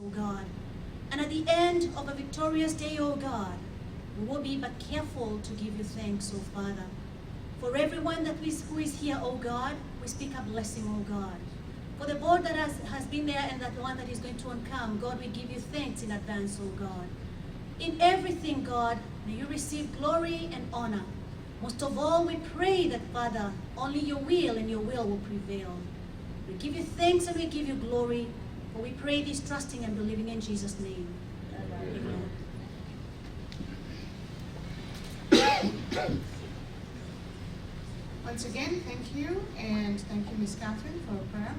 O God. And at the end of a victorious day, O God, we will be but careful to give you thanks, O Father. For everyone who is here, O God, we speak a blessing, O God. For the board that has been there and that one that is going to come, God, we give you thanks in advance, O God. In everything, God, may you receive glory and honor. Most of all, we pray that, Father, only your will and your will prevail. We give you thanks and we give you glory, for we pray this trusting and believing in Jesus' name. Amen. Once again, thank you, and thank you, Ms. Catherine, for a prayer.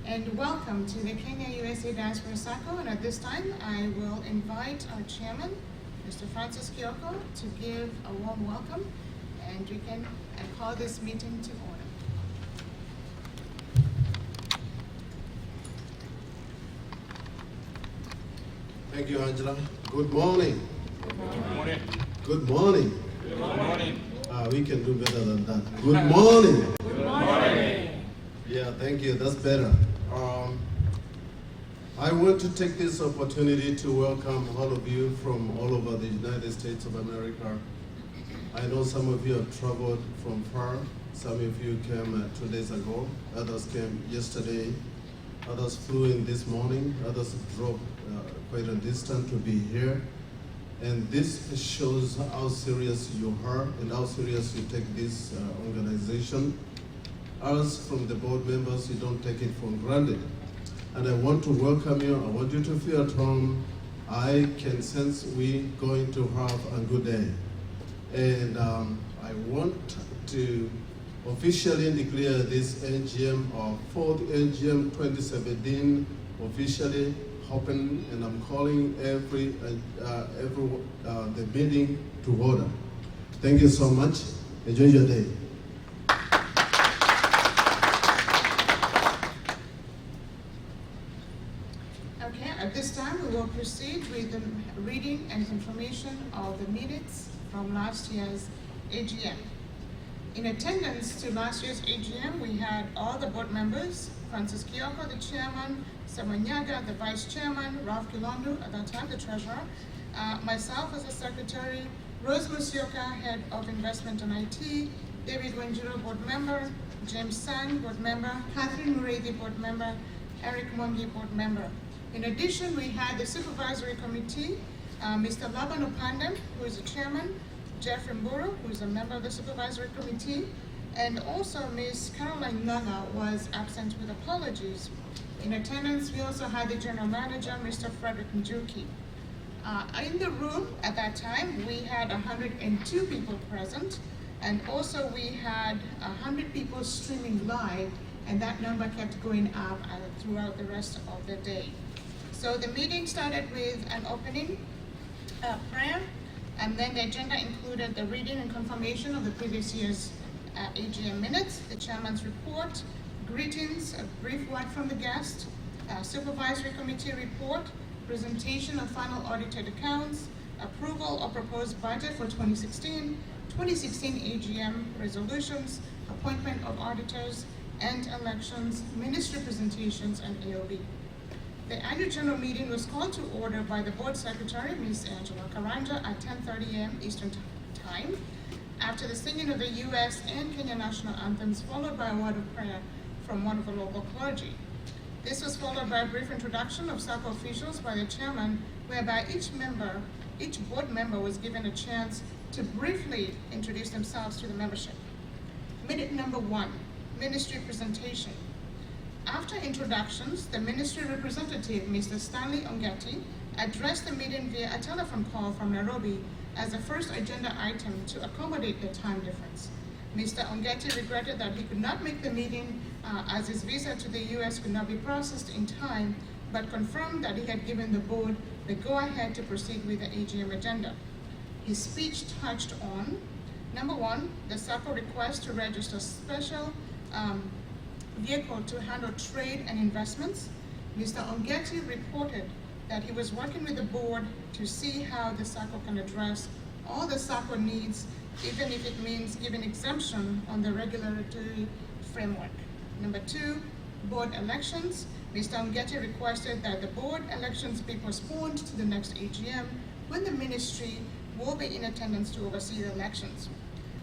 And welcome to the Kenya-USA Diaspora Sacco. And at this time, I will invite our chairman, Mr. Francis Kioko, to give a warm welcome, and we can call this meeting to order. Thank you, Angela. Good morning. Good morning. Good morning. Good morning. We can do better than that. Good morning. Good morning. Yeah, thank you. That's better. I want to take this opportunity to welcome all of you from all over the United States of America. I know some of you have traveled from far. Some of you came 2 days ago. Others came yesterday. Others flew in this morning. Others drove quite a distance to be here. And this shows how serious you are and how serious you take this organization. Us, from the board members, you don't take it for granted. And I want to welcome you. I want you to feel at home. I can sense we're going to have a good day. And I want to officially declare this NGM, or 4th NGM 2017, officially open, and I'm calling the meeting to order. Thank you so much. Enjoy your day. Okay, at this time we will proceed with the reading and confirmation of the minutes from last year's AGM. In attendance to last year's AGM, we had all the board members: Francis Kioko, the chairman; Samanyaga, the vice chairman; Ralph Kilondo, at that time the treasurer; myself as the secretary; Rose Musioka, head of investment and IT; David Wanjiro, board member; James Sang, board member; Catherine Muredi, board member; Eric Mongi, board member. In addition, we had the supervisory committee, Mr. Laban Opandem, who is the chairman; Jeffrey Mburu, who is a member of the supervisory committee; and also Ms. Caroline Nanga was absent with apologies. In attendance, we also had the general manager, Mr. Frederick Njuki. In the room at that time, we had 102 people present, and also we had 100 people streaming live, and that number kept going up throughout the rest of the day. So the meeting started with an opening prayer, and then the agenda included the reading and confirmation of the previous year's AGM minutes, the chairman's report, greetings, a brief word from the guest, supervisory committee report, presentation of final audited accounts, approval of proposed budget for 2016, 2016 AGM resolutions, appointment of auditors, and elections, ministry presentations, and AOB. The annual general meeting was called to order by the board secretary, Ms. Angela Karanja, at 10:30 a.m. Eastern Time, after the singing of the U.S. and Kenya national anthems, followed by a word of prayer from one of the local clergy. This was followed by a brief introduction of Sacco officials by the chairman, whereby each board member was given a chance to briefly introduce themselves to the membership. Minute number 1, ministry presentation. After introductions, the ministry representative, Mr. Stanley Ongeti, addressed the meeting via a telephone call from Nairobi as the first agenda item to accommodate the time difference. Mr. Ongeti regretted that he could not make the meeting as his visa to the U.S. could not be processed in time, but confirmed that he had given the board the go-ahead to proceed with the AGM agenda. His speech touched on, number 1, the Sacco request to register special vehicle to handle trade and investments. Mr. Ongeti reported that he was working with the board to see how the Sacco can address all the Sacco needs, even if it means giving exemption on the regulatory framework. Number 2, board elections. Mr. Ongeti requested that the board elections be postponed to the next AGM when the ministry will be in attendance to oversee the elections.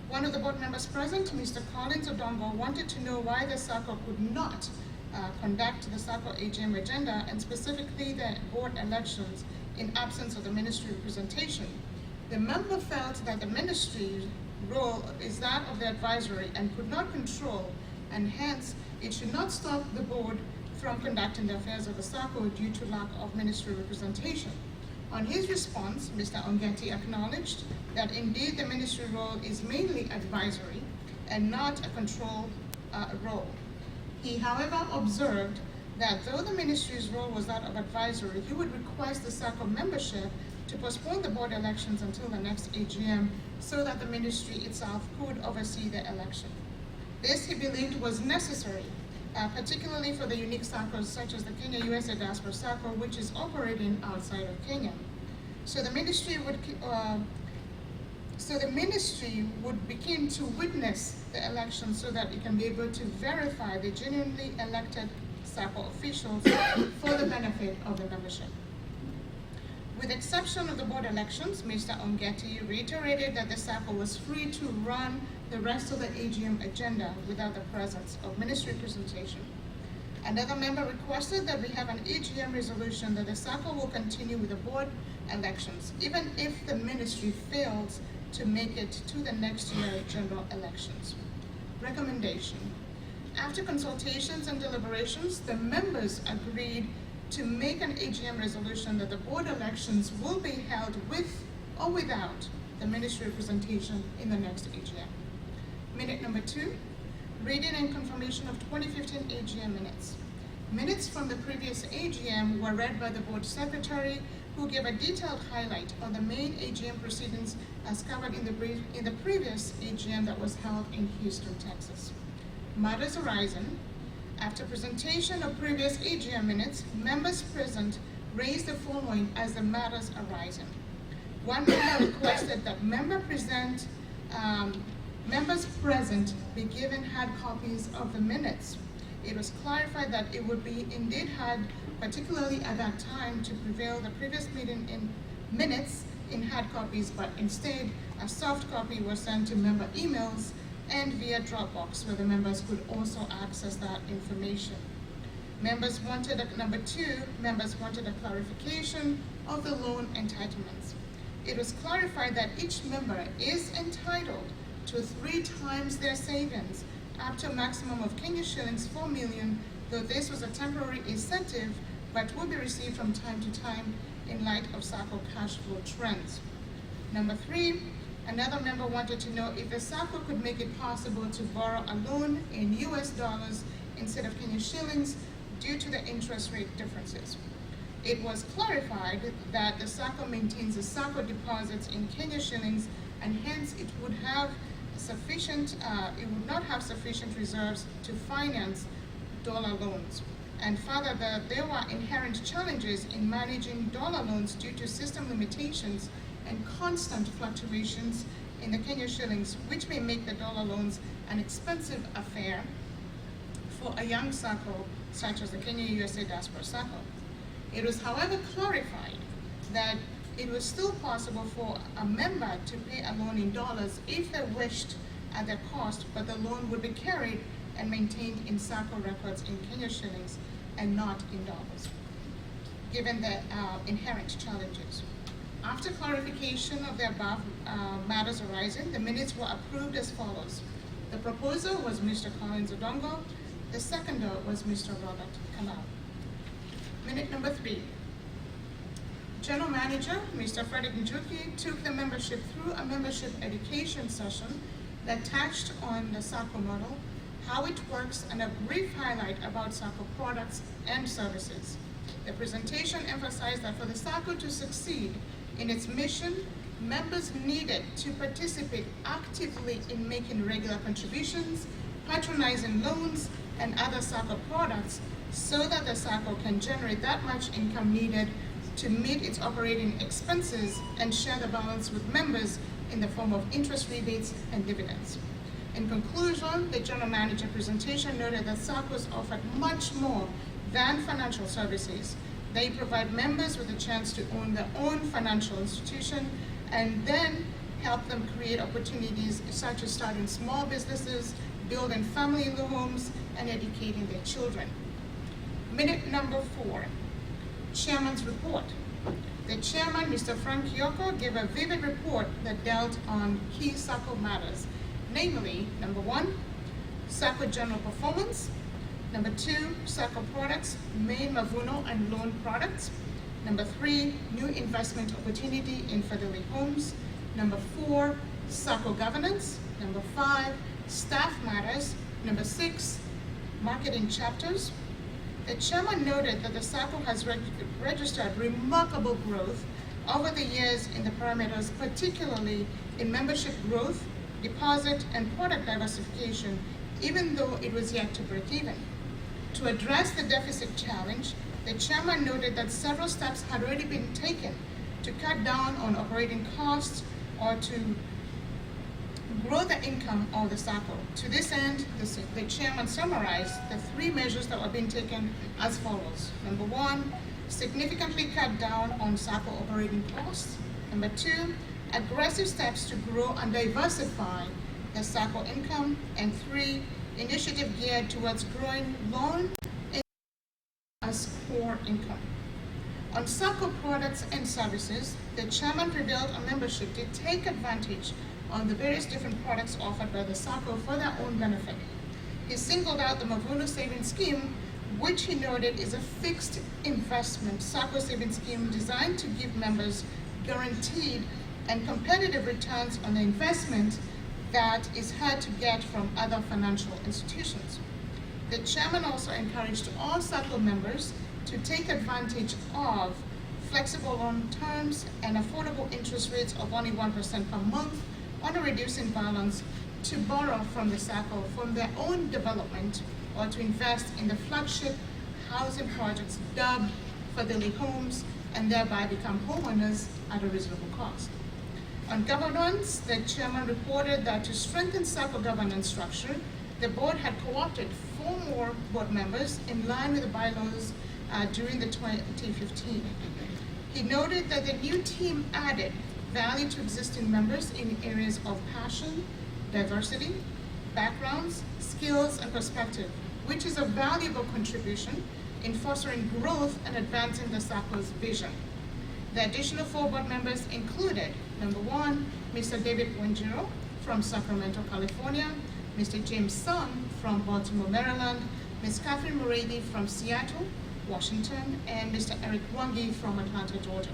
One of the board members present, Mr. Collins Odongo, wanted to know why the Sacco could not conduct the Sacco AGM agenda and specifically the board elections in absence of the ministry representation. The member felt that the ministry's role is that of the advisory and could not control, and hence it should not stop the board from conducting the affairs of the Sacco due to lack of ministry representation. On his response, Mr. Ongeti acknowledged that indeed the ministry role is mainly advisory and not a control role. He, however, observed that though the ministry's role was that of advisory, he would request the Sacco membership to postpone the board elections until the next AGM so that the ministry itself could oversee the election. This, he believed, was necessary, particularly for the unique Saccos such as the Kenya-USA Diaspora Sacco, which is operating outside of Kenya. So the ministry would begin to witness the election so that it can be able to verify the genuinely elected Sacco officials for the benefit of the membership. With the exception of the board elections, Mr. Ongeti reiterated that the Sacco was free to run the rest of the AGM agenda without the presence of ministry representation. Another member requested that we have an AGM resolution that the Sacco will continue with the board elections, even if the ministry fails to make it to the next year's general elections. Recommendation. After consultations and deliberations, the members agreed to make an AGM resolution that the board elections will be held with or without the ministry representation in the next AGM. Minute number 2, reading and confirmation of 2015 AGM minutes. Minutes from the previous AGM were read by the board secretary, who gave a detailed highlight on the main AGM proceedings as covered in the previous AGM that was held in Houston, Texas. Matters arising. After presentation of previous AGM minutes, members present raised the following as the matters arising. One member requested that members present be given hard copies of the minutes. It was clarified that it would be indeed hard, particularly at that time, to prevail the previous meeting in minutes in hard copies, but instead a soft copy was sent to member emails and via Dropbox, where the members could also access that information. Members wanted a clarification of the loan entitlements. It was clarified that each member is entitled to 3 times their savings, up to a maximum of Kenya shillings 4 million, though this was a temporary incentive, but will be received from time to time in light of Sacco cash flow trends. Number 3, another member wanted to know if the Sacco could make it possible to borrow a loan in US dollars instead of Kenya shillings due to the interest rate differences. It was clarified that the Sacco maintains the Sacco deposits in Kenya shillings, and hence it would not have sufficient reserves to finance dollar loans. And further, that there were inherent challenges in managing dollar loans due to system limitations and constant fluctuations in the Kenya shillings, which may make the dollar loans an expensive affair for a young Sacco such as the Kenya-USA Diaspora Sacco. It was, however, clarified that it was still possible for a member to pay a loan in dollars if they wished at their cost, but the loan would be carried and maintained in Sacco records in Kenya shillings and not in dollars, given the inherent challenges. After clarification of the above matters arising, the minutes were approved as follows. The proposer was Mr. Collins Odongo. The seconder was Mr. Robert Kamau. Minute number 3. General Manager, Mr. Frederick Njuki, took the membership through a membership education session that touched on the Sacco model, how it works, and a brief highlight about Sacco products and services. The presentation emphasized that for the Sacco to succeed in its mission, members needed to participate actively in making regular contributions, patronizing loans, and other Sacco products so that the Sacco can generate that much income needed to meet its operating expenses and share the balance with members in the form of interest rebates and dividends. In conclusion, the General Manager presentation noted that Saccos offered much more than financial services. They provide members with a chance to own their own financial institution and then help them create opportunities such as starting small businesses, building family in their homes, and educating their children. Minute number 4, Chairman's report. The chairman, Mr. Frank Yoko, gave a vivid report that dealt on key Sacco matters, namely, number 1, Sacco general performance, number 2, Sacco products, main Mavuno and loan products, number 3, new investment opportunity in Fidelity homes, number 4, Sacco governance, number 5, staff matters, number 6, marketing chapters. The chairman noted that the Sacco has registered remarkable growth over the years in the parameters, particularly in membership growth, deposit, and product diversification, even though it was yet to break even. To address the deficit challenge, the chairman noted that several steps had already been taken to cut down on operating costs or to grow the income of the Sacco. To this end, the chairman summarized the 3 measures that were being taken as follows. Number 1, significantly cut down on Sacco operating costs. Number 2, aggressive steps to grow and diversify the Sacco income. And 3, initiative geared towards growing loan as core income. On Sacco products and services, the chairman prevailed on membership to take advantage on the various different products offered by the Sacco for their own benefit. He singled out the Mavuno Savings Scheme, which he noted is a fixed investment Sacco savings scheme designed to give members guaranteed and competitive returns on the investment that is hard to get from other financial institutions. The chairman also encouraged all Sacco members to take advantage of flexible loan terms and affordable interest rates of only 1% per month on a reducing balance to borrow from the Sacco from their own development or to invest in the flagship housing projects dubbed Fidelity homes and thereby become homeowners at a reasonable cost. On governance, the chairman reported that to strengthen Sacco governance structure, the board had co-opted 4 more board members in line with the bylaws during the 2015. He noted that the new team added value to existing members in areas of passion, diversity, backgrounds, skills, and perspective, which is a valuable contribution in fostering growth and advancing the Sacco's vision. The additional 4 board members included, number 1, Mr. David Wanjiro from Sacramento, California, Mr. James Sung from Baltimore, Maryland, Ms. Catherine Morady from Seattle, Washington, and Mr. Eric Wangi from Atlanta, Georgia.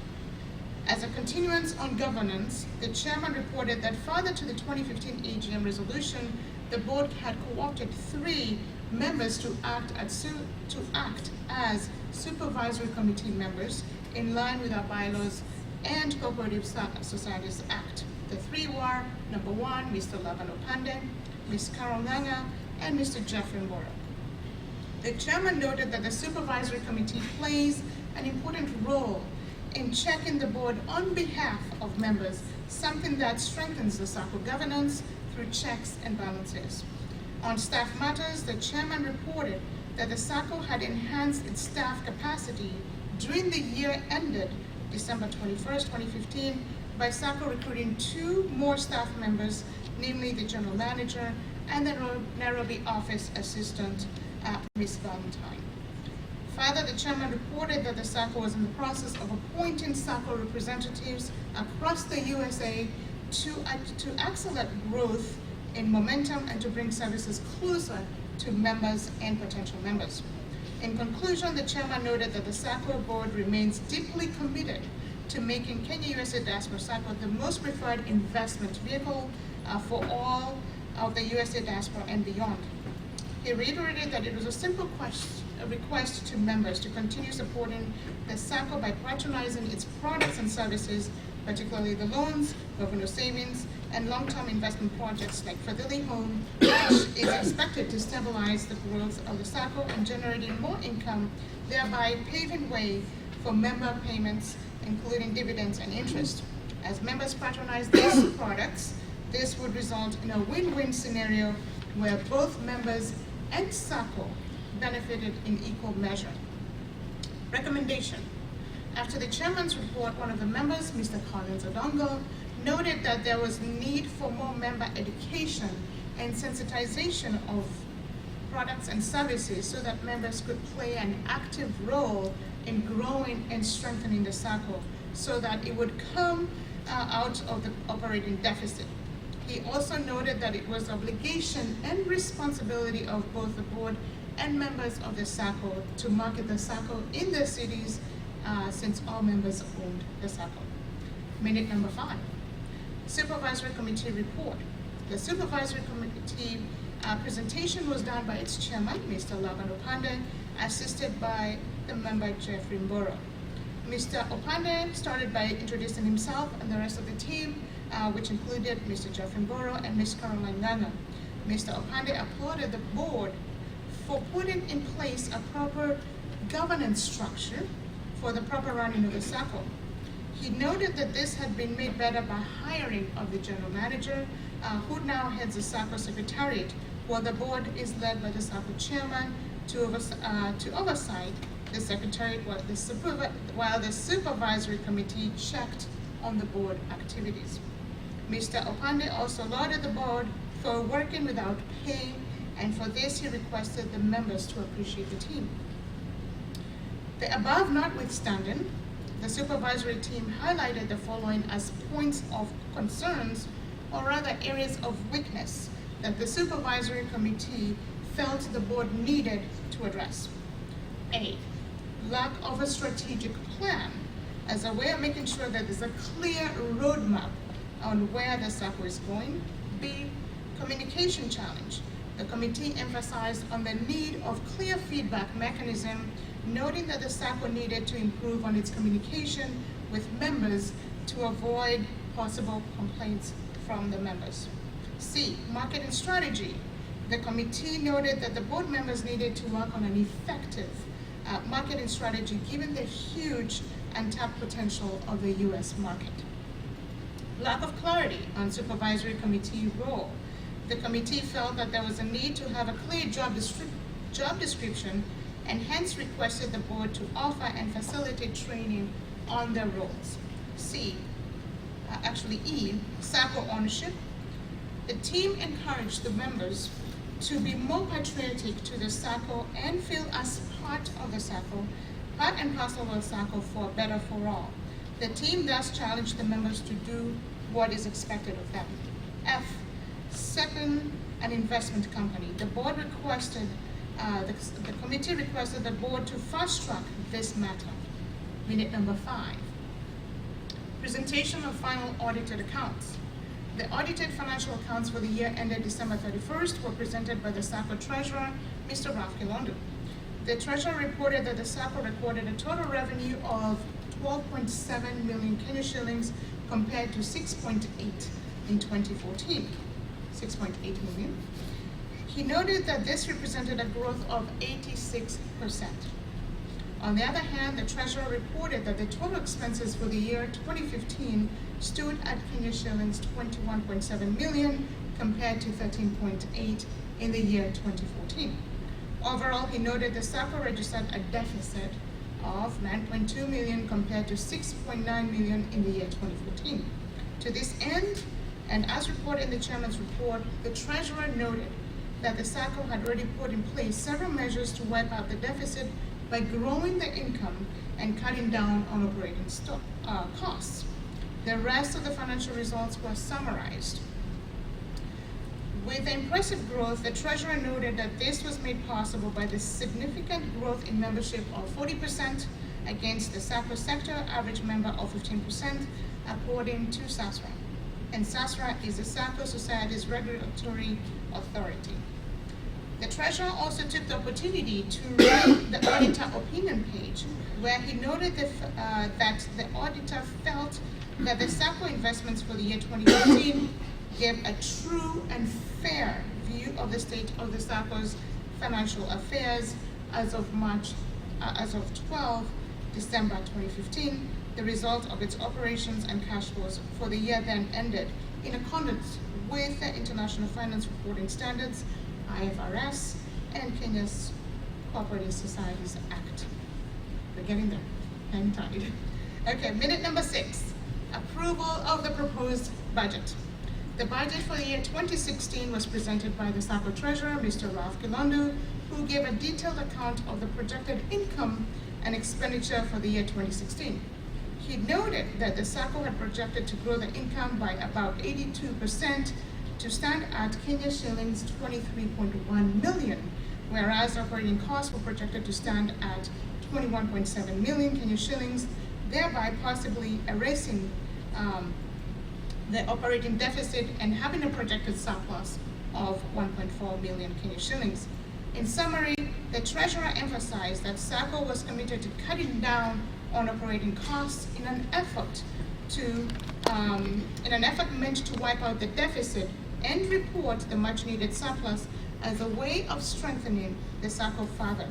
As a continuance on governance, the chairman reported that further to the 2015 AGM resolution, the board had co-opted 3 members to act as supervisory committee members in line with our bylaws and Cooperative Societies Act. The 3 were, number 1, Mr. Laban Opande, Ms. Carol Langa, and Mr. Jeffrey Mora. The chairman noted that the supervisory committee plays an important role in checking the board on behalf of members, something that strengthens the Sacco governance through checks and balances. On staff matters, the chairman reported that the Sacco had enhanced its staff capacity during the year ended December 21st, 2015, by Sacco recruiting 2 more staff members, namely the general manager and the Nairobi office assistant, Ms. Valentine. Further, the chairman reported that the Sacco was in the process of appointing Sacco representatives across the USA to accelerate growth in momentum and to bring services closer to members and potential members. In conclusion, the chairman noted that the Sacco board remains deeply committed to making Kenya USA Diaspora Sacco the most preferred investment vehicle for all of the USA Diaspora and beyond. He reiterated that it was a simple request to members to continue supporting the Sacco by patronizing its products and services, particularly the loans, governor savings, and long-term investment projects like Fidelity Home, which is expected to stabilize the growth of the Sacco and generating more income, thereby paving way for member payments, including dividends and interest. As members patronize these products, this would result in a win-win scenario where both members and Sacco benefited in equal measure. Recommendation. After the chairman's report, one of the members, Mr. Collins Odongo, noted that there was need for more member education and sensitization of products and services so that members could play an active role in growing and strengthening the Sacco so that it would come out of the operating deficit. He also noted that it was obligation and responsibility of both the board and members of the Sacco to market the Sacco in their cities since all members owned the Sacco. Minute number 5. Supervisory Committee report. The Supervisory Committee presentation was done by its chairman, Mr. Laban Opande, assisted by the member Jeffrey Mboro. Mr. Opande started by introducing himself and the rest of the team, which included Mr. Jeffrey Mboro and Ms. Caroline Nganga. Mr. Opande applauded the board for putting in place a proper governance structure for the proper running of the Sacco. He noted that this had been made better by hiring of the general manager, who now heads the Sacco Secretariat, while the board is led by the Sacco chairman to oversight the Secretariat while the Supervisory Committee checked on the board activities. Mr. Opande also lauded the board for working without pay, and for this he requested the members to appreciate the team. The above notwithstanding, the supervisory team highlighted the following as points of concerns, or rather areas of weakness, that the supervisory committee felt the board needed to address. A, lack of a strategic plan as a way of making sure that there's a clear roadmap on where the Sacco is going. B, communication challenge. The committee emphasized on the need of clear feedback mechanism, noting that the Sacco needed to improve on its communication with members to avoid possible complaints from the members. C, marketing strategy. The committee noted that the board members needed to work on an effective marketing strategy given the huge untapped potential of the US market. Lack of clarity on supervisory committee role. The committee felt that there was a need to have a clear job description and hence requested the board to offer and facilitate training on their roles. E, Sacco ownership. The team encouraged the members to be more patriotic to the Sacco and feel as part of the Sacco, part and parcel of the Sacco for better for all. The team thus challenged the members to do what is expected of them. F, second, an investment company. The board requested, the committee requested the board to fast track this matter. Minute number 5. Presentation of final audited accounts. The audited financial accounts for the year ended December 31st were presented by the Sacco treasurer, Mr. Ralph Kilondo. The treasurer reported that the Sacco recorded a total revenue of 12.7 million Kenya shillings compared to 6.8 in 2014. 6.8 million. He noted that this represented a growth of 86%. On the other hand, the treasurer reported that the total expenses for the year 2015 stood at Kenya shillings 21.7 million compared to 13.8 in the year 2014. Overall, he noted the Sacco registered a deficit of 9.2 million compared to 6.9 million in the year 2014. To this end, and as reported in the chairman's report, the treasurer noted that the Sacco had already put in place several measures to wipe out the deficit by growing the income and cutting down on operating costs. The rest of the financial results were summarized. With the impressive growth, the treasurer noted that this was made possible by the significant growth in membership of 40% against the Sacco sector average member of 15%, according to SASRA. And SASRA is the Sacco Society's regulatory authority. The treasurer also took the opportunity to read the auditor opinion page, where he noted that the auditor felt that the Sacco investments for the year 2015 gave a true and fair view of the state of the Sacco's financial affairs as of 12 December 2015, the result of its operations and cash flows for the year then ended in accordance with the International Finance Reporting Standards, IFRS, and Kenya's Cooperative Societies Act. We're getting there. Hang tight. Okay, minute number 6, approval of the proposed budget. The budget for the year 2016 was presented by the Sacco Treasurer, Mr. Ralph Gilondo, who gave a detailed account of the projected income and expenditure for the year 2016. He noted that the Sacco had projected to grow the income by about 82% to stand at Kenya shillings 23.1 million, whereas operating costs were projected to stand at 21.7 million Kenya shillings, thereby possibly erasing the operating deficit and having a projected surplus of 1.4 million Kenya shillings. In summary, the Treasurer emphasized that Sacco was committed to cutting down on operating costs in an effort meant to wipe out the deficit and report the much-needed surplus as a way of strengthening the Sacco further.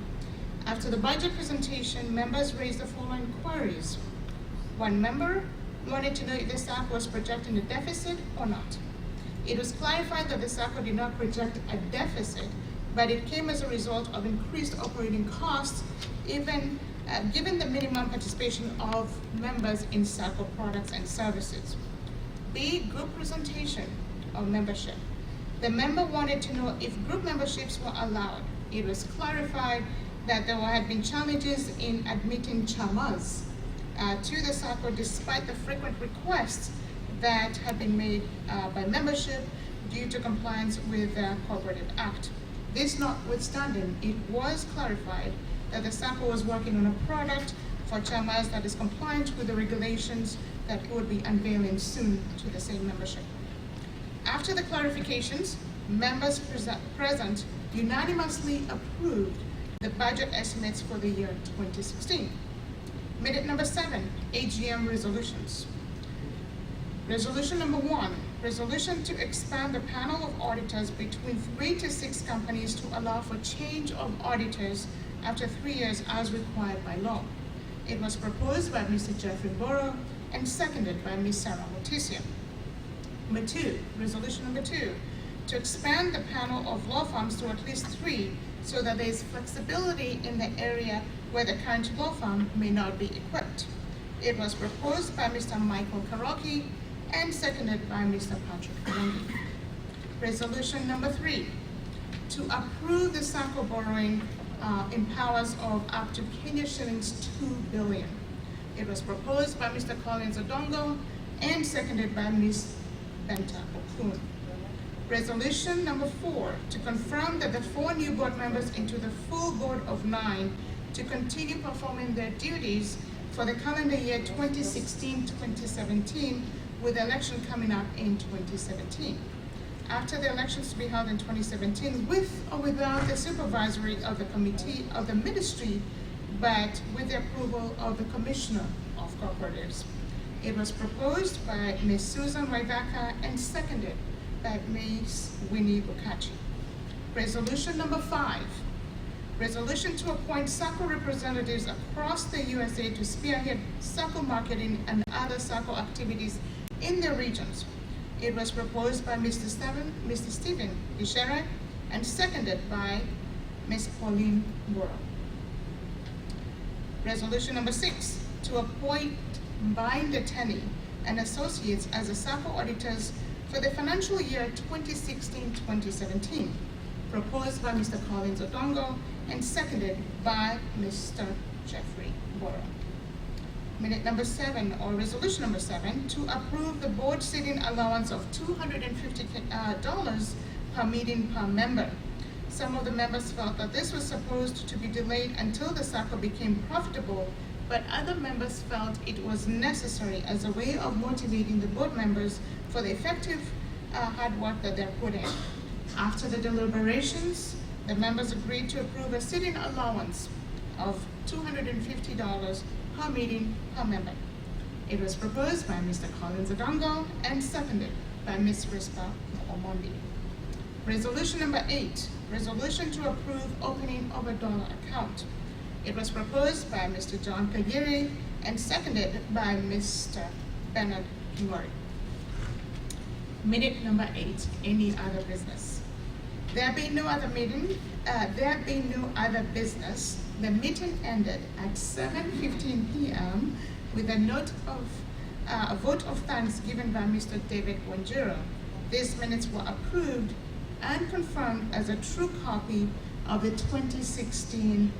After the budget presentation, members raised the following queries. One member wanted to know if the Sacco was projecting a deficit or not. It was clarified that the Sacco did not project a deficit, but it came as a result of increased operating costs, even given the minimum participation of members in Sacco products and services. B, group presentation of membership. The member wanted to know if group memberships were allowed. It was clarified that there had been challenges in admitting chamas to the Sacco despite the frequent requests that had been made by membership due to compliance with the Cooperative Act. This notwithstanding, it was clarified that the Sacco was working on a product for chamas that is compliant with the regulations that it would be unveiling soon to the same membership. After the clarifications, members present unanimously approved the budget estimates for the year 2016. Minute number 7, AGM resolutions. Resolution number 1, resolution to expand the panel of auditors between 3 to 6 companies to allow for change of auditors after 3 years as required by law. It was proposed by Mr. Jeffrey Borough and seconded by Ms. Sarah Morticia. Number 2, resolution number 2, to expand the panel of law firms to at least 3 so that there is flexibility in the area where the current law firm may not be equipped. It was proposed by Mr. Michael Karoki and seconded by Mr. Patrick Kalongi. Resolution number 3, to approve the Sacco borrowing in powers of up to Kenya shillings 2 billion. It was proposed by Mr. Collins Odongo and seconded by Ms. Benta Okun. Resolution number 4, to confirm that the 4 new board members into the full board of 9 to continue performing their duties for the calendar year 2016-2017 with the election coming up in 2017. After the elections to be held in 2017 with or without the supervisory of the committee of the ministry, but with the approval of the Commissioner of Cooperatives. It was proposed by Ms. Susan Waivaka and seconded by Ms. Winnie Bukachi. Resolution number 5, resolution to appoint Sacco representatives across the USA to spearhead Sacco marketing and other Sacco activities in their regions. It was proposed by Mr. Stephen Bishara and seconded by Ms. Pauline Borough. Resolution number 6, to appoint Bind Attorney and Associates as the Sacco auditors for the financial year 2016-2017, proposed by Mr. Collins Odongo and seconded by Mr. Jeffrey Borough. Minute number 7, or resolution number 7, to approve the board sitting allowance of $250 per meeting per member. Some of the members felt that this was supposed to be delayed until the Sacco became profitable, but other members felt it was necessary as a way of motivating the board members for the effective hard work that they're putting. After the deliberations, the members agreed to approve a sitting allowance of $250 per meeting per member. It was proposed by Mr. Collins Odongo and seconded by Ms. Rispa Omondi. Resolution number 8, resolution to approve opening of a dollar account. It was proposed by Mr. John Kagiri and seconded by Mr. Bernard Kimori. Minute number 8, any other business. There being no other business, the meeting ended at 7:15 p.m. with a vote of thanks given by Mr. David Wanjiro. These minutes were approved and confirmed as a true copy of the 2016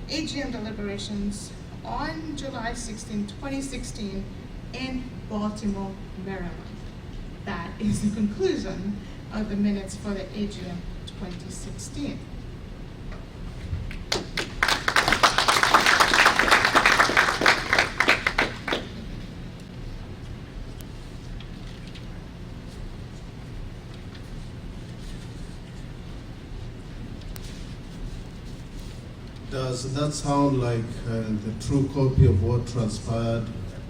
AGM deliberations on July 16, 2016 in Baltimore, Maryland. That is the conclusion of the minutes for the AGM 2016. Does that sound like the true copy of what transpired,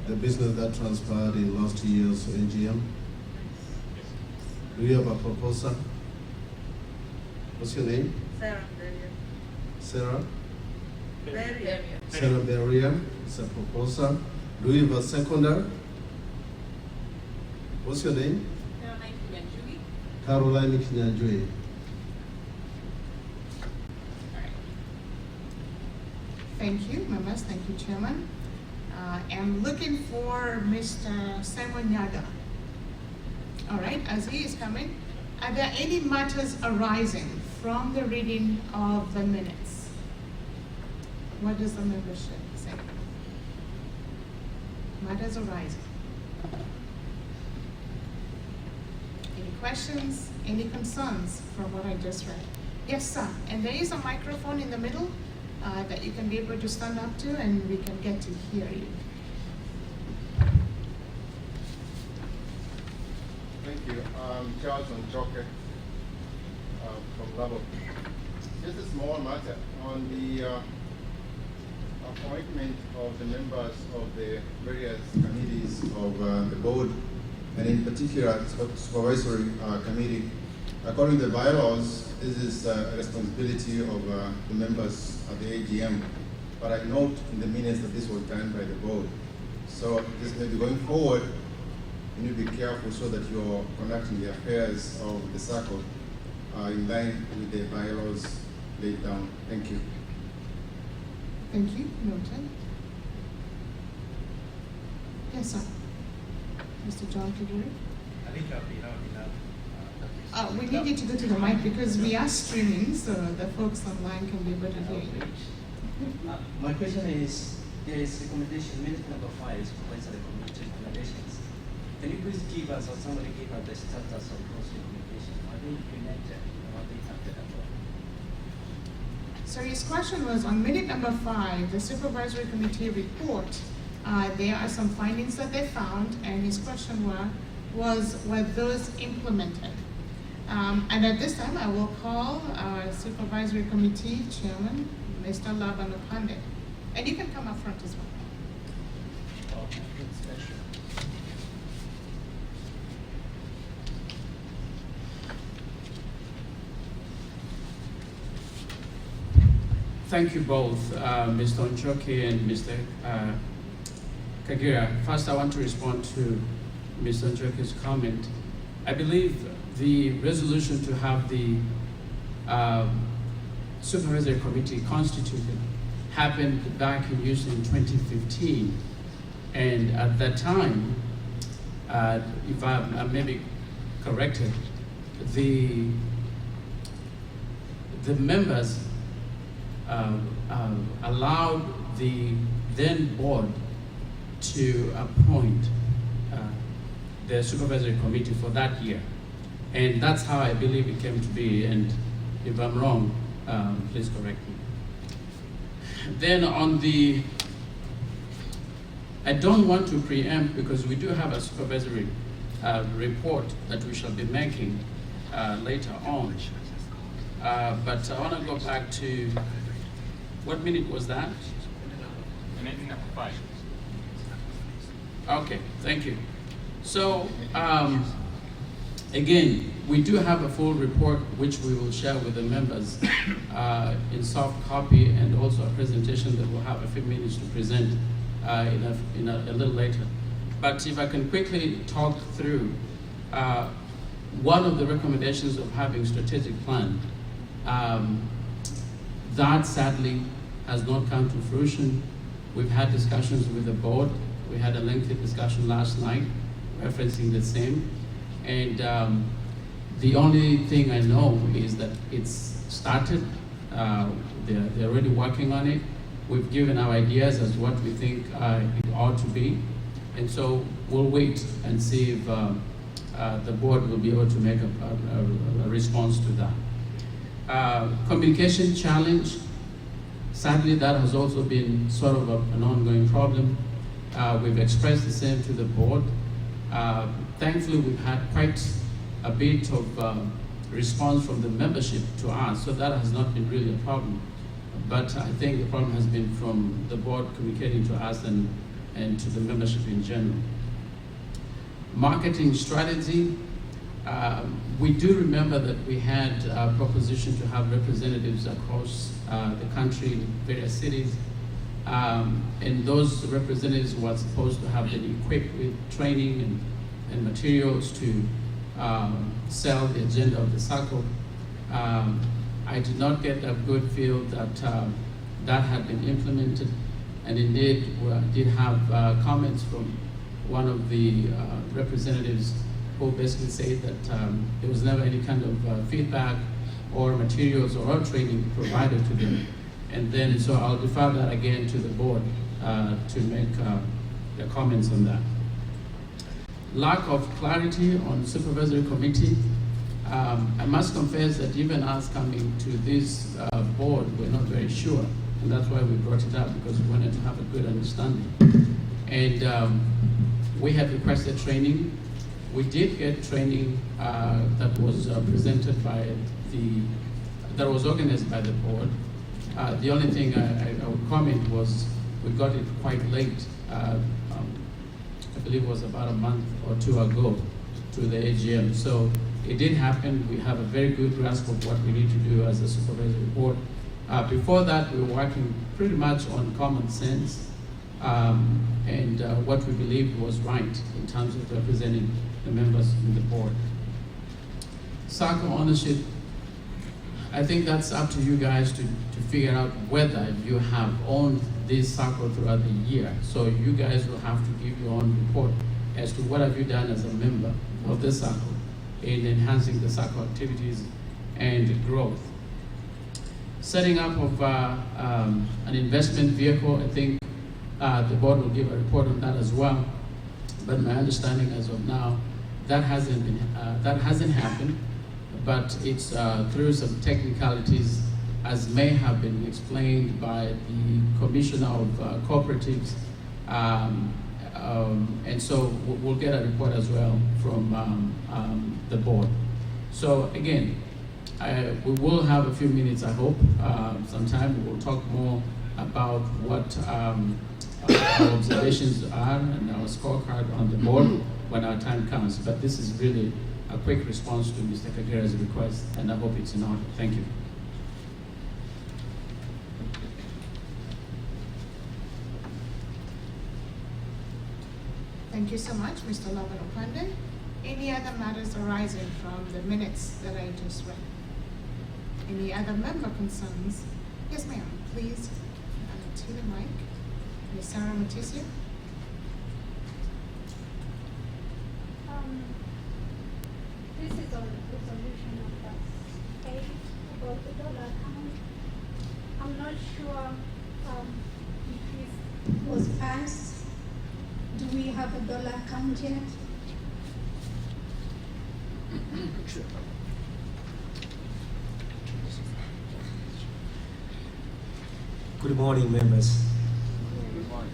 the business that transpired in last year's AGM? Do you have a proposal? What's your name? Sarah Beria. Sarah? Beria. Sarah Beria is a proposer. Do you have a seconder? What's your name? Caroline Kinyanjui. Thank you, members. Thank you, Chairman. I'm looking for Mr. Simon Nyaga. All right, as he is coming, are there any matters arising from the reading of the minutes? What does the membership say? Matters arising. Any questions, any concerns from what I just read? Yes, sir. And there is a microphone in the middle that you can be able to stand up to, and we can get to hear you. Thank you. Charles Nchoke from Labo. Just a small matter on the appointment of the members of the various committees of the board, and in particular supervisory committee. According to the bylaws, this is a responsibility of the members of the AGM, but I note in the minutes that this was done by the board. So this may be going forward, you need to be careful so that you're conducting the affairs of the Sacco in line with the bylaws laid down. Thank you. Thank you, noted. Yes, sir. Mr. John Kiguri. I think I'll be enough. We need you to go to the mic because we are streaming, so the folks online can be able to hear you. My question is, there is recommendation, minute number 5 is supervisory recommendations. Can you please give us, or somebody give us the status of those recommendations? Are they implemented or are they acted upon? So his question was on minute number 5, the supervisory committee report. There are some findings that they found, and his question was were those implemented? And at this time, I will call our supervisory committee chairman, Mr. Laban Opande. And you can come up front as well. Thank you both, Mr. Nchoke and Mr. Kagira. First, I want to respond to Mr. Nchoke's comment. I believe the resolution to have the supervisory committee constituted happened back in 2015. And at that time, if I may be corrected, the members allowed the then board to appoint the supervisory committee for that year. And that's how I believe it came to be, and if I'm wrong, please correct me. Then on the, I don't want to preempt because we do have a supervisory report that we shall be making later on. But I want to go back to, what minute was that? Minute number 5. Okay, thank you. So, again, we do have a full report which we will share with the members in soft copy, and also a presentation that we'll have a few minutes to present in a little later. But if I can quickly talk through one of the recommendations of having strategic plan That sadly has not come to fruition. We've had discussions with the board. We had a lengthy discussion last night referencing the same. And the only thing I know is that it's started. They're already working on it. We've given our ideas as what we think it ought to be. And so we'll wait and see if the board will be able to make a response to that. Communication challenge, sadly that has also been sort of an ongoing problem. We've expressed the same to the board. Thankfully we've had quite a bit of response from the membership to us, so that has not been really a problem. But I think the problem has been from the board communicating to us and to the membership in general. Marketing strategy, we do remember that we had a proposition to have representatives across the country in various cities, and those representatives were supposed to have been equipped with training and materials to sell the agenda of the Sacco. I did not get a good feel that that had been implemented, and indeed did have comments from one of the representatives who basically said that there was never any kind of feedback or materials or training provided to them. And then, so I'll defer that again to the board to make the comments on that. Lack of clarity on supervisory committee. I must confess that even us coming to this board, we're not very sure. And that's why we brought it up, because we wanted to have a good understanding. And we had requested training. We did get training that was presented by that was organized by the board. The only thing I would comment was we got it quite late. I believe it was about a month or two ago to the AGM. So it did happen. We have a very good grasp of what we need to do as a supervisory board. Before that, we were working pretty much on common sense and what we believed was right in terms of representing the members in the board. Sacco ownership, I think that's up to you guys to figure out whether you have owned this Sacco throughout the year. So you guys will have to give your own report as to what have you done as a member of the Sacco in enhancing the Sacco activities and growth. Setting up of an investment vehicle, I think the board will give a report on that as well. But my understanding as of now, that hasn't happened. But it's through some technicalities, as may have been explained by the Commissioner of Cooperatives, and so we'll get a report as well from the board. So again, we will have a few minutes, I hope, sometime. We'll talk more about what our observations are and our scorecard on the board when our time comes. But this is really a quick response to Mr. Kagera's request, and I hope it's in order. Thank you. Thank you so much, Mr. Logan Opande. Any other matters arising from the minutes that I just read? Any other member concerns? Yes, ma'am, please. To the mic. Ms. Sarah Matisia. This is a resolution of the state about the dollar account. I'm not sure if it was passed. Do we have a dollar account yet? Good morning, members. Good morning.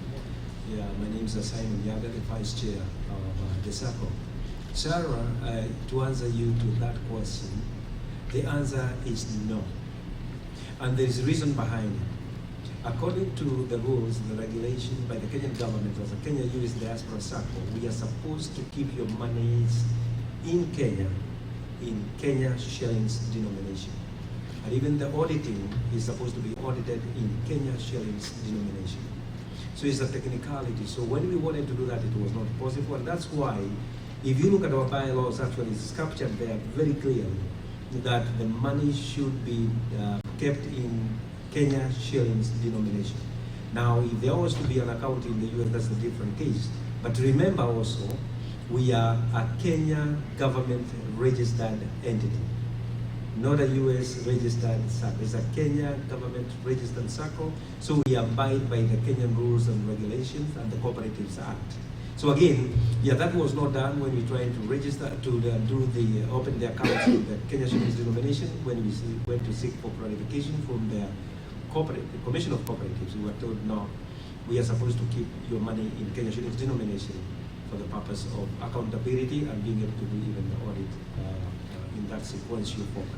Yeah, my name is Simon Yaga, the Vice Chair of the Sacco. Sarah, to answer you to that question, the answer is no. And there is a reason behind it. According to the rules and the regulations by the Kenyan government, as a Kenya US Diaspora Sacco, we are supposed to keep your monies in Kenya shillings denomination. And even the auditing is supposed to be audited in Kenya shillings denomination. So it's a technicality. So when we wanted to do that, it was not possible. And that's why, if you look at our bylaws, actually it's captured there very clearly that the money should be kept in Kenya shillings denomination. Now, if there was to be an account in the US, that's a different case. But remember also, we are a Kenya government registered entity, not a US registered Sacco. It's a Kenya government registered Sacco, so we abide by the Kenyan rules and regulations and the Cooperatives Act. So again, yeah, that was not done when we tried to register, to open the accounts with the Kenya shillings denomination. When we went to seek for clarification from the Commission of Cooperatives, we were told, no, we are supposed to keep your money in Kenya shillings denomination for the purpose of accountability and being able to do even the audit in that sequential format.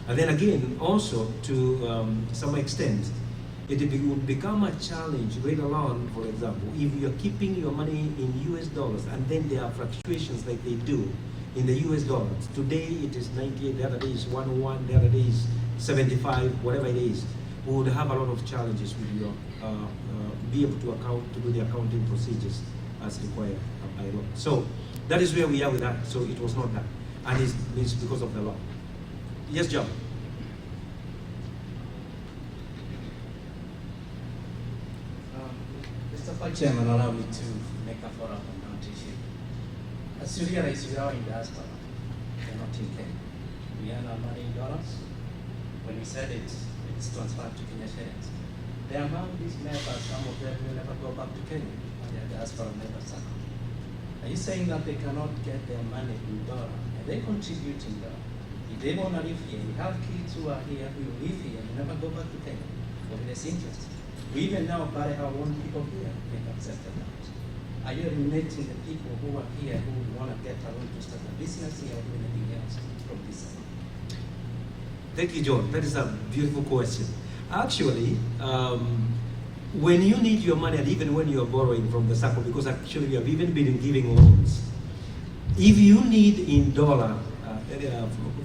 And then again, also to some extent, it would become a challenge later on, for example, if you're keeping your money in US dollars and then there are fluctuations like they do in the US dollars. Today it is 98, the other day is 101, the other day is 75, whatever it is. We would have a lot of challenges with your, be able to do the accounting procedures as required by law. So that is where we are with that. So it was not done. And it's because of the law. Yes, John. Mr. Vice Chairman, allow me to make a follow-up on that issue. As you realize, we are in diaspora, we're not in Kenya. We earn our money in dollars. When we said it's transferred to Kenya shillings. The among these members, some of them will never go back to Kenya, and they are diaspora members. Are you saying that they cannot get their money in dollar? Are they contributing dollar? If they want to live here, we have kids who are here, who live here, and never go back to Kenya for this interest. We even now buy our own people here, make accepted that. Are you eliminating the people who are here who want to get around to start a business here or do anything else from this side? Thank you, John. That is a beautiful question. Actually, when you need your money, and even when you are borrowing from the Sacco, because actually we have even been giving loans, if you need in dollar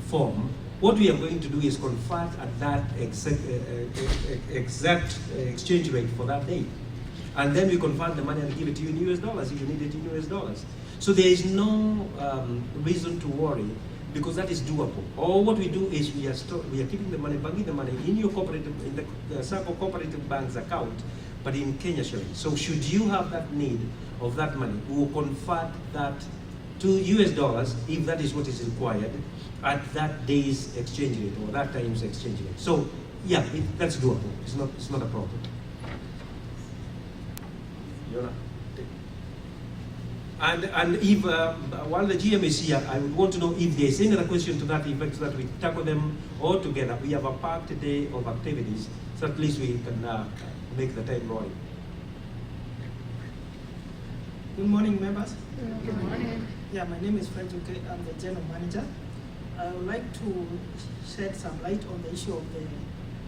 form, what we are going to do is convert at that exact exchange rate for that day. And then we convert the money and give it to you in US dollars if you need it in US dollars. So there is no reason to worry, because that is doable. All what we do is we are keeping the money, banking the money in your cooperative, in the Sacco Cooperative Bank's account, but in Kenya shillings. So should you have that need of that money, we will convert that to US dollars if that is what is required at that day's exchange rate or that time's exchange rate. So yeah, that's doable. It's not a problem. And if, while the GM is here, I would want to know if there's any other question to that effect so that we tackle them all together. We have a packed day of activities, so at least we can make the time rolling. Good morning, members. Good morning. Yeah, my name is Fred Uke. I'm the General Manager. I would like to shed some light on the issue of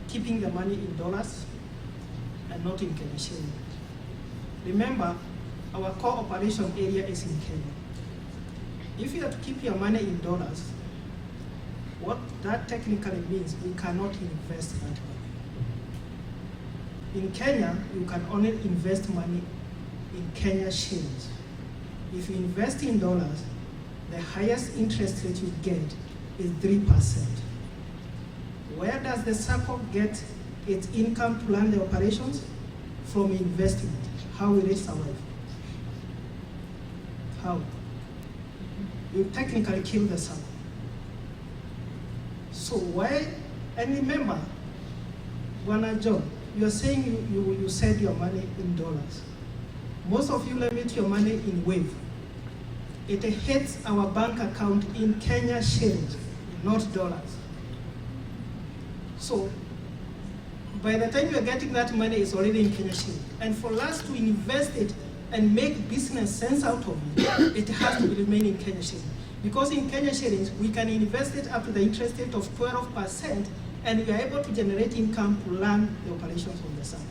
keeping the money in dollars and not in Kenya shilling. Remember, our core operation area is in Kenya. If you have to keep your money in dollars, what that technically means, we cannot invest that money. In Kenya, you can only invest money in Kenya shillings. If you invest in dollars, the highest interest rate you get is 3%. Where does the Sacco get its income to run the operations? From investment. How will it survive? How? You technically kill the Sacco. So why, and remember, Bwana John, you're saying you said your money in dollars. Most of you limit your money in wave. It hits our bank account in Kenya shillings, not dollars. So by the time you're getting that money, it's already in Kenya shillings. And for us to invest it and make business sense out of it, it has to remain in Kenya shillings. Because in Kenya shillings, we can invest it up to the interest rate of 12%, and we are able to generate income to run the operations of the Sacco.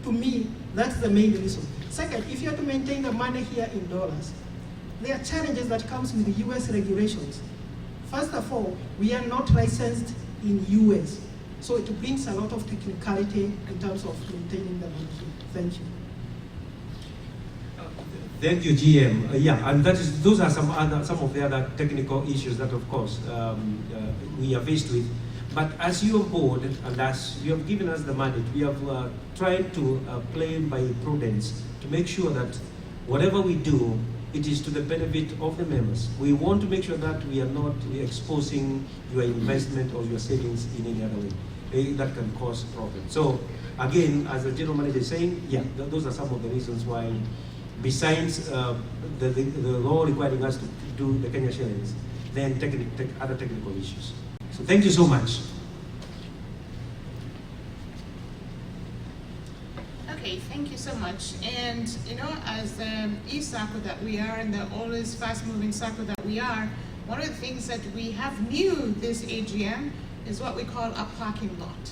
To me, that's the main reason. Second, if you have to maintain the money here in dollars, there are challenges that comes with the US regulations. First of all, we are not licensed in US, so it brings a lot of technicality in terms of maintaining the money. Thank you. Thank you, GM. Yeah, and those are some of the other technical issues that, of course, we are faced with. But as you are board and as you have given us the mandate, we have tried to play by prudence to make sure that whatever we do, it is to the benefit of the members. We want to make sure that we are not exposing your investment or your savings in any other way. That can cause problems. So again, as the general manager is saying, yeah, those are some of the reasons why, besides the law requiring us to do the Kenya shillings, then other technical issues. So thank you so much. Okay, thank you so much. And you know, as the Sacco that we are and the always fast-moving Sacco that we are, one of the things that we have new this AGM is what we call a parking lot.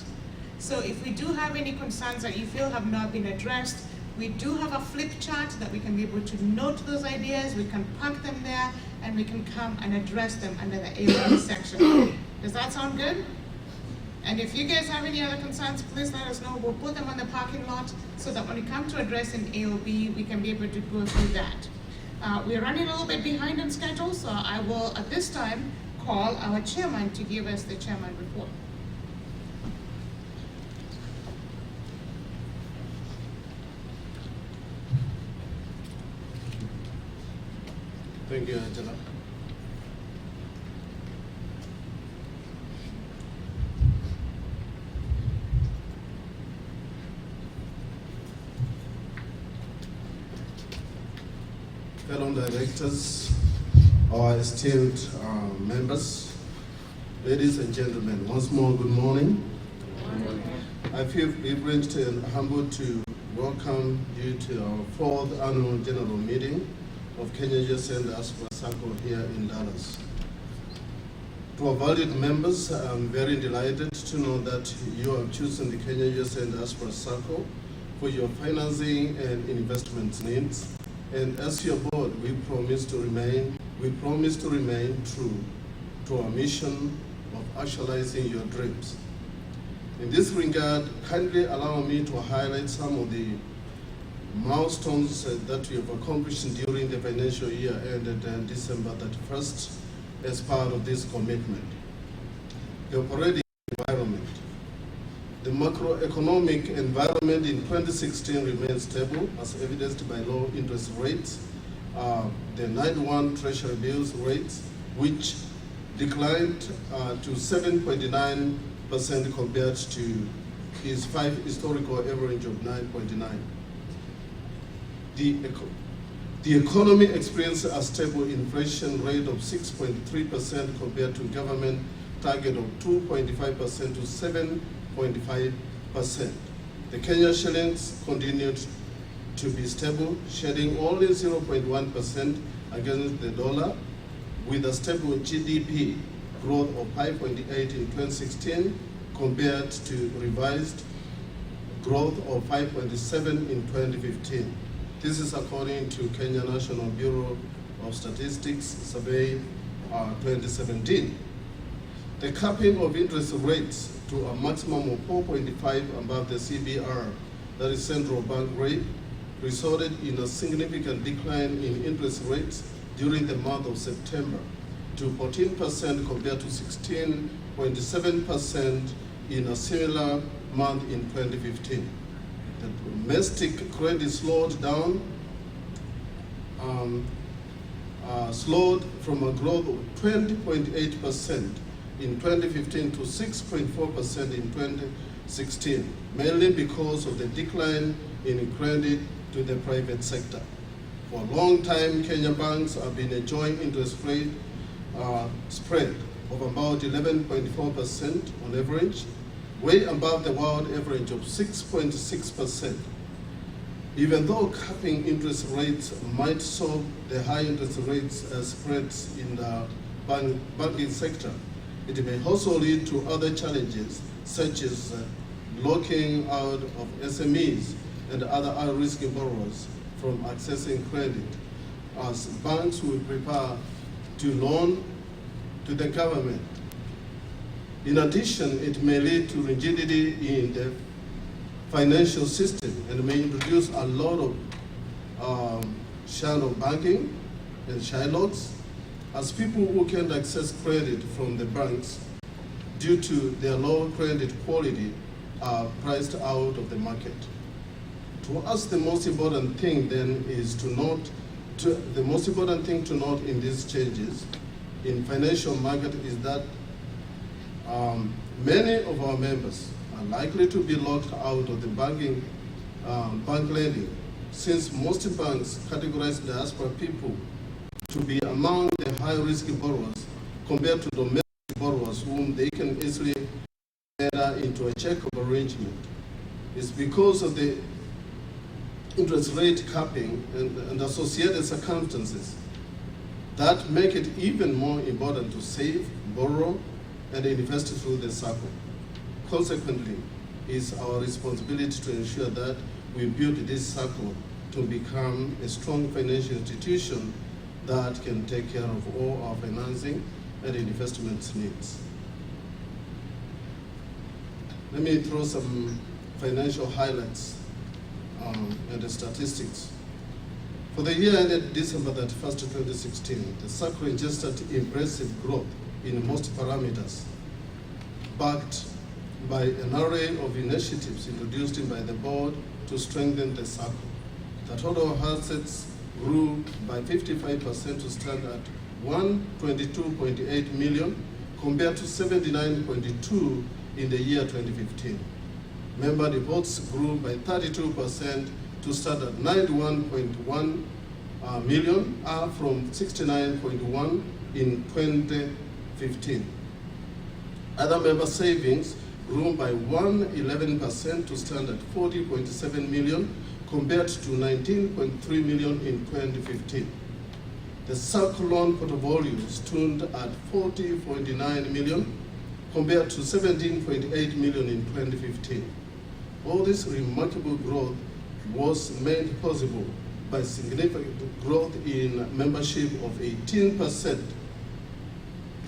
So if we do have any concerns that you feel have not been addressed, we do have a flip chart that we can be able to note those ideas, we can park them there, and we can come and address them under the AOB section. Does that sound good? And if you guys have any other concerns, please let us know. We'll put them on the parking lot so that when we come to address in AOB, we can be able to go through that. We're running a little bit behind on schedule, so I will, at this time, call our chairman to give us the chairman report. Thank you, Angela. Fellow directors, our esteemed members, ladies and gentlemen, once more, good morning. I feel privileged and humbled to welcome you to our 4th annual general meeting of Kenya Youth and Diaspora Sacco here in Dallas. To our valued members, I'm very delighted to know that you have chosen the Kenya Youth and Diaspora Sacco for your financing and investment needs. And as your board, we promise to remain true to our mission of actualizing your dreams. In this regard, kindly allow me to highlight some of the milestones that we have accomplished during the financial year ended December 31st as part of this commitment. The operating environment. The macroeconomic environment in 2016 remains stable as evidenced by low interest rates. The 91 Treasury bills rates, which declined to 7.9% compared to its historical average of 9.9%. The economy experienced a stable inflation rate of 6.3% compared to government target of 2.5% to 7.5%. The Kenya shillings continued to be stable, shedding only 0.1% against the dollar, with a stable GDP growth of 5.8 in 2016 compared to revised growth of 5.7 in 2015. This is according to Kenya National Bureau of Statistics Survey 2017. The capping of interest rates to a maximum of 4.5 above the CBR, that is central bank rate, resulted in a significant decline in interest rates during the month of September to 14% compared to 16.7% in a similar month in 2015. The domestic credit slowed down, slowed from a growth of 20.8% in 2015 to 6.4% in 2016, mainly because of the decline in credit to the private sector. For a long time, Kenya banks have been enjoying interest rate spread of about 11.4% on average, way above the world average of 6.6%. Even though capping interest rates might solve the high interest rates spreads in the banking sector, it may also lead to other challenges, such as locking out of SMEs and other high-risk borrowers from accessing credit, as banks will prepare to loan to the government. In addition, it may lead to rigidity in the financial system and may introduce a lot of shadow banking and shylots, as people who can't access credit from the banks due to their low credit quality are priced out of the market. To us, the most important thing then is to note in these changes in financial market is that many of our members are likely to be locked out of the bank lending, since most banks categorize diaspora people to be among the high-risk borrowers compared to domestic borrowers whom they can easily enter into a check-up arrangement. It's because of the interest rate capping and associated circumstances that make it even more important to save, borrow, and invest through the Sacco. Consequently, it's our responsibility to ensure that we build this Sacco to become a strong financial institution that can take care of all our financing and investment needs. Let me throw some financial highlights and the statistics. For the year ended December 31st, 2016, the Sacco registered impressive growth in most parameters, backed by an array of initiatives introduced by the board to strengthen the Sacco. The total assets grew by 55% to stand at 122.8 million compared to 79.2 in the year 2015. Member deposits grew by 32% to stand at 91.1 million, up from 69.1 in 2015. Other member savings grew by 111% to stand at 40.7 million compared to 19.3 million in 2015. The Sacco loan portfolio stood at 40.9 million compared to 17.8 million in 2015. All this remarkable growth was made possible by significant growth in membership of 18%,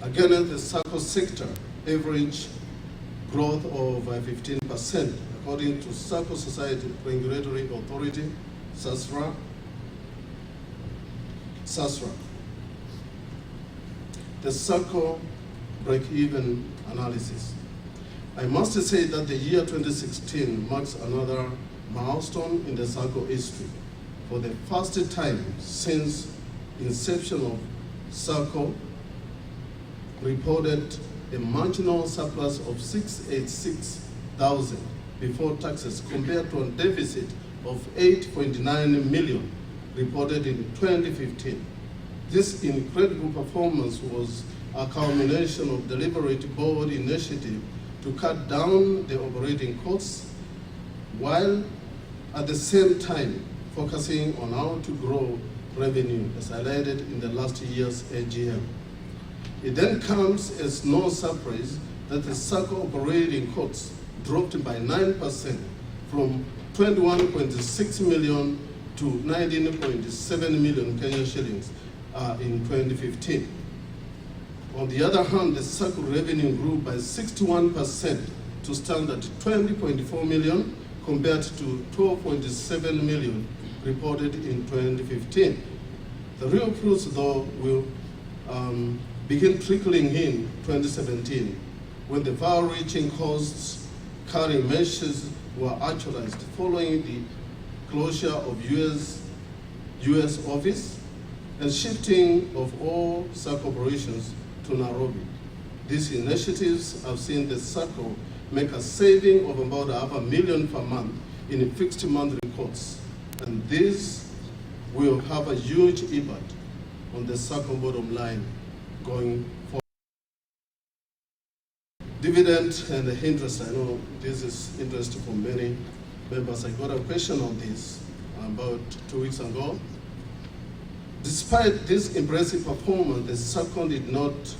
against the Sacco sector average growth of 15%, according to Sacco Society Regulatory Authority, SASRA. The Sacco break-even analysis. I must say that the year 2016 marks another milestone in the Sacco history. For the first time since inception of Sacco, reported a marginal surplus of 686,000 before taxes compared to a deficit of 8.9 million reported in 2015. This incredible performance was a culmination of deliberate board initiative to cut down the operating costs while at the same time focusing on how to grow revenue, as highlighted in the last year's AGM. It then comes as no surprise that the Sacco operating costs dropped by 9% from 21.6 million to 19.7 million Kenyan shillings in 2015. On the other hand, the Sacco revenue grew by 61% to stand at 20.4 million compared to 12.7 million reported in 2015. The real fruits, though, will begin trickling in 2017 when the far-reaching cost-cutting measures were actualized following the closure of U.S. office and shifting of all Sacco operations to Nairobi. These initiatives have seen the Sacco make a saving of about $500,000 per month in fixed monthly costs, and this will have a huge impact on the Sacco bottom line going forward. Dividend and interest, I know this is interesting for many members. I got a question on this about 2 weeks ago. Despite this impressive performance, the Sacco did not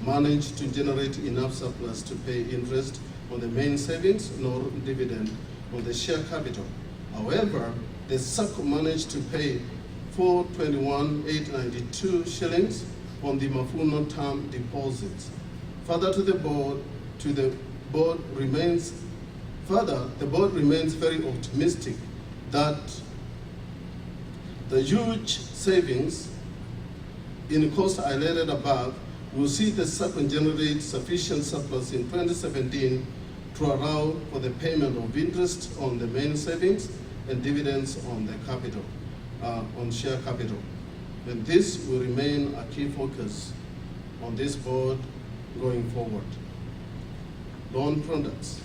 manage to generate enough surplus to pay interest on the main savings nor dividend on the share capital. However, the Sacco managed to pay 421,892 shillings on the Mafuno term deposits. Further, the board remains very optimistic that The huge savings in cost highlighted above will see the Sacco generate sufficient surplus in 2017 to allow for the payment of interest on the main savings and dividends on the capital, on share capital. And this will remain a key focus on this board going forward. Loan products.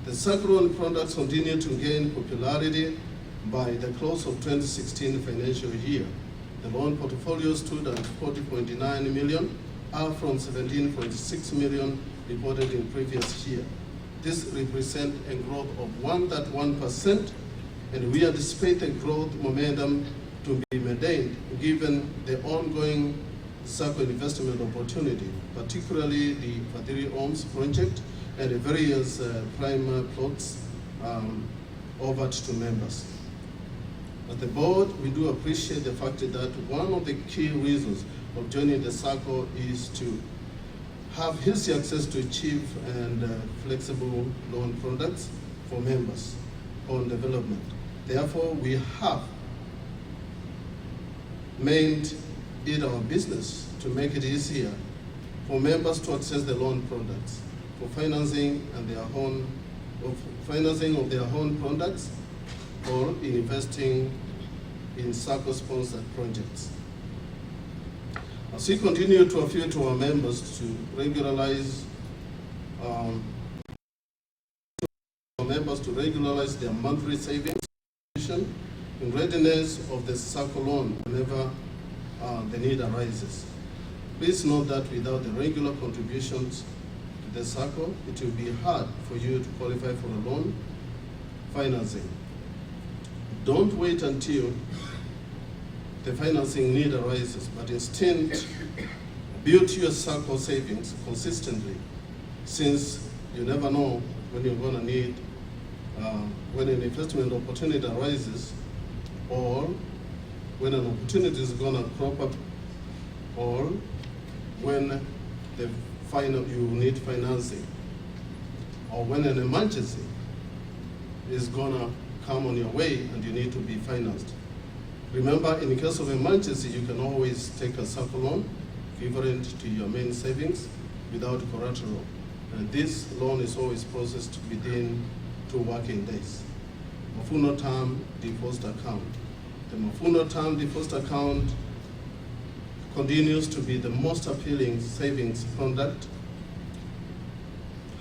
The Sacco loan products continue to gain popularity. By the close of 2016 financial year, the loan portfolio stood at 40.9 million, up from 17.6 million reported in previous year. This represents a growth of 1.1%, and we anticipate the growth momentum to be maintained given the ongoing Sacco investment opportunity, particularly the Fadhili Homes project and the various prime plots offered to members. As the board, we do appreciate the fact that one of the key reasons of joining the Sacco is to have easy access to cheap and flexible loan products for members on development. Therefore, we have made it our business to make it easier for members to access the loan products for financing and their own of their own products or in investing in Sacco-sponsored projects. As we continue to appeal to our members to regularize their monthly savings in readiness of the Sacco loan whenever the need arises. Please note that without the regular contributions to the Sacco, it will be hard for you to qualify for a loan financing. Don't wait until the financing need arises, but instead build your Sacco savings consistently, since you never know when you're going to need, when an investment opportunity arises, or when an opportunity is going to crop up, or when you need financing, or when an emergency is going to come on your way and you need to be financed. Remember, in case of emergency, you can always take a Sacco loan equivalent to your main savings without collateral. And this loan is always processed within 2 working days. Mafuno Term Deposit Account. The Mafuno Term Deposit Account continues to be the most appealing savings product,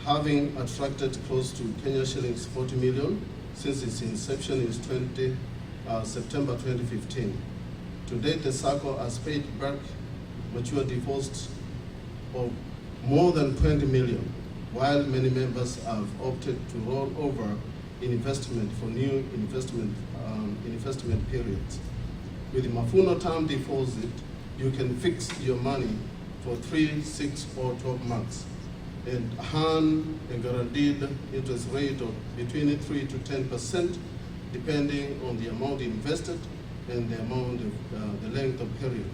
having attracted close to Kenya shillings 40 million since its inception in September 2015. To date, the Sacco has paid back mature deposits of more than 20 million, while many members have opted to roll over in investment for new investment periods. With the Mafuno Term Deposit, you can fix your money for 3, 6, or 12 months and earn a guaranteed interest rate of between 3 to 10%, depending on the amount invested and the amount of the length of period.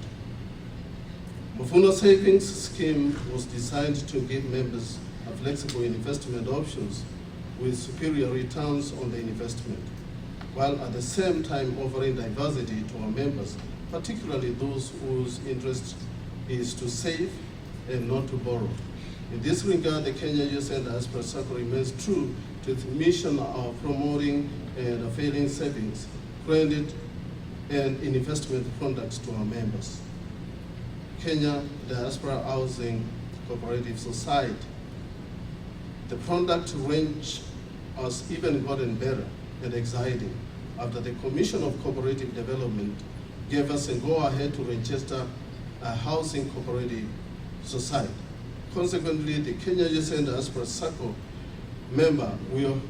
Mafuno Savings Scheme was designed to give members a flexible investment options with superior returns on the investment, while at the same time offering diversity to our members, particularly those whose interest is to save and not to borrow. In this regard, the Kenya Youth and Diaspora Sacco remains true to its mission of promoting and availing savings, credit, and investment products to our members. Kenya Diaspora Housing Cooperative Society. The product range has even gotten better and exciting after the Commission of Cooperative Development gave us a go-ahead to register a housing cooperative society. Consequently, the Kenya Youth and Diaspora Sacco member will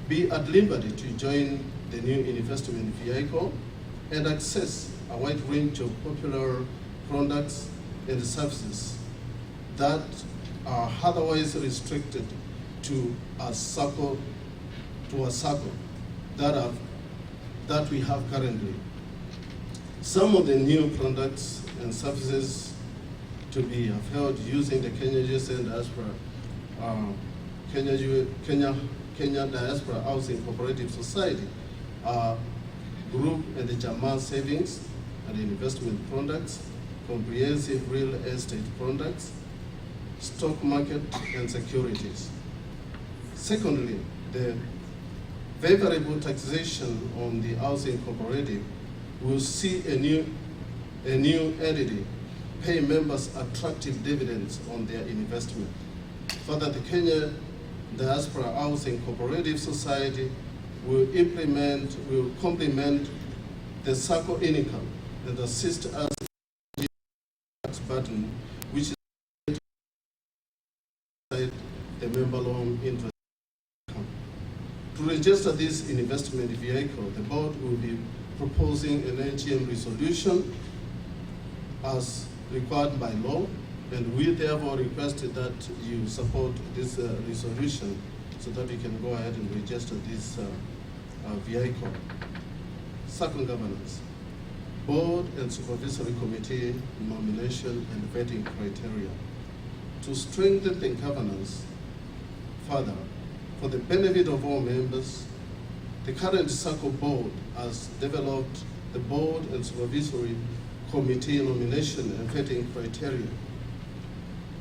be at liberty to join the new investment vehicle and access a wide range of popular products and services that are otherwise restricted to a Sacco that we have currently. Some of the new products and services to be upheld using the Kenya Youth and Diaspora Kenya Diaspora Housing Cooperative Society are group and German savings and investment products, comprehensive real estate products, stock market and securities. Secondly, the favorable taxation on the housing cooperative will see a new entity pay members attractive dividends on their investment. Further, the Kenya Diaspora Housing Cooperative Society will complement the Sacco income and assist us in the tax burden, which is the member loan interest income. To register this investment vehicle, the board will be proposing an AGM resolution as required by law, and we therefore request that you support this resolution so that we can go ahead and register this vehicle. Second, governance. Board and Supervisory Committee nomination and vetting criteria. To strengthen the governance further, for the benefit of all members, the current Sacco board has developed the Board and Supervisory Committee nomination and vetting criteria.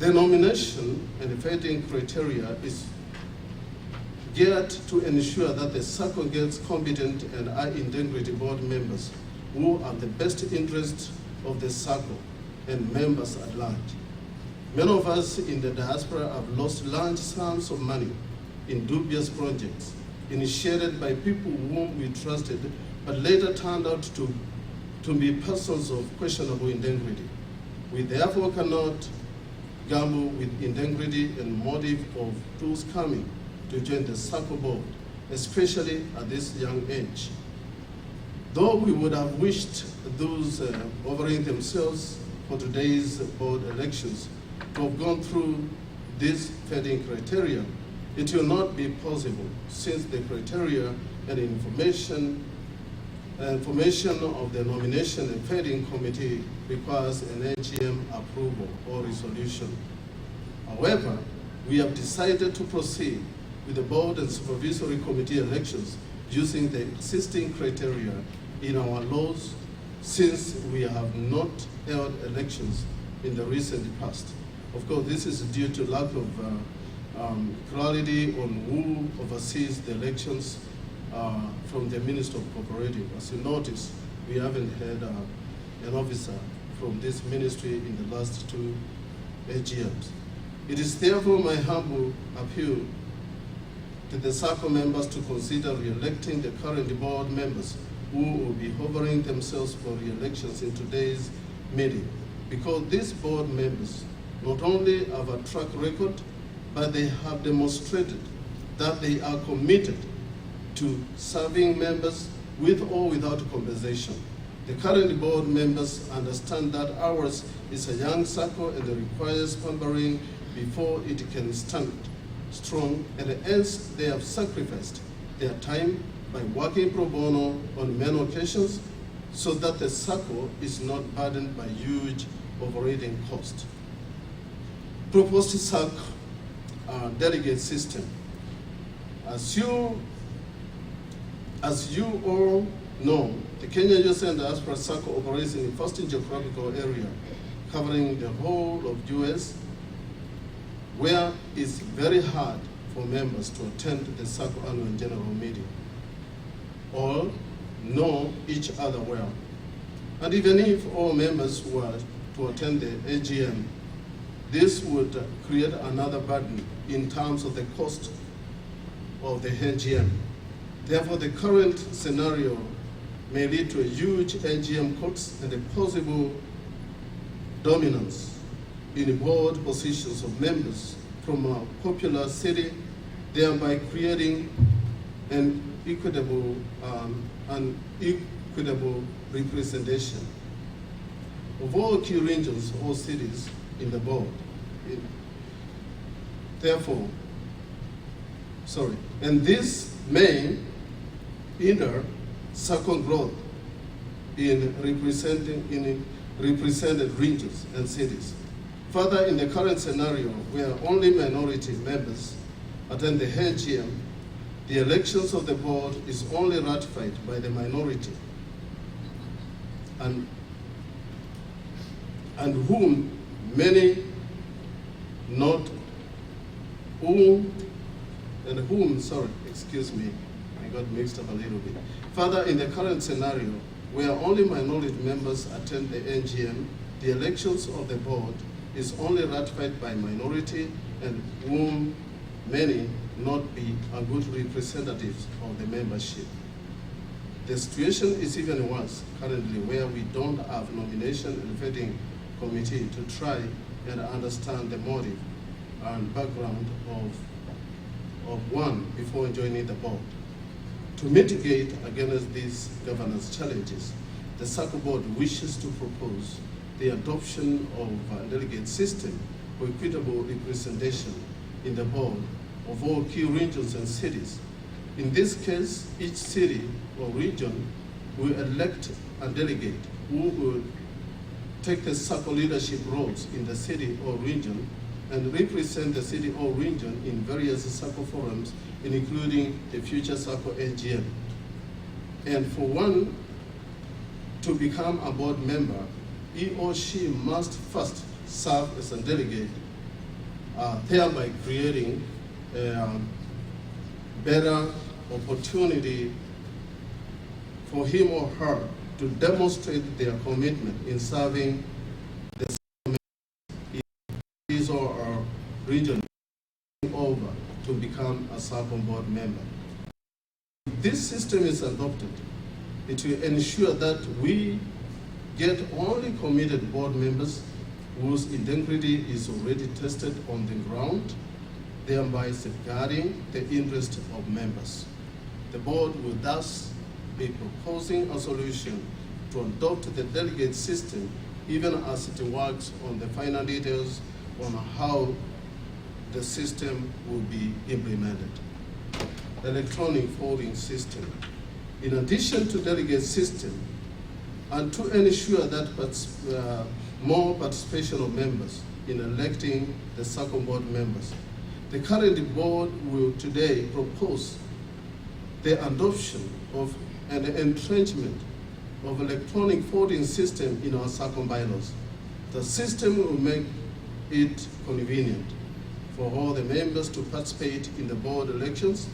The nomination and vetting criteria is geared to ensure that the Sacco gets competent and high integrity board members who are the best interest of the Sacco and members at large. Many of us in the diaspora have lost large sums of money in dubious projects initiated by people whom we trusted but later turned out to be persons of questionable integrity. We therefore cannot gamble with integrity and motive of those coming to join the Sacco board, especially at this young age. Though we would have wished those offering themselves for today's board elections to have gone through these vetting criteria, it will not be possible since the criteria and information of the nomination and vetting committee requires an AGM approval or resolution. However, we have decided to proceed with the board and supervisory committee elections using the existing criteria in our laws, since we have not held elections in the recent past. Of course, this is due to lack of clarity on who oversees the elections from the Minister of Cooperative. As you notice, we haven't had an officer from this ministry in the last 2 AGMs. It is therefore my humble appeal to the Sacco members to consider re-electing the current board members who will be hovering themselves for re-elections in today's meeting, because these board members not only have a track record, but they have demonstrated that they are committed to serving members with or without compensation. The current board members understand that ours is a young Sacco and it requires pampering before it can stand strong, and hence they have sacrificed their time by working pro bono on many occasions so that the Sacco is not burdened by huge operating costs. Proposed Sacco delegate system. As you all know, the Kenya USA and Diaspora Sacco operates in the first geographical area covering the whole of US, where it's very hard for members to attend the Sacco annual general meeting. All know each other well. And even if all members were to attend the AGM, this would create another burden in terms of the cost of the AGM. Therefore, the current scenario may lead to a huge AGM costs and a possible dominance in board positions of members from a popular city, thereby creating an equitable representation of all key regions or cities in the board. And this may hinder Sacco growth in represented regions and cities. Further, in the current scenario where only minority members attend the AGM, the elections of the board is only ratified by the minority, and whom many not whom and whom, sorry, excuse me, I got mixed up a little bit. Further, in the current scenario, where only minority members attend the NGM, the elections of the board is only ratified by minority and whom many not be a good representatives of the membership. The situation is even worse currently, where we don't have nomination and vetting committee to try and understand the motive and background of one before joining the board. To mitigate against these governance challenges, the Sacco board wishes to propose the adoption of a delegate system for equitable representation in the board of all key regions and cities. In this case, each city or region will elect a delegate who will take the Sacco leadership roles in the city or region and represent the city or region in various Sacco forums, including the future Sacco NGM. And for one to become a board member, he or she must first serve as a delegate, thereby creating a better opportunity for him or her to demonstrate their commitment in serving the his or her region over to become a Sacco board member. If this system is adopted, it will ensure that we get only committed board members whose integrity is already tested on the ground, thereby safeguarding the interest of members. The board will thus be proposing a solution to adopt the delegate system, even as it works on the final details on how the system will be implemented. Electronic voting system. In addition to delegate system, and to ensure that more participation of members in electing the Sacco board members, the current board will today propose the adoption of an entrenchment of electronic voting system in our Sacco bylaws. The system will make it convenient for all the members to participate in the board elections,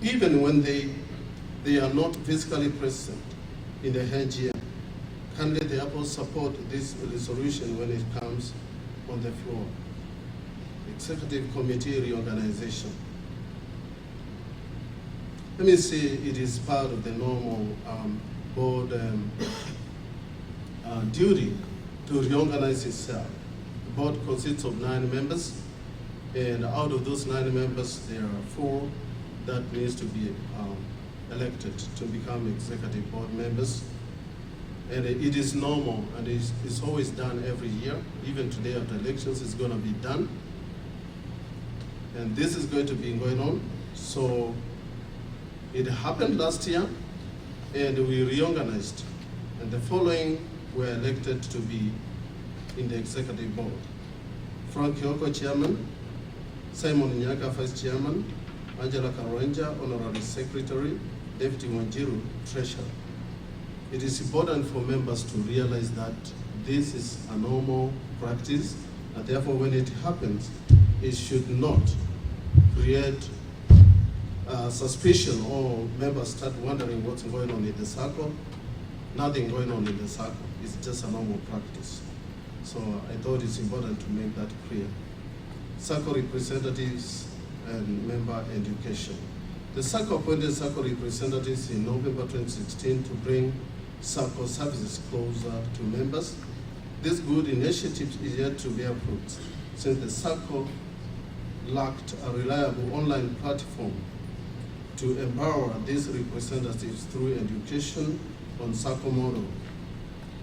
even when they are not physically present in the NGM. Kindly therefore support this resolution when it comes on the floor. Executive Committee reorganization. Let me say it is part of the normal board duty to reorganize itself. The board consists of 9 members, and out of those 9 members, there are 4 that needs to be elected to become executive board members. And it is normal, and it's always done every year. Even today after elections, it's going to be done. And this is going to be going on. So it happened last year, and we reorganized. And the following were elected to be in the executive board. Frank Yoko, chairman. Simon Nyaka, vice chairman. Angela Karonja, honorary secretary. Deputy Wanjiru, treasurer. It is important for members to realize that this is a normal practice, and therefore when it happens, it should not create suspicion or members start wondering what's going on in the Sacco. Nothing going on in the Sacco. It's just a normal practice. So I thought it's important to make that clear. Sacco representatives and member education. The Sacco appointed Sacco representatives in November 2016 to bring Sacco services closer to members. This good initiative is yet to bear fruit, since the Sacco lacked a reliable online platform to empower these representatives through education on Sacco model,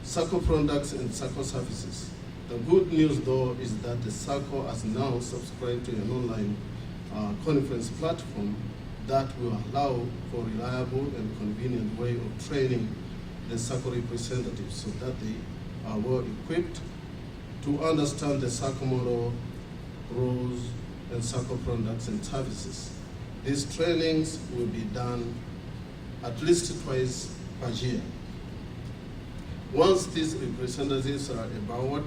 Sacco products and Sacco services. The good news though is that the Sacco has now subscribed to an online conference platform that will allow for reliable and convenient way of training the Sacco representatives so that they are well equipped to understand the Sacco model, rules, and Sacco products and services. These trainings will be done at least twice per year. Once these representatives are empowered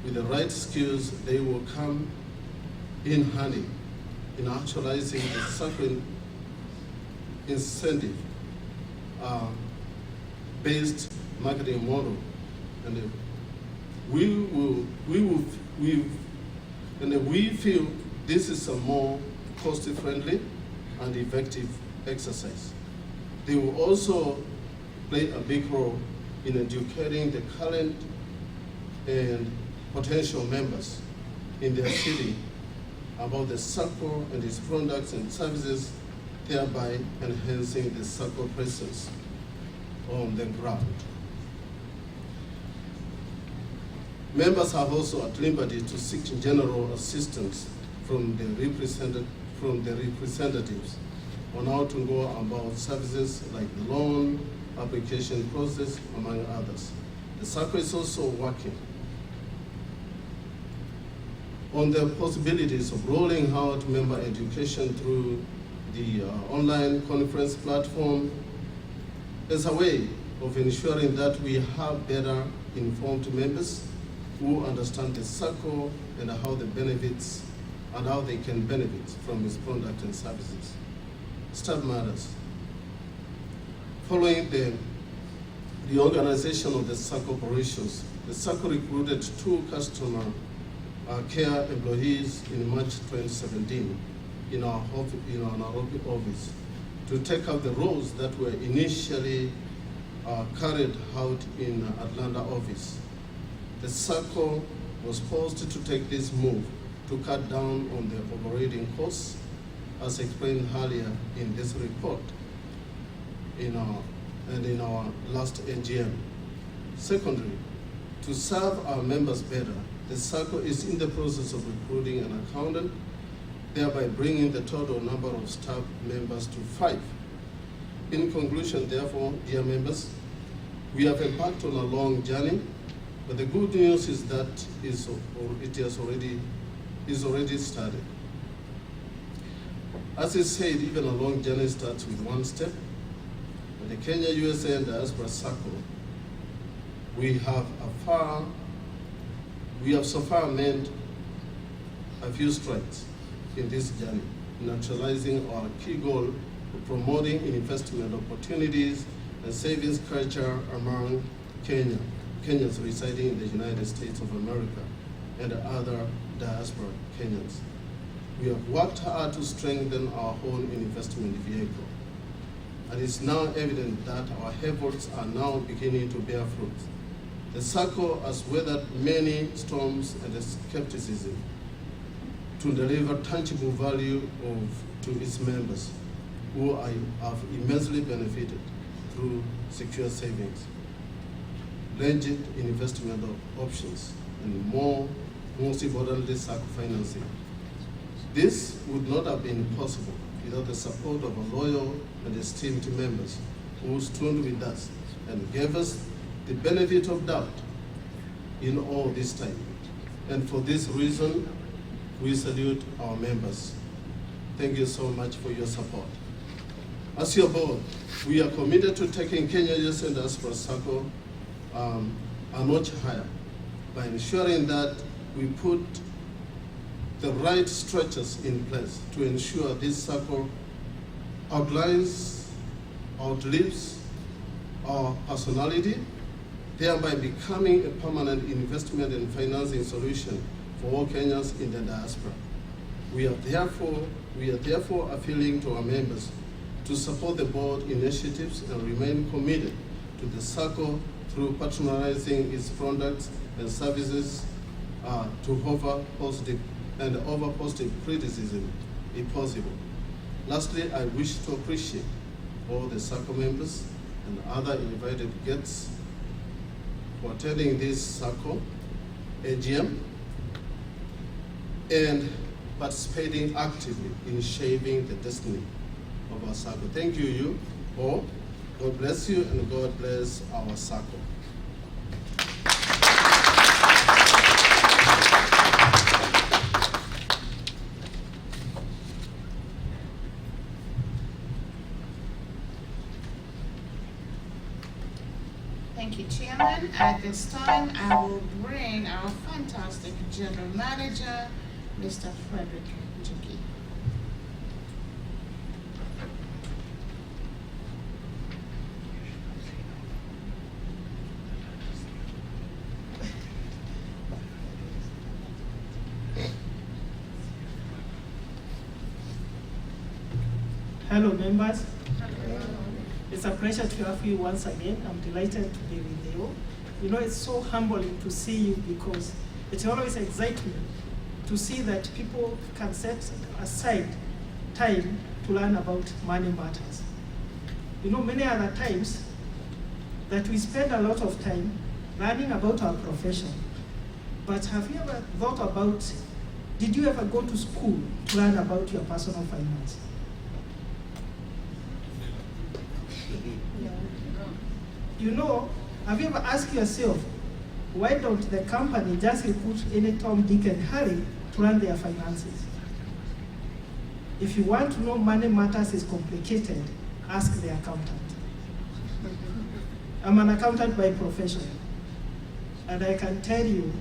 with the right skills, they will come in handy in actualizing the Sacco incentive based marketing model, and we feel this is a more cost-friendly and effective exercise. They will also play a big role in educating the current and potential members in their city about the Sacco and its products and services, thereby enhancing the Sacco presence on the ground. Members are also at liberty to seek general assistance from the representatives on how to go about services like the loan application process, among others. The Sacco is also working on the possibilities of rolling out member education through the online conference platform as a way of ensuring that we have better informed members who understand the Sacco and how the benefits and how they can benefit from its product and services. Staff matters. Following the reorganization of the Sacco operations, the Sacco recruited 2 customer care employees in March 2017 in our Nairobi office to take up the roles that were initially carried out in Atlanta office. The Sacco was forced to take this move to cut down on the operating costs, as explained earlier in this report in our last AGM. Secondly, to serve our members better, the Sacco is in the process of recruiting an accountant, thereby bringing the total number of staff members to 5. In conclusion, therefore, dear members, we have embarked on a long journey, but the good news is that it is already started. As is said, even a long journey starts with one step. At the Kenya, USA, and Diaspora Sacco, we have so far made a few strides in this journey, in actualizing our key goal of promoting investment opportunities and savings culture among Kenyans residing in the United States of America and other diaspora Kenyans. We have worked hard to strengthen our own investment vehicle, and it's now evident that our efforts are now beginning to bear fruit. The Sacco has weathered many storms and skepticism to deliver tangible value to its members, who have immensely benefited through secure savings, legit investment options, and most importantly, Sacco financing. This would not have been possible without the support of our loyal and esteemed members who stood with us and gave us the benefit of doubt in all this time. And for this reason, we salute our members. Thank you so much for your support. As your board, we are committed to taking Kenya Youth and Diaspora Sacco a notch higher by ensuring that we put the right structures in place to ensure this Sacco outlives our personality, thereby becoming a permanent investment and financing solution for all Kenyans in the diaspora. We are therefore appealing to our members to support the board initiatives and remain committed to the Sacco through patronizing its products and services to offer positive criticism if possible. Lastly, I wish to appreciate all the Sacco members and other invited guests for attending this Sacco AGM and participating actively in shaping the destiny of our Sacco. Thank you all. God bless you and God bless our Sacco. Thank Thank you, Chairman. At this time, I will bring our fantastic General Manager, Mr. Frederick Njoki. Hello, members. It's a pleasure to have you once again. I'm delighted to be with you. You know, it's so humbling to see you because it always excites me to see that people can set aside time to learn about money matters. You know, many other times that we spend a lot of time learning about our profession. But have you ever thought about, did you ever go to school to learn about your personal finance? You know, have you ever asked yourself, why don't the company just recruit any Tom, Dick, and Harry to run their finances? If you want to know money matters is complicated, ask the accountant. I'm an accountant by profession, and I can tell you,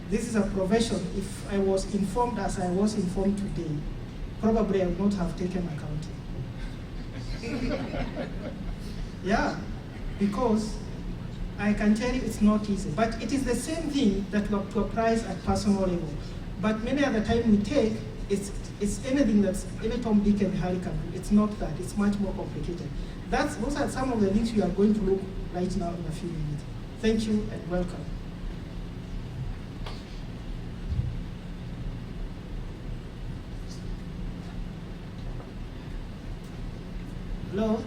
this is a profession, if I was informed as I was informed today, probably I would not have taken accounting. Yeah. Because I can tell you it's not easy, but it is the same thing that we have to apply at personal level. But many other time we take, it's anything that's any Tom, Dick, and Harry can do. It's not that, it's much more complicated. Those are some of the things we are going to look right now in a few minutes. Thank you and welcome. Hello?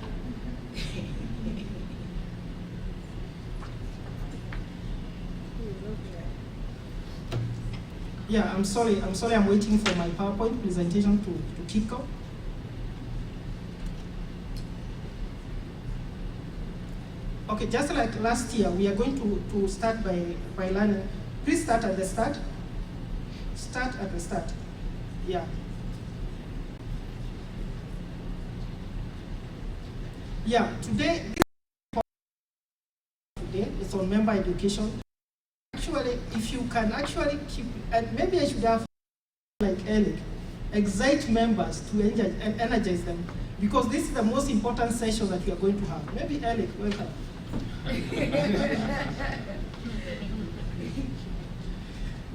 Yeah, I'm sorry, I'm waiting for my PowerPoint presentation to kick off. Okay, just like last year, we are going to start by learning. Please start at the start. Start at the start. Yeah. Yeah, today it's on member education. Actually, if you can actually keep, and maybe I should have, like Eric, excite members to energize them, because this is the most important session that we are going to have. Maybe Eric, welcome.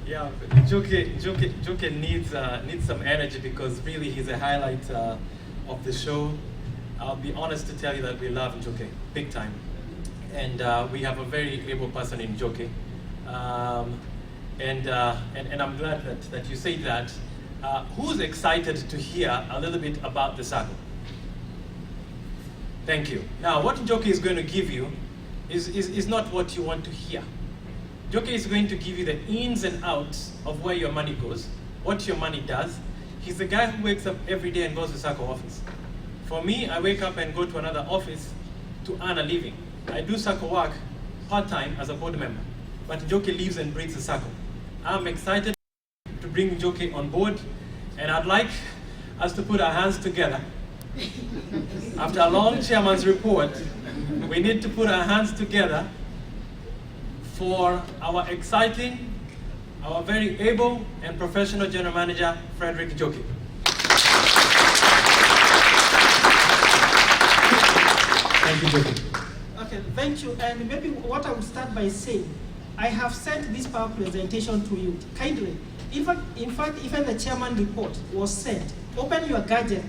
Yeah, Njoki needs some energy because really he's a highlight of the show. I'll be honest to tell you that we love Njoki, big time. And we have a very able person in Njoki. And I'm glad that you say that. Who's excited to hear a little bit about the Sacco? Thank you. Now, what Njoki is going to give you is not what you want to hear. Njoki is going to give you the ins and outs of where your money goes, what your money does. He's the guy who wakes up every day and goes to Sacco office. For me, I wake up and go to another office to earn a living. I do Sacco work part-time as a board member, but Njoki lives and breathes the Sacco. I'm excited to bring Njoki on board, and I'd like us to put our hands together. After a long chairman's report, we need to put our hands together for our exciting, our very able and professional General Manager, Frederick Njoki. Thank you, Njoki. Okay, thank you. And maybe what I would start by saying, I have sent this power presentation to you kindly. In fact, even the chairman report was sent. Open your gadget.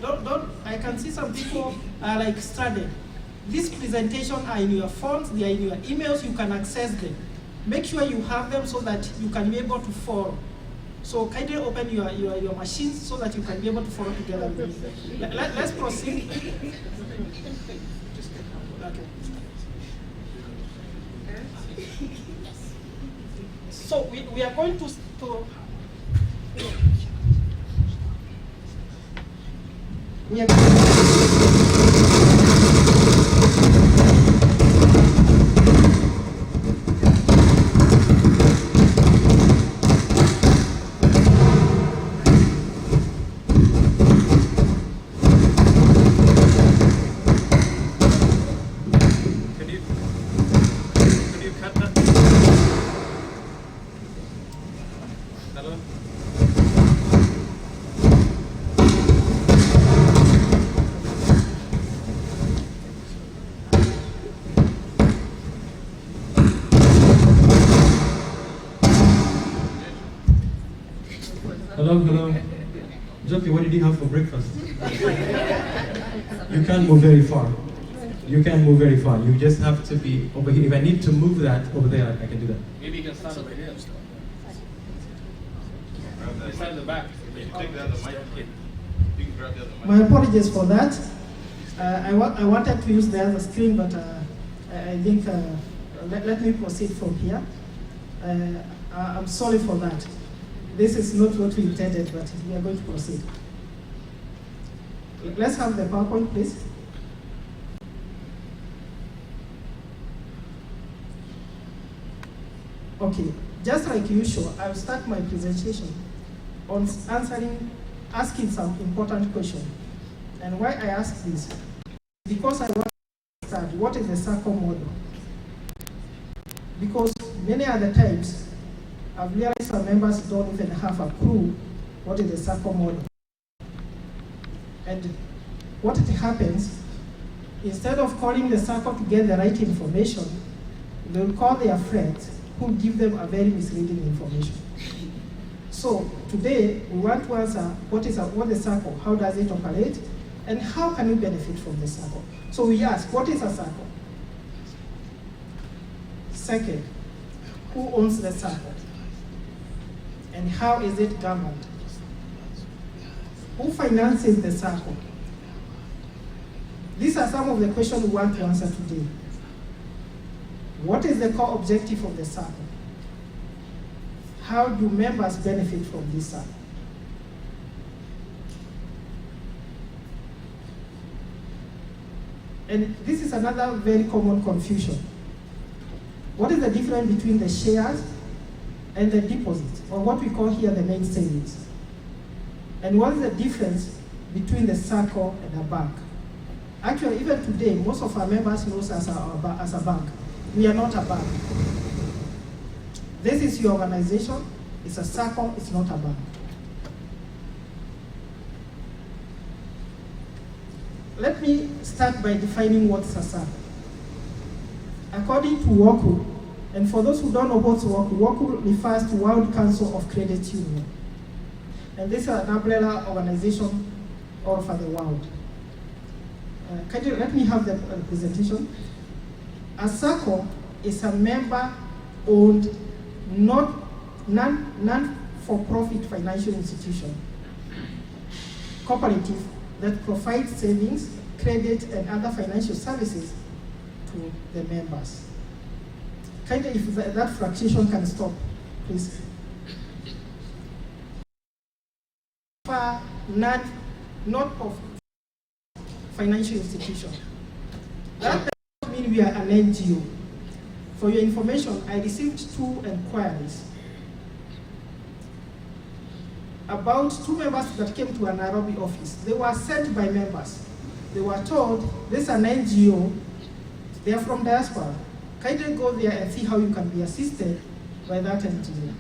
I can see some people are like studying. These presentations are in your phones, they are in your emails, you can access them. Make sure you have them so that you can be able to follow. So kindly open your machines so that you can be able to follow together with me. Let's proceed. Okay. So we are going to we are Can Hello, hello. Jockey, what did you have for breakfast? You can't move very far. You can't move very far. You just have to be over here. If I need to move that over there, I can do that. Maybe you can stand over here. Stand in the back. You take the other mic. You can grab the other mic. My apologies for that. I wanted to use the other screen, but I think let me proceed from here. I'm sorry for that. This is not what we intended, but we are going to proceed. Let's have the PowerPoint, please. Okay, just like usual, I'll start my presentation on asking some important questions. And why I ask this? Because I want to start, what is the Sacco model? Because many other times, I've realized some members don't even have a clue what is the Sacco model. And what happens, instead of calling the Sacco to get the right information, they'll call their friends who give them a very misleading information. So today, we want to answer what the Sacco, how does it operate, and how can you benefit from the Sacco? So we ask, what is a Sacco? Second, who owns the Sacco? And how is it governed? Who finances the Sacco? These are some of the questions we want to answer today. What is the core objective of the Sacco? How do members benefit from this Sacco? And this is another very common confusion. What is the difference between the shares and the deposits, or what we call here the main savings? And what is the difference between the Sacco and a bank? Actually, even today, most of our members know us as a bank. We are not a bank. This is your organization. It's a Sacco, it's not a bank. Let me start by defining what's a Sacco. According to WOCU, and for those who don't know what's WOCU, WOCU refers to World Council of Credit Union. And this is an umbrella organization all over the world. Let me have the presentation. A Sacco is a member-owned, non-for-profit financial institution, cooperative that provides savings, credit, and other financial services to the members. If that frustration can stop, please. Not-for-profit financial institution. That doesn't mean we are an NGO. For your information, I received 2 inquiries about 2 members that came to a Nairobi office. They were sent by members. They were told, this is an NGO, they are from Diaspora. Kindly go there and see how you can be assisted by that NGO.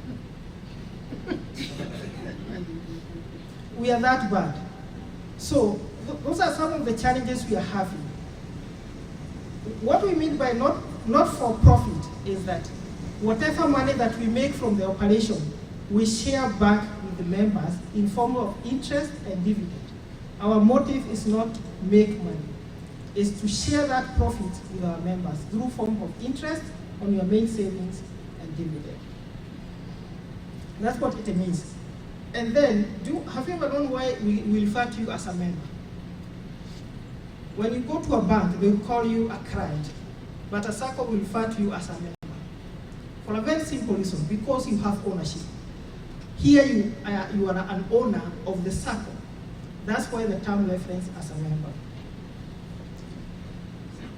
We are that bad. So, those are some of the challenges we are having. What we mean by not for profit is that whatever money that we make from the operation, we share back with the members in form of interest and dividend. Our motive is not to make money, it's to share that profit with our members through form of interest on your main savings and dividend. That's what it means. And then, have you ever known why we refer to you as a member? When you go to a bank, they will call you a client, but a Sacco will refer to you as a member. For a very simple reason, because you have ownership. Here you are an owner of the Sacco. That's why the term reference as a member.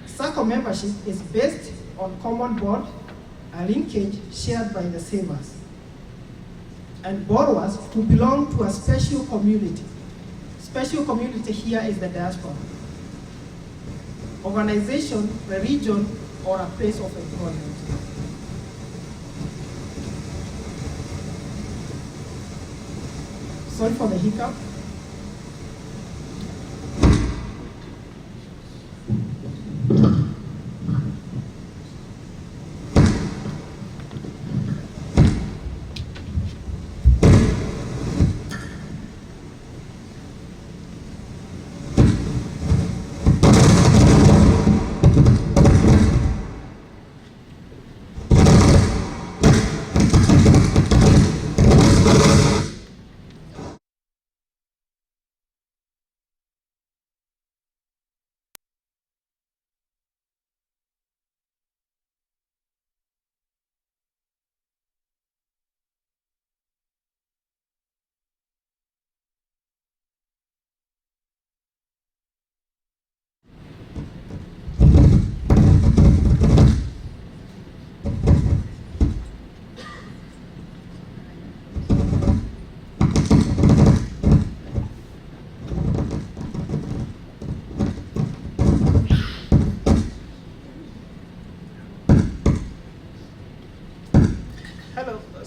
Sacco membership is based on common board, a linkage shared by the savers and borrowers who belong to a special community. Special community here is the diaspora. Organization, a region, or a place of employment. Sorry for the hiccup.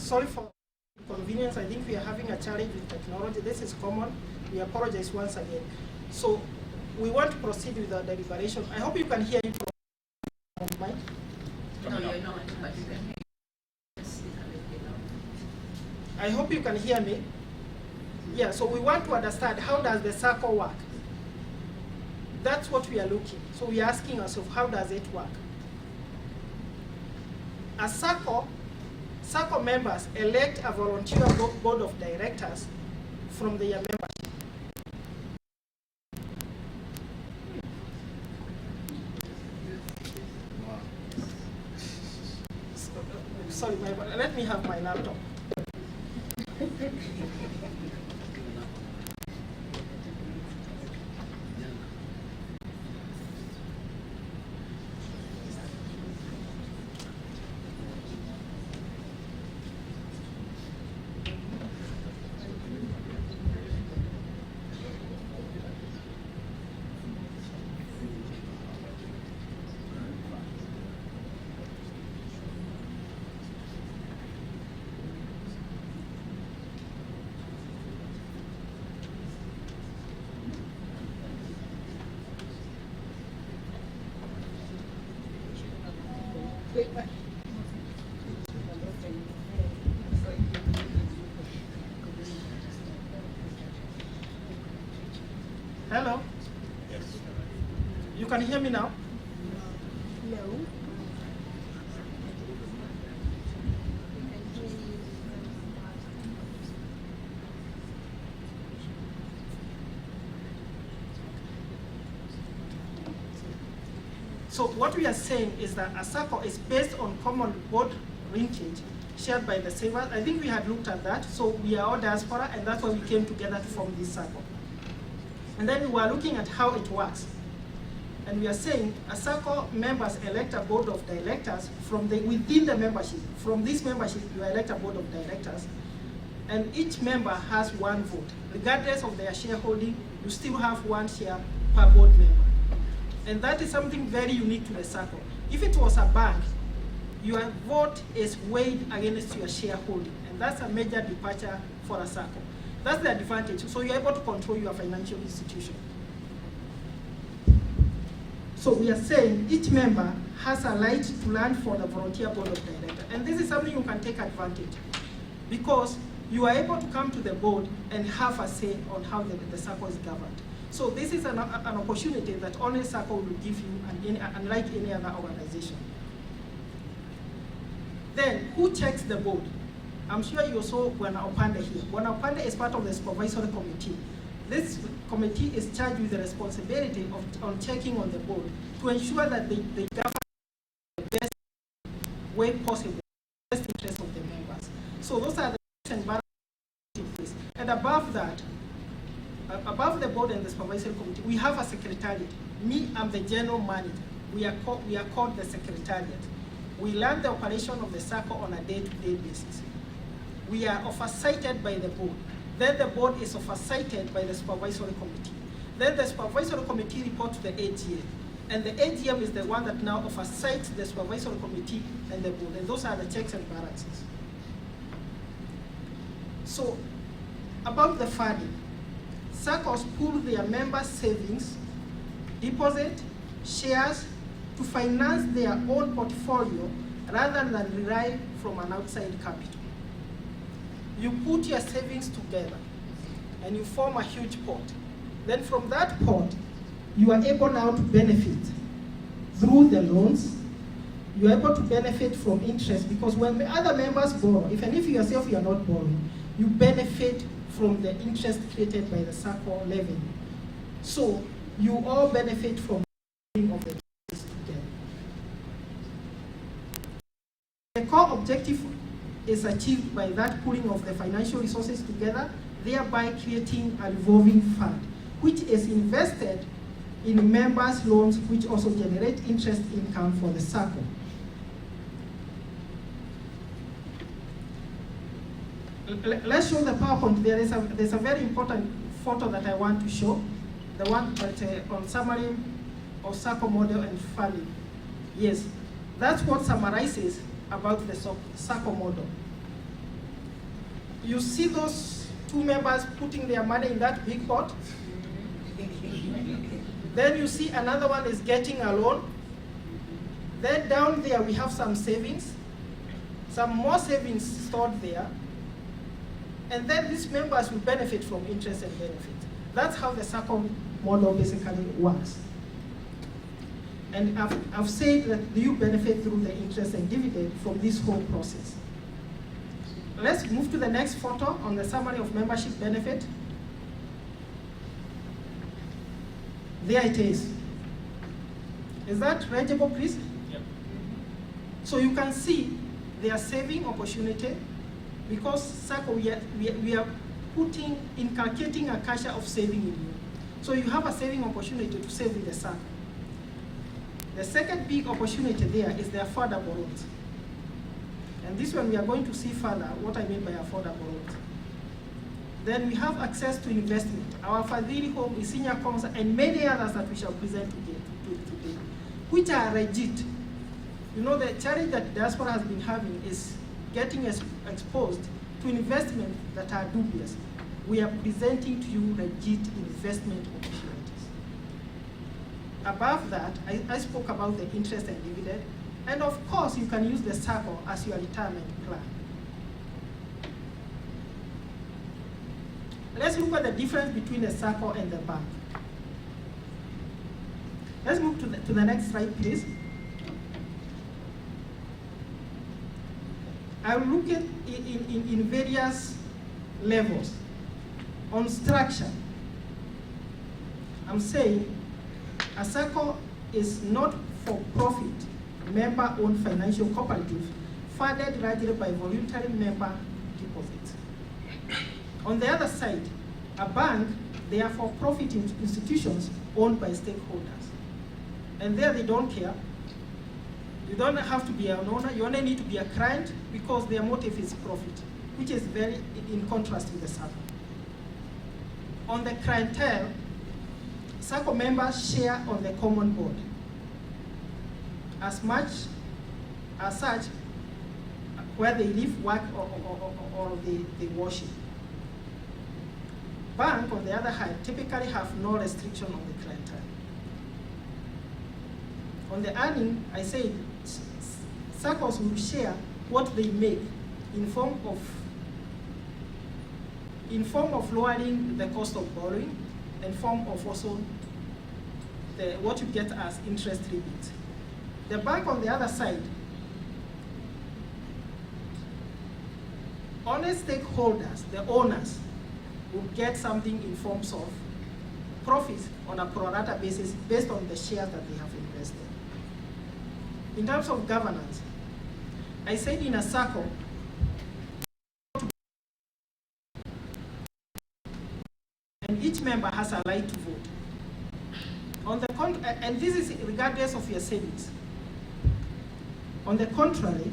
sorry for inconvenience. I think we are having a challenge with technology. This is common. We apologize once again. So we want to proceed with the deliberation. I hope you can hear me from the mic. No, you're not, but you can hear. I hope you can hear me. Yeah, so we want to understand, how does the Sacco work? That's what we are looking. So we are asking ourselves, how does it work? A Sacco members elect a volunteer board of directors from their membership. Sorry, let me have my laptop. Hello? Yes. You can hear me now? No. So what we are saying is that a Sacco is based on common board linkage shared by the savers. I think we had looked at that. So we are all diaspora, and that's why we came together to form this Sacco. And then we were looking at how it works. And we are saying a Sacco members elect a board of directors within the membership. From this membership, you elect a board of directors. And each member has one vote. Regardless of their shareholding, you still have one share per board member. And that is something very unique to the Sacco. If it was a bank, your vote is weighed against your shareholding. And that's a major departure for a Sacco. That's the advantage. So you're able to control your financial institution. So we are saying each member has a right to run for the volunteer board of directors. And this is something you can take advantage, because you are able to come to the board and have a say on how the Sacco is governed. So this is an opportunity that only Sacco will give you, unlike any other organization. Then, who checks the board? I'm sure you saw Bwana Opande here. Bwana Opande is part of the Supervisory Committee. This committee is charged with the responsibility of checking on the board to ensure that they govern the best way possible, the best interest of the members. So those are the checks and balances in place. And above that, above the board and the Supervisory Committee, we have a secretariat. Me, I'm the general manager. We are called the secretariat. We learn the operation of the Sacco on a day-to-day basis. We are oversighted by the board. Then the board is oversighted by the Supervisory Committee. Then the Supervisory Committee reports to the AGM. And the AGM is the one that now oversights the Supervisory Committee and the board. And those are the checks and balances. So, about the funding, Saccos pool their members' savings, deposit, shares to finance their own portfolio rather than rely from an outside capital. You put your savings together and you form a huge pot. Then from that pot, you are able now to benefit through the loans. You are able to benefit from interest, because when the other members borrow, even if you yourself you are not borrowing, you benefit from the interest created by the Sacco levy. So you all benefit from the of the interest together. The core objective is achieved by that pooling of the financial resources together, thereby creating a revolving fund, which is invested in members' loans, which also generate interest income for the Sacco. Let's show the PowerPoint. There's a very important photo that I want to show, the one that on summary of Sacco model and funding. Yes, that's what summarizes about the Sacco model. You see those two members putting their money in that big pot? Then you see another one is getting a loan. Then down there we have some savings, some more savings stored there. And then these members will benefit from interest and benefit. That's how the Sacco model basically works. And I've said that you benefit through the interest and dividend from this whole process. Let's move to the next photo on the summary of membership benefit. There it is. Is that readable, please? Yep. So you can see their saving opportunity because Sacco, we are inculcating a culture of saving in you. So you have a saving opportunity to save with the Sacco. The second big opportunity there is the affordable loans. And this one we are going to see further what I mean by affordable loans. Then we have access to investment. Our Fadhili Home, Isinya Konza, and many others that we shall present today, which are legit. You know, the challenge that Diaspora has been having is getting exposed to investments that are dubious. We are presenting to you legit investment opportunities. Above that, I spoke about the interest and dividend. And of course, you can use the Sacco as your retirement plan. Let's look at the difference between the Sacco and the bank. Let's move to the next slide, please. I'll look at in various levels. On structure, I'm saying a Sacco is not for profit, member-owned financial cooperative funded largely by voluntary member deposits. On the other side, a bank, they are for-profit institutions owned by stakeholders. And there they don't care. You don't have to be an owner, you only need to be a client because their motive is profit, which is very in contrast with the Sacco. On the clientele, Sacco members share on the common board. As much as such, where they live, work, or they worship. Bank, on the other hand, typically have no restriction on the clientele. On the earning, I said, Saccos will share what they make in form of lowering the cost of borrowing, and form of also what you get as interest rebate. The bank, on the other side, honest stakeholders, the owners, will get something in forms of profits on a pro rata basis based on the shares that they have invested. In terms of governance, I said in a Sacco, and each member has a right to vote. And this is regardless of your savings. On the contrary,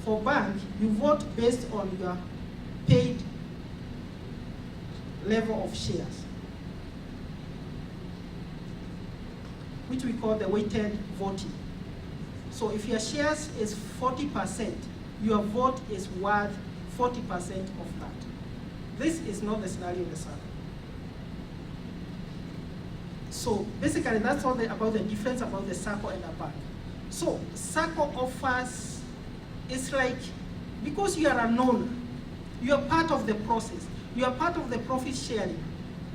for bank, you vote based on your paid level of shares, which we call the weighted voting. So if your shares is 40%, your vote is worth 40% of that. This is not the scenario in the Sacco. So basically that's all about the difference about the Sacco and the bank. So Sacco offers, it's like, because you are a owner, you are part of the process, you are part of the profit sharing.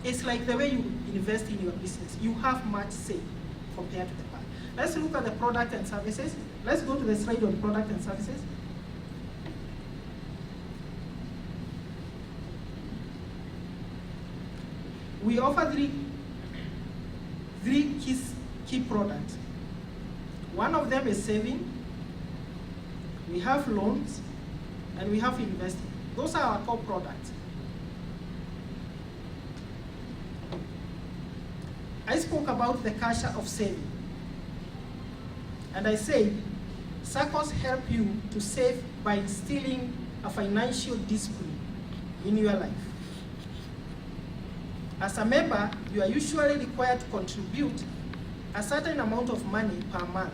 It's like the way you invest in your business. You have much say compared to the bank. Let's look at the product and services. Let's go to the slide on product and services. We offer three key products. One of them is saving, we have loans, and we have investing. Those are our core products. I spoke about the culture of saving. And I said, Saccos help you to save by instilling a financial discipline in your life. As a member, you are usually required to contribute a certain amount of money per month.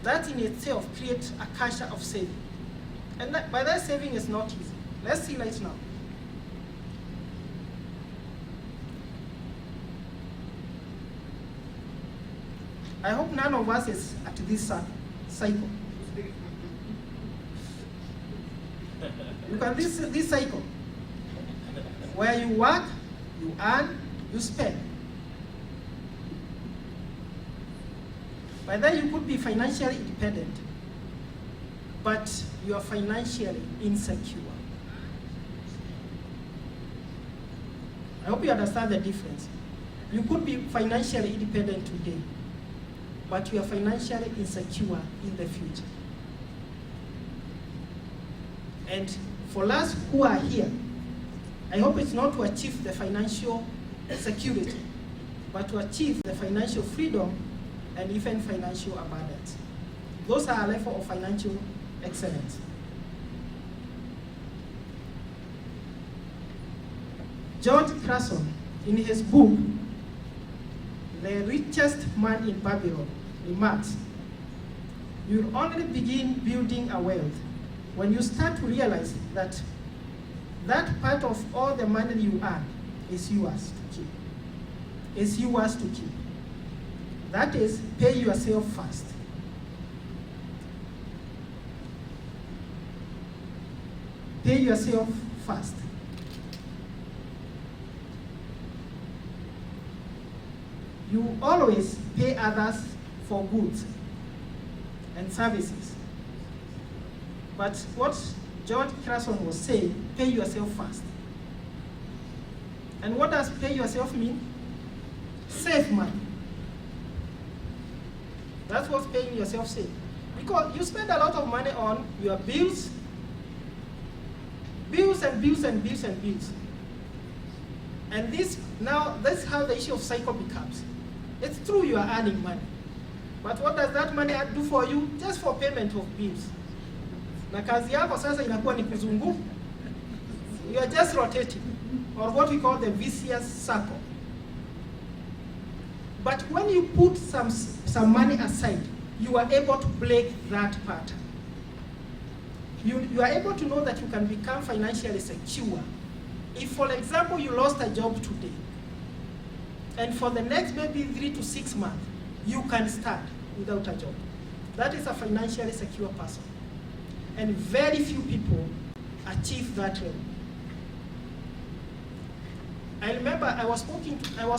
That in itself creates a culture of saving. And by that, saving is not easy. Let's see right now. I hope none of us is at this cycle. Look at this cycle, where you work, you earn, you spend. By then you could be financially independent, but you are financially insecure. I hope you understand the difference. You could be financially independent today, but you are financially insecure in the future. And for us who are here, I hope it's not to achieve the financial security, but to achieve the financial freedom and even financial abundance. Those are a level of financial excellence. George Clason, in his book, The Richest Man in Babylon, remarks, you'll only begin building a wealth when you start to realize that that part of all the money you earn is yours to keep. Is yours to keep. That is, pay yourself first. Pay yourself first. You always pay others for goods and services. But what George Clason was saying, pay yourself first. And what does pay yourself mean? Save money. That's what paying yourself says. Because you spend a lot of money on your bills, bills and bills and bills and bills. And that's how the issue of cycle becomes. It's true you are earning money. But what does that money do for you? Just for payment of bills. Na kazi yako sasa inakuwa ni kuzunguka. You are just rotating, or what we call the vicious circle. But when you put some money aside, you are able to break that pattern. You are able to know that you can become financially secure. If, for example, you lost a job today, and for the next maybe 3 to 6 months, you can start without a job. That is a financially secure person. And very few people achieve that level. I remember I was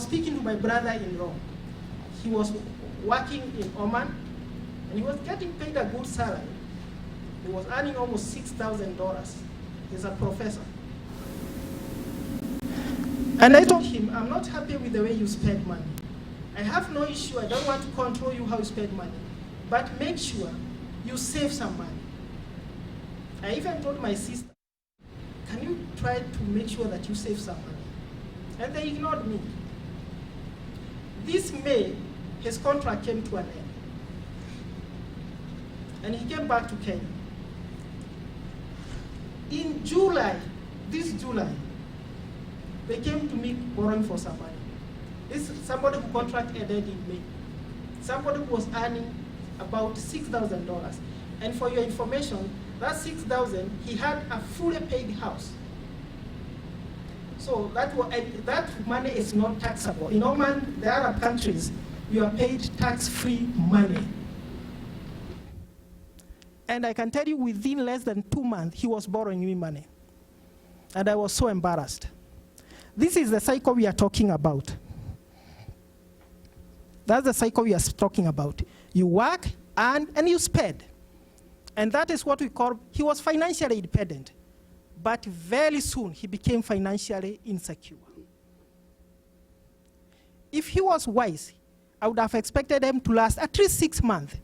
speaking to my brother in Rome. He was working in Oman, and he was getting paid a good salary. He was earning almost $6,000. He's a professor. And I told him, I'm not happy with the way you spend money. I have no issue, I don't want to control you how you spend money. But make sure you save some money. I even told my sister, can you try to make sure that you save some money? And they ignored me. This May, his contract came to an end. And he came back to Kenya. In July, this July, they came to me borrowing for some money. This is somebody who contract ended in May. Somebody who was earning about $6,000. And for your information, that $6,000, he had a fully paid house. So that money is not taxable. In Oman, the Arab countries, you are paid tax-free money. And I can tell you within less than 2 months, he was borrowing me money. And I was so embarrassed. This is the cycle we are talking about. That's the cycle we are talking about. You work, earn, and you spend. And that is what we call, he was financially independent. But very soon, he became financially insecure. If he was wise, I would have expected him to last at least 6 months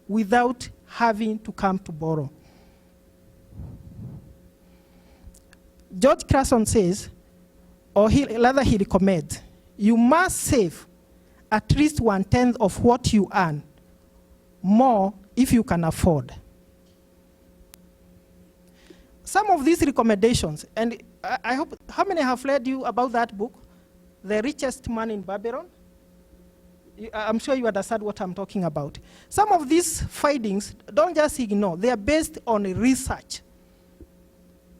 without having to come to borrow. George Clason says, or he recommends, you must save at least 1/10 of what you earn, more if you can afford. Some of these recommendations, and I hope, how many have read you about that book, The Richest Man in Babylon? I'm sure you understand what I'm talking about. Some of these findings, don't just ignore, they are based on research.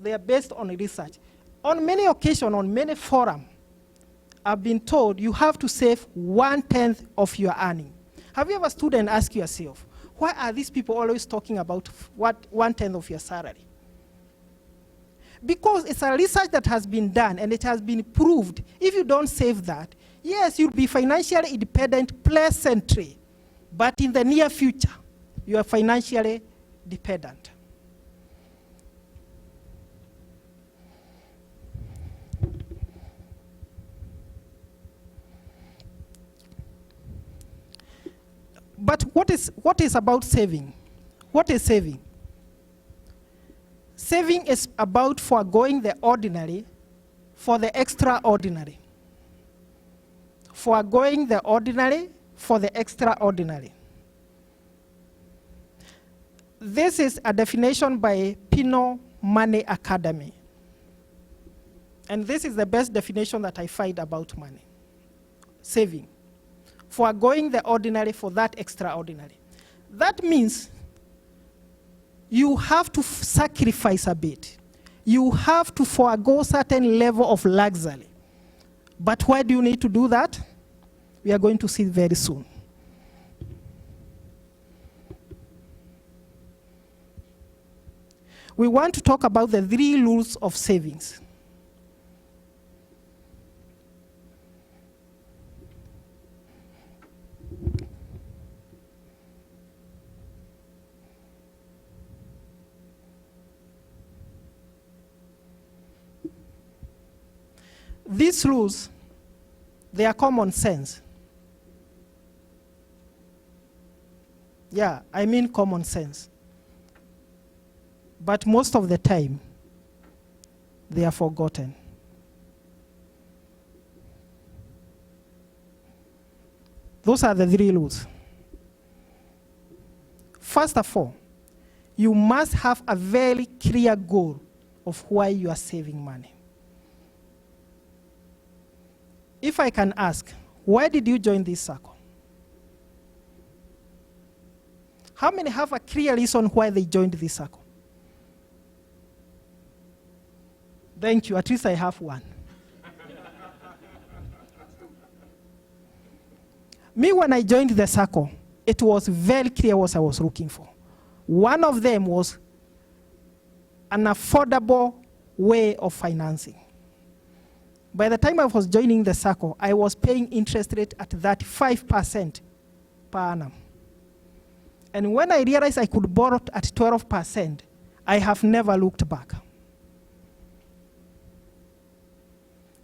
They are based on research. On many occasions, on many forums, I've been told you have to save 1/10 of your earning. Have you ever stood and asked yourself, why are these people always talking about what 1/10 of your salary? Because it's a research that has been done and it has been proved. If you don't save that, yes, you'll be financially independent pleasantly, but in the near future, you are financially dependent. But what is about saving? What is saving? Saving is about foregoing the ordinary for the extraordinary. Foregoing the ordinary for the extraordinary. This is a definition by Pino Money Academy. And this is the best definition that I find about money. Saving. Foregoing the ordinary for that extraordinary. That means you have to sacrifice a bit. You have to forego certain level of luxury. But why do you need to do that? We are going to see very soon. We want to talk about the 3 rules of savings. These rules, they are common sense. Yeah, I mean common sense. But most of the time, they are forgotten. Those are the 3 rules. First of all, you must have a very clear goal of why you are saving money. If I can ask, why did you join this Sacco? How many have a clear reason why they joined this Sacco? Thank you, at least I have one. Me, when I joined the Sacco, it was very clear what I was looking for. One of them was an affordable way of financing. By the time I was joining the Sacco, I was paying interest rate at that 5% per annum. And when I realized I could borrow at 12%, I have never looked back.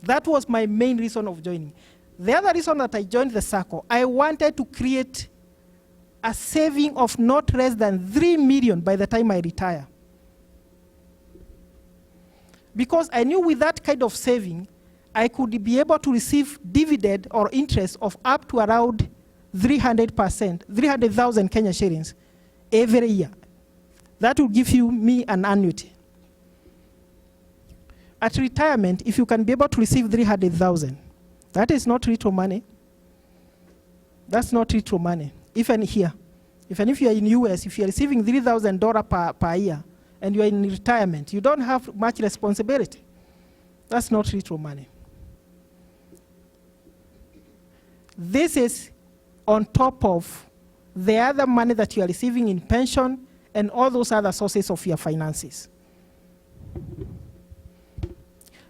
That was my main reason of joining. The other reason that I joined the Sacco, I wanted to create a saving of not less than 3 million by the time I retire. Because I knew with that kind of saving, I could be able to receive dividend or interest of up to around 300%, 300,000 Kenya shillings every year. That will give me an annuity. At retirement, if you can be able to receive 300,000, that is not little money. That's not little money. Even here, even if you are in US, if you are receiving $3,000 per year and you are in retirement, you don't have much responsibility. That's not little money. This is on top of the other money that you are receiving in pension and all those other sources of your finances.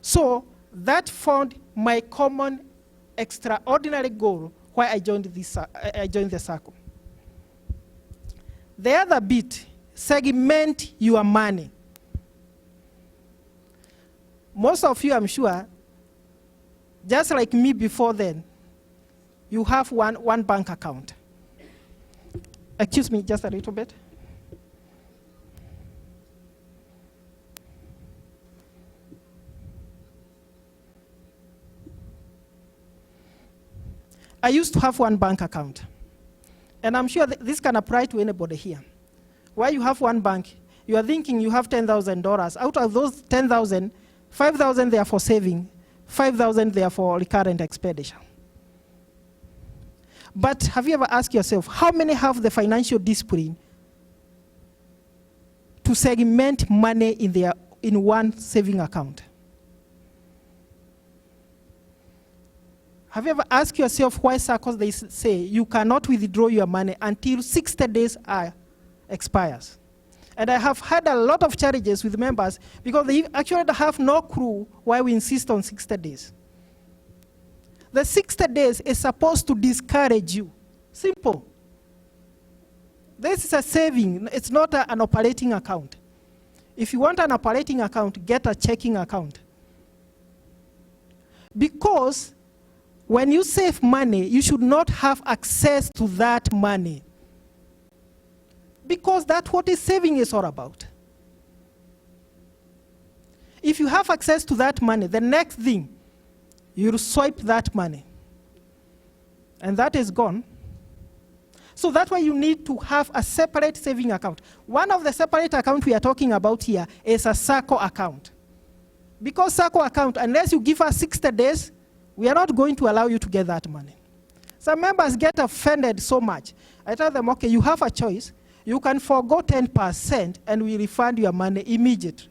So that formed my common extraordinary goal why I joined the Sacco. The other bit, segment your money. Most of you, I'm sure, just like me before then, you have one bank account. Excuse me just a little bit. I used to have one bank account. And I'm sure this can apply to anybody here. Why you have one bank, you are thinking you have $10,000. Out of those 10,000, 5,000 they are for saving, 5,000 they are for recurrent expenditure. But have you ever asked yourself, how many have the financial discipline to segment money in their in one saving account. Have you ever asked yourself why Saccos, they say you cannot withdraw your money until 60 days expires? And I have had a lot of challenges with members because they actually have no clue why we insist on 60 days. The 60 days is supposed to discourage you. Simple. This is a saving, it's not an operating account. If you want an operating account, get a checking account. Because when you save money, you should not have access to that money. Because that's what saving is all about. If you have access to that money, the next thing, you'll swipe that money. And that is gone. So that's why you need to have a separate saving account. One of the separate accounts we are talking about here is a Sacco account. Because Sacco account, unless you give us 60 days, we are not going to allow you to get that money. Some members get offended so much. I tell them, okay, you have a choice. You can forego 10% and we refund your money immediately.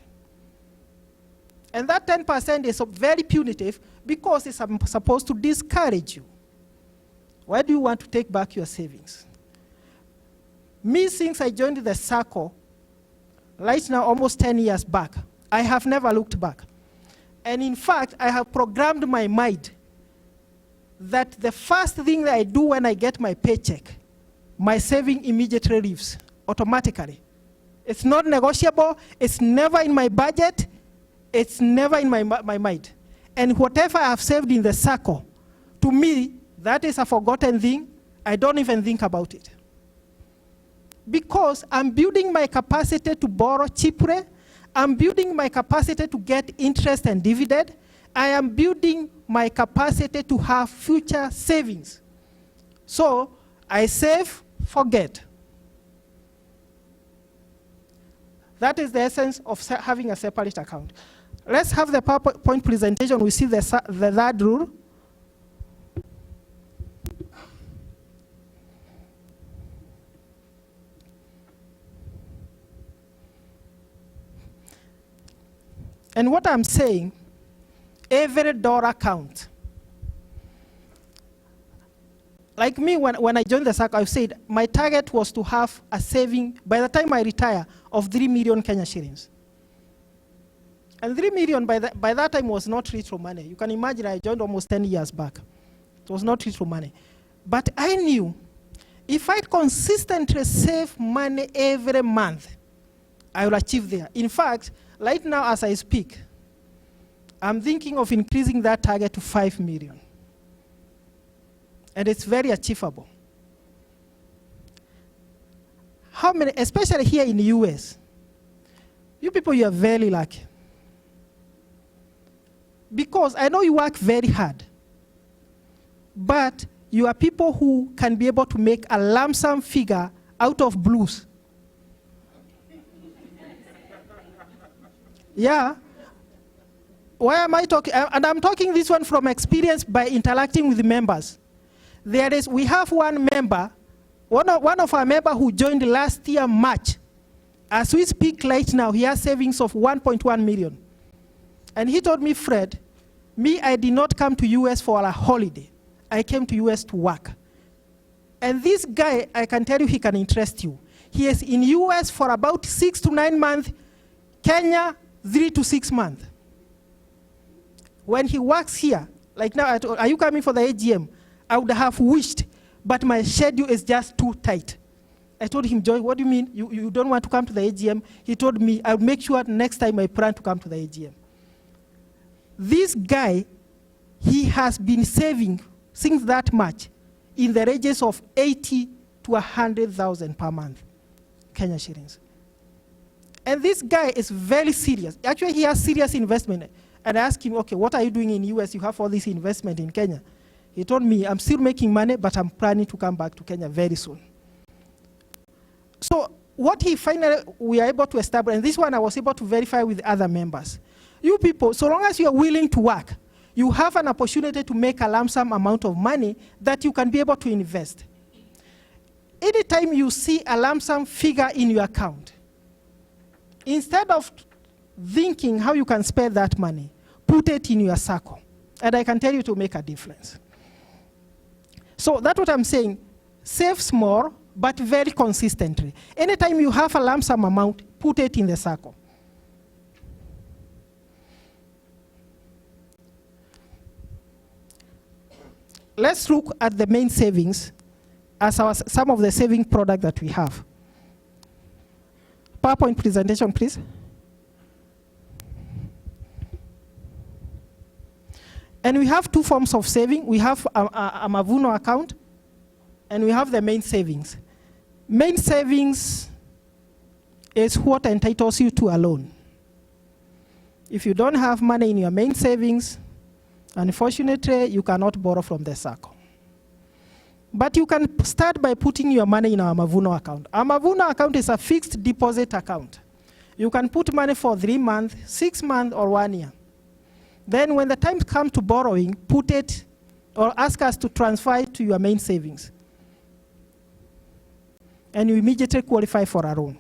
And that 10% is very punitive because it's supposed to discourage you. Why do you want to take back your savings? Me, since I joined the Sacco, right now almost 10 years back, I have never looked back. And in fact, I have programmed my mind that the first thing that I do when I get my paycheck, my saving immediately leaves automatically. It's not negotiable. It's never in my budget. It's never in my mind. And whatever I have saved in the Sacco, to me, that is a forgotten thing. I don't even think about it. Because I'm building my capacity to borrow cheaply. I'm building my capacity to get interest and dividend. I am building my capacity to have future savings. So I save, forget. That is the essence of having a separate account. Let's have the PowerPoint presentation. We see the third rule. And what I'm saying, every dollar counts. Like me, when I joined the Sacco, I said my target was to have a saving, by the time I retire, of 3 million Kenya shillings. And 3 million by that time was not retro money. You can imagine I joined almost 10 years back. It was not retro money. But I knew if I consistently save money every month, I will achieve there. In fact, right now as I speak, I'm thinking of increasing that target to 5 million. And it's very achievable. How many, especially here in the US, you people, you are very lucky. Because I know you work very hard, but you are people who can be able to make a lump sum figure out of blues. Yeah. Why am I talking? And I'm talking this one from experience by interacting with the members. We have one member, one of our members who joined last year March. As we speak right now, he has savings of 1.1 million. And he told me, Fred, I did not come to US for a holiday. I came to US to work. And this guy, I can tell you, he can interest you. He is in US for about 6 to 9 months, Kenya, 3 to 6 months. When he works here, like now, are you coming for the AGM? I would have wished, but my schedule is just too tight. I told him, Joy, what do you mean? You don't want to come to the AGM? He told me, I'll make sure next time I plan to come to the AGM. This guy, he has been saving since that March in the ranges of 80 to 100,000 per month, Kenya shillings. And this guy is very serious. Actually, he has serious investment. And I asked him, okay, what are you doing in US? You have all this investment in Kenya. He told me, I'm still making money, but I'm planning to come back to Kenya very soon. So what we are able to establish, and this one I was able to verify with other members. You people, so long as you are willing to work, you have an opportunity to make a lump sum amount of money that you can be able to invest. Anytime you see a lump sum figure in your account, instead of thinking how you can spend that money, put it in your Sacco. And I can tell you to make a difference. So that's what I'm saying. Save small, but very consistently. Anytime you have a lump sum amount, put it in the Sacco. Let's look at the main savings as some of the saving product that we have. PowerPoint presentation, please. And we have two forms of saving. We have a Mavuno account, and we have the main savings. Main savings is what entitles you to a loan. If you don't have money in your main savings, unfortunately, you cannot borrow from the Sacco. But you can start by putting your money in our Mavuno account. Our Mavuno account is a fixed deposit account. You can put money for 3 months, 6 months, or 1 year. Then when the time comes to borrowing, put it or ask us to transfer it to your main savings. And you immediately qualify for a loan.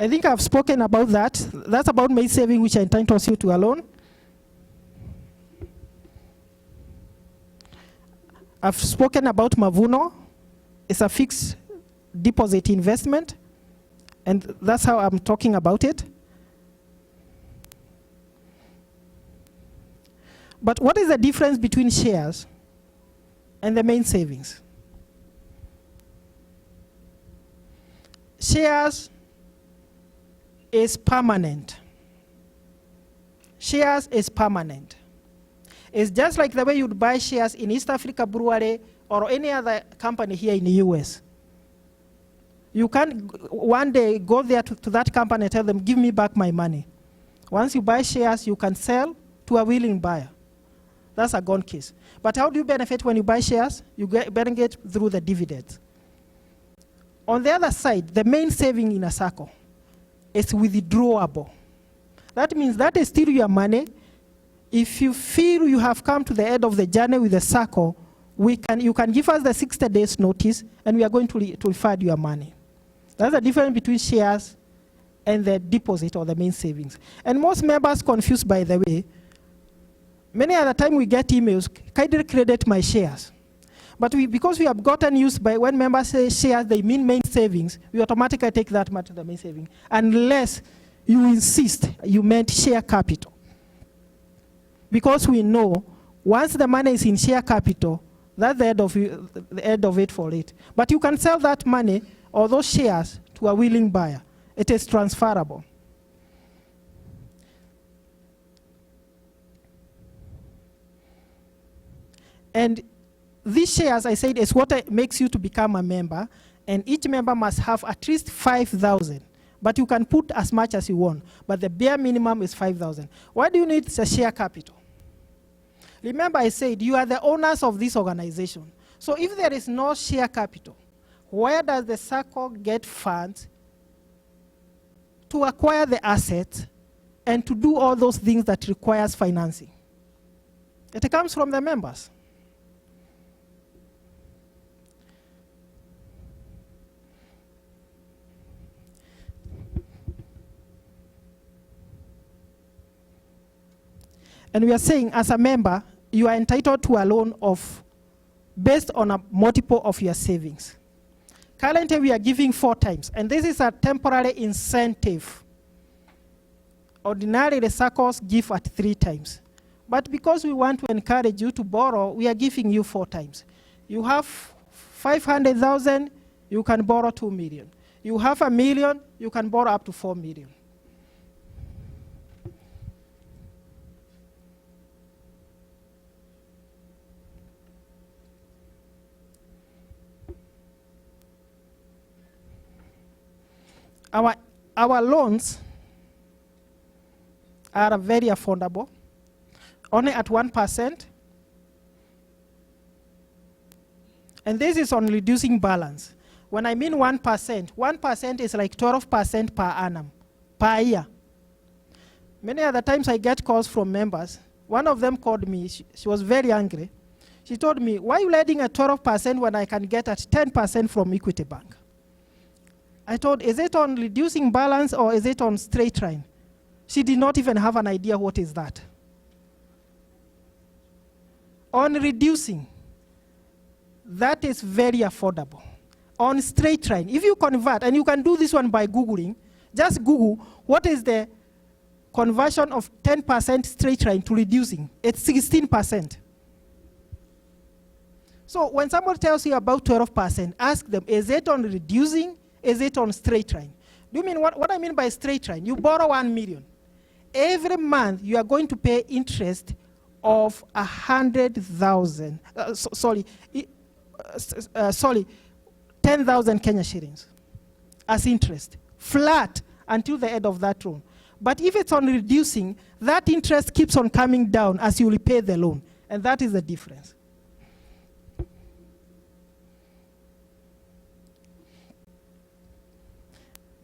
I think I've spoken about that. That's about main saving, which entitles you to a loan. I've spoken about Mavuno. It's a fixed deposit investment, and that's how I'm talking about it. But what is the difference between shares and the main savings? Shares is permanent. Shares is permanent. It's just like the way you'd buy shares in East Africa Brewery or any other company here in the US. You can't one day go there to that company and tell them, give me back my money. Once you buy shares, you can sell to a willing buyer. That's a gone case. But how do you benefit when you buy shares? You benefit through the dividends. On the other side, the main saving in a Sacco is withdrawable. That means that is still your money. If you feel you have come to the end of the journey with the Sacco, you can give us the 60 days notice, and we are going to refund your money. That's the difference between shares and the deposit or the main savings. And most members confused, by the way. Many other time we get emails, kindly credit my shares. But because we have gotten used by when members say shares, they mean main savings, we automatically take that much to the main saving, unless you insist you meant share capital. Because we know once the money is in share capital, that's the end of it for it. But you can sell that money or those shares to a willing buyer. It is transferable. And these shares, I said, is what makes you to become a member, and each member must have at least 5,000. But you can put as much as you want, but the bare minimum is 5,000. Why do you need a share capital? Remember I said you are the owners of this organization. So if there is no share capital, where does the Sacco get funds to acquire the assets and to do all those things that requires financing? It comes from the members. And we are saying, as a member, you are entitled to a loan based on a multiple of your savings. Currently, we are giving 4 times, and this is a temporary incentive. Ordinarily, the Saccos give at 3 times. But because we want to encourage you to borrow, we are giving you 4 times. You have 500,000, you can borrow 2 million. You have $1 million, you can borrow up to 4 million. Our loans are very affordable, only at 1%. And this is on reducing balance. When I mean 1%, 1% is like 12% per annum, per year. Many other times I get calls from members. One of them called me, she was very angry. She told me, why are you lending at 12% when I can get at 10% from Equity Bank? I told, is it on reducing balance or is it on straight line? She did not even have an idea what is that. On reducing, that is very affordable. On straight line, if you convert, and you can do this one by Googling, just Google what is the conversion of 10% straight line to reducing. It's 16%. So when someone tells you about 12%, ask them, is it on reducing? Is it on straight line? Do you mean what I mean by straight line? You borrow 1 million. Every month you are going to pay interest of 100,000. 10,000 Kenya shillings as interest, flat until the end of that loan. But if it's on reducing, that interest keeps on coming down as you repay the loan, and that is the difference.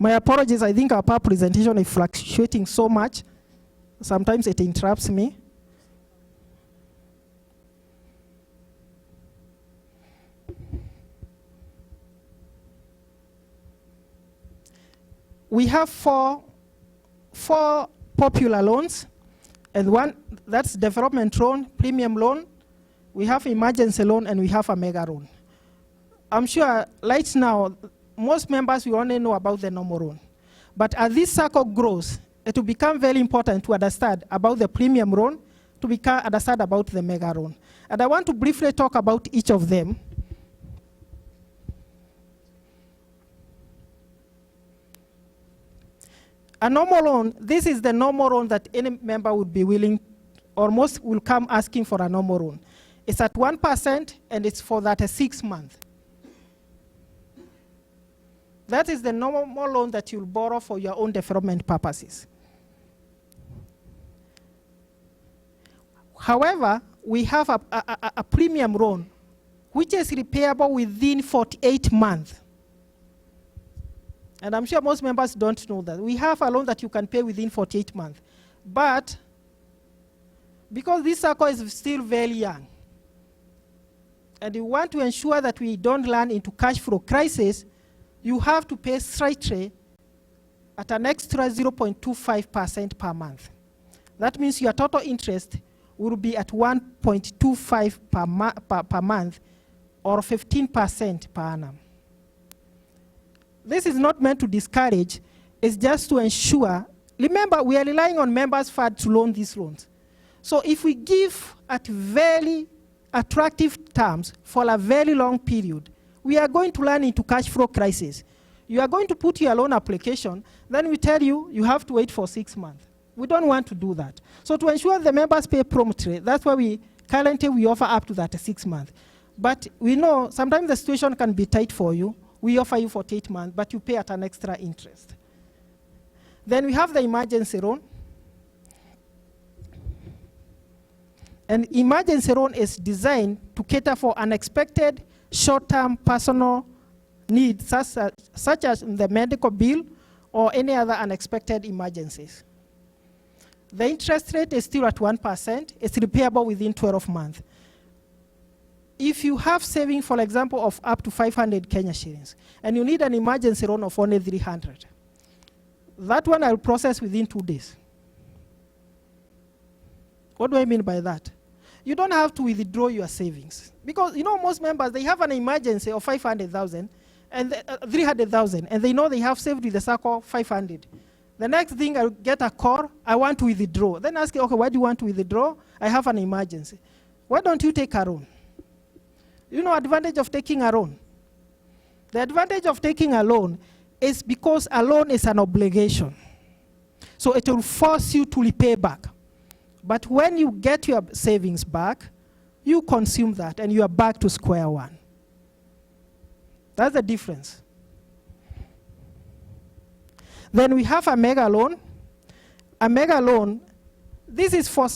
My apologies, I think our PowerPoint presentation is fluctuating so much. Sometimes it interrupts me. We have four popular loans, and one, that's development loan, premium loan, we have emergency loan, and we have a mega loan. I'm sure right now, most members will only know about the normal loan. But as this Sacco grows, it will become very important to understand about the premium loan, to understand about the mega loan. And I want to briefly talk about each of them. A normal loan, this is the normal loan that any member would be willing, or most will come asking for a normal loan. It's at 1% and it's for that 6 months. That is the normal loan that you'll borrow for your own development purposes. However, we have a premium loan, which is repayable within 48 months. And I'm sure most members don't know that. We have a loan that you can pay within 48 months. But because this Sacco is still very young, and you want to ensure that we don't run into cash flow crisis, you have to pay straight at an extra 0.25% per month. That means your total interest will be at 1.25 per month, or 15% per annum. This is not meant to discourage, it's just to ensure. Remember, we are relying on members' funds to loan these loans. So if we give at very attractive terms for a very long period, we are going to run into cash flow crisis. You are going to put your loan application, then we tell you, you have to wait for 6 months. We don't want to do that. So to ensure the members pay promptly, that's why we offer up to that 6 months. But we know sometimes the situation can be tight for you. We offer you 48 months, but you pay at an extra interest. Then we have the emergency loan. And emergency loan is designed to cater for unexpected short-term personal needs, such as the medical bill or any other unexpected emergencies. The interest rate is still at 1%. It's repayable within 12 months. If you have saving, for example, of up to 500 Kenya shillings, and you need an emergency loan of only 300, that one I'll process within 2 days. What do I mean by that? You don't have to withdraw your savings. Because, you know, most members, they have an emergency of 500,000, and 300,000, and they know they have saved with the Sacco 500. The next thing, I'll get a call, I want to withdraw. Then ask you, okay, why do you want to withdraw? I have an emergency. Why don't you take a loan? You know, advantage of taking a loan. The advantage of taking a loan is because a loan is an obligation. So it will force you to repay back. But when you get your savings back, you consume that and you are back to square one. That's the difference. Then we have a mega loan. A mega loan, this is for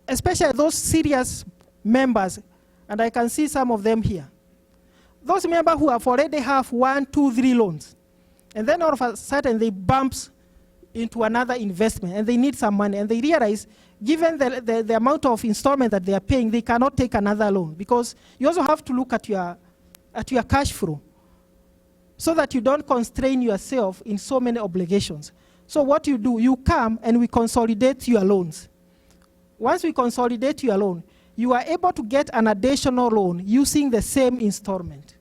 especially those serious members, and I can see some of them here. Those members who have already have 1, 2, 3 loans, and then all of a sudden they bump into another investment and they need some money, and they realize given the amount of installment that they are paying, they cannot take another loan, because you also have to look at your cash flow so that you don't constrain yourself in so many obligations. So what you do, you come and we consolidate your loans. Once we consolidate your loan, you are able to get an additional loan using the same installment.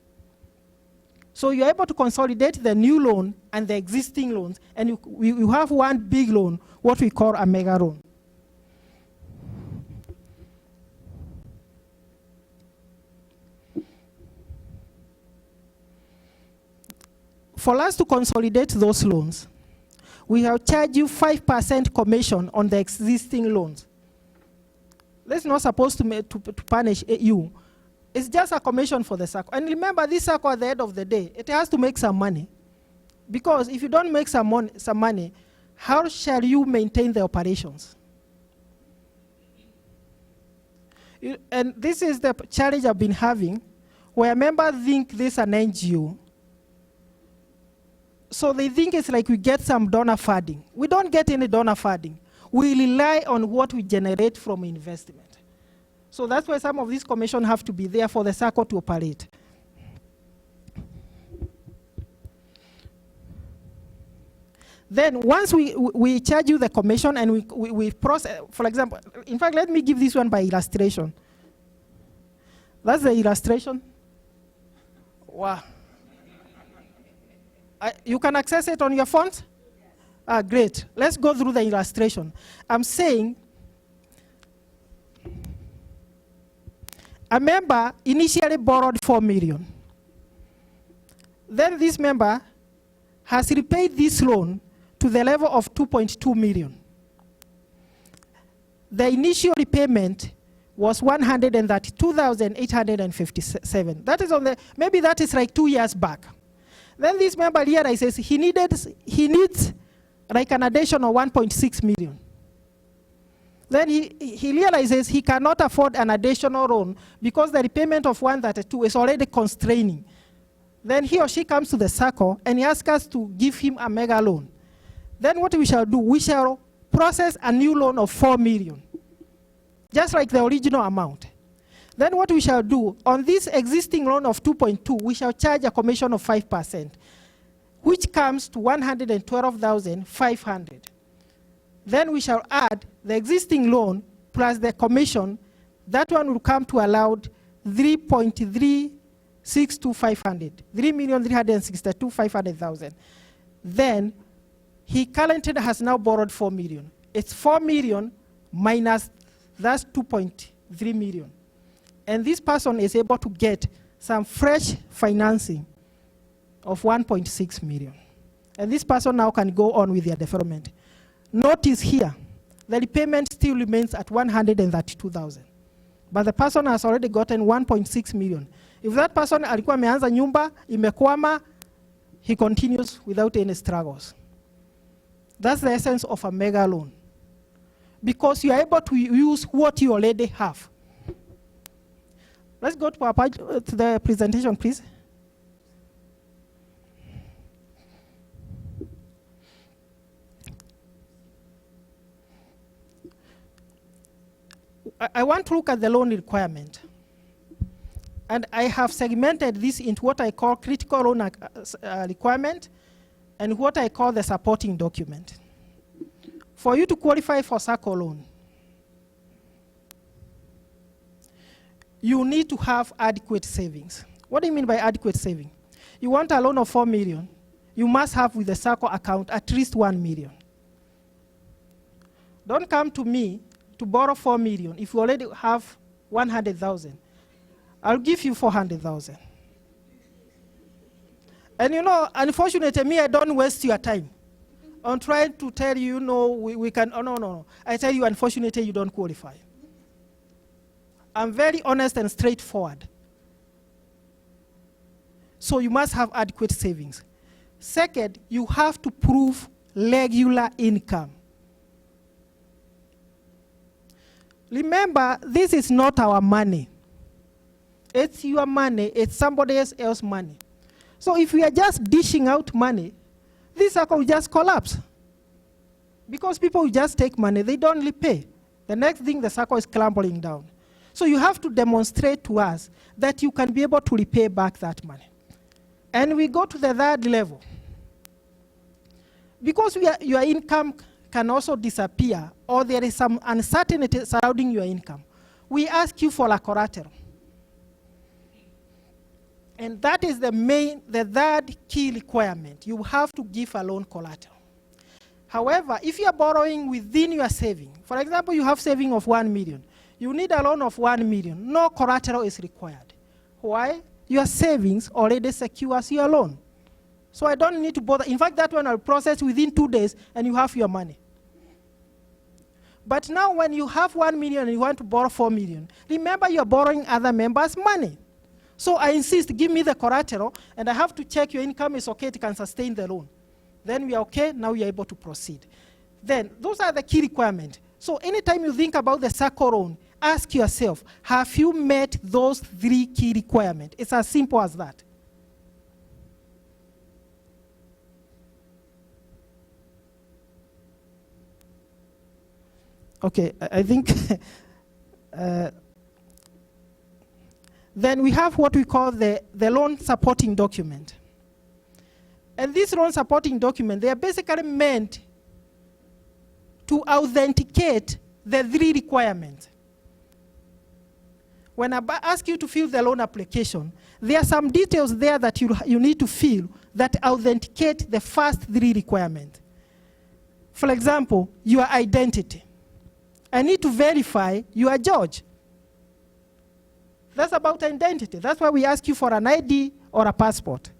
So you're able to consolidate the new loan and the existing loans, and you have one big loan, what we call a mega loan. For us to consolidate those loans, we have charged you 5% commission on the existing loans. That's not supposed to punish you. It's just a commission for the Sacco. And remember, this Sacco at the end of the day, it has to make some money. Because if you don't make some money, how shall you maintain the operations? And this is the challenge I've been having, where members think this is an NGO. So they think it's like we get some donor funding. We don't get any donor funding. We rely on what we generate from investment. So that's why some of these commissions have to be there for the Sacco to operate. Then once we charge you the commission and we process, for example, in fact, let me give this one by illustration. That's the illustration. Wow. You can access it on your phones? Great. Let's go through the illustration. I'm saying a member initially borrowed 4 million. Then this member has repaid this loan to the level of 2.2 million. The initial repayment was 132,857. That is maybe that is like 2 years back. Then this member realizes he needs like an additional 1.6 million. Then he realizes he cannot afford an additional loan because the repayment of 132 is already constraining. Then he or she comes to the Sacco and he asks us to give him a mega loan. Then what we shall do, we shall process a new loan of 4 million, just like the original amount. Then what we shall do, on this existing loan of 2.2, we shall charge a commission of 5%, which comes to 112,500. Then we shall add the existing loan plus the commission. That one will come to allowed 3.362,500, 3,362,500,000. Then he currently has now borrowed 4 million. It's 4 million minus that's 2.3 million. And this person is able to get some fresh financing of 1.6 million. And this person now can go on with their development. Notice here, the repayment still remains at 132,000. But the person has already gotten 1.6 million. If that person alikuwa ameanza nyumba, imekwama, he continues without any struggles. That's the essence of a mega loan. Because you are able to use what you already have. Let's go to the presentation, please. I want to look at the loan requirement. And I have segmented this into what I call critical loan requirement and what I call the supporting document. For you to qualify for Sacco loan, you need to have adequate savings. What do you mean by adequate saving? You want a loan of 4 million, you must have with the Sacco account at least 1 million. Don't come to me to borrow 4 million if you already have 100,000. I'll give you 400,000. And you know, unfortunately, me, I don't waste your time. I'm trying to tell you, no, we can, oh, no. I tell you, unfortunately, you don't qualify. I'm very honest and straightforward. So you must have adequate savings. Second, you have to prove regular income. Remember, this is not our money. It's your money, it's somebody else's money. So if we are just dishing out money, this Sacco will just collapse. Because people will just take money, they don't repay. The next thing, the Sacco is crumbling down. So you have to demonstrate to us that you can be able to repay back that money. And we go to the third level. Because your income can also disappear, or there is some uncertainty surrounding your income, we ask you for a collateral. And that is the third key requirement. You have to give a loan collateral. However, if you are borrowing within your saving, for example, you have saving of 1 million, you need a loan of 1 million, no collateral is required. Why? Your savings already secures your loan. So I don't need to bother. In fact, that one I'll process within 2 days and you have your money. But now when you have 1 million and you want to borrow 4 million, remember you're borrowing other members' money. So I insist, give me the collateral, and I have to check your income is okay, it can sustain the loan. Then we are okay, now we are able to proceed. Then those are the key requirements. So anytime you think about the Sacco loan, ask yourself, have you met those 3 key requirements? It's as simple as that. Okay, I think then we have what we call the loan supporting document. And this loan supporting document, they are basically meant to authenticate the 3 requirements. When I ask you to fill the loan application, there are some details there that you need to fill that authenticate the first 3 requirements. For example, your identity. I need to verify you are George. That's about identity. That's why we ask you for an ID or a passport.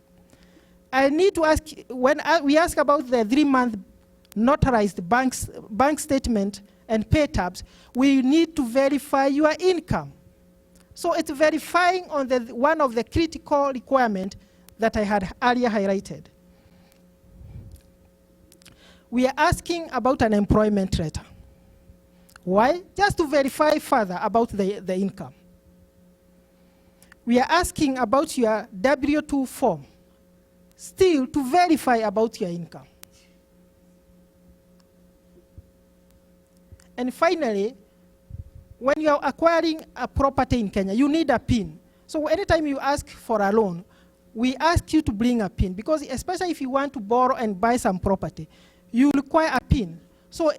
I need to ask, when we ask about the 3-month notarized bank statement and pay tabs, we need to verify your income. So it's verifying on one of the critical requirements that I had earlier highlighted. We are asking about an employment letter. Why? Just to verify further about the income. We are asking about your W-2 form, still to verify about your income. And finally, when you are acquiring a property in Kenya, you need a PIN. So anytime you ask for a loan, we ask you to bring a PIN, because especially if you want to borrow and buy some property, you require a PIN. So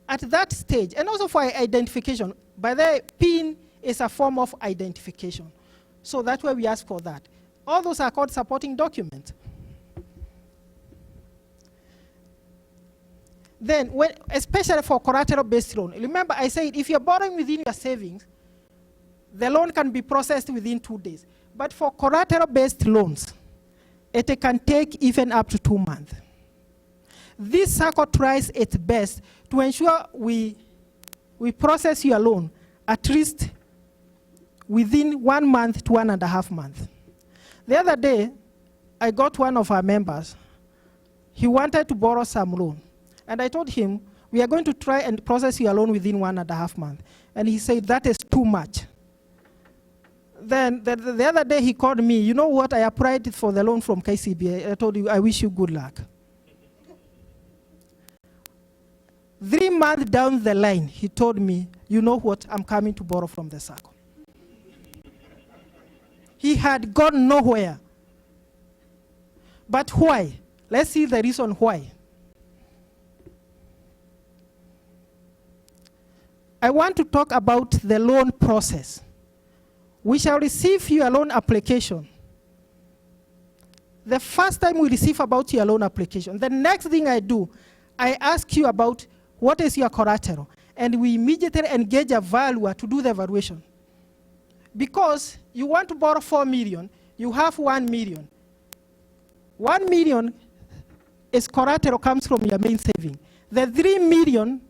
at that stage, and also for identification, by the way, PIN is a form of identification. So that's why we ask for that. All those are called supporting documents. Then, especially for collateral-based loan, remember I said if you're borrowing within your savings, the loan can be processed within 2 days. But for collateral-based loans, it can take even up to 2 months. This Sacco tries its best to ensure we process your loan at least within 1 month to 1.5 months. The other day, I got one of our members. He wanted to borrow some loan. And I told him, we are going to try and process your loan within 1.5 months. And he said, that is too much. Then the other day he called me, you know what, I applied for the loan from KCB. I told you, I wish you good luck. 3 months down the line, he told me, you know what, I'm coming to borrow from the Sacco. He had gone nowhere. But why? Let's see the reason why. I want to talk about the loan process. We shall receive your loan application. The first time we receive about your loan application, the next thing I do, I ask you about what is your collateral, and we immediately engage a valuer to do the evaluation. Because you want to borrow 4 million, you have 1 million. 1 million is collateral, comes from your main saving. The 3 million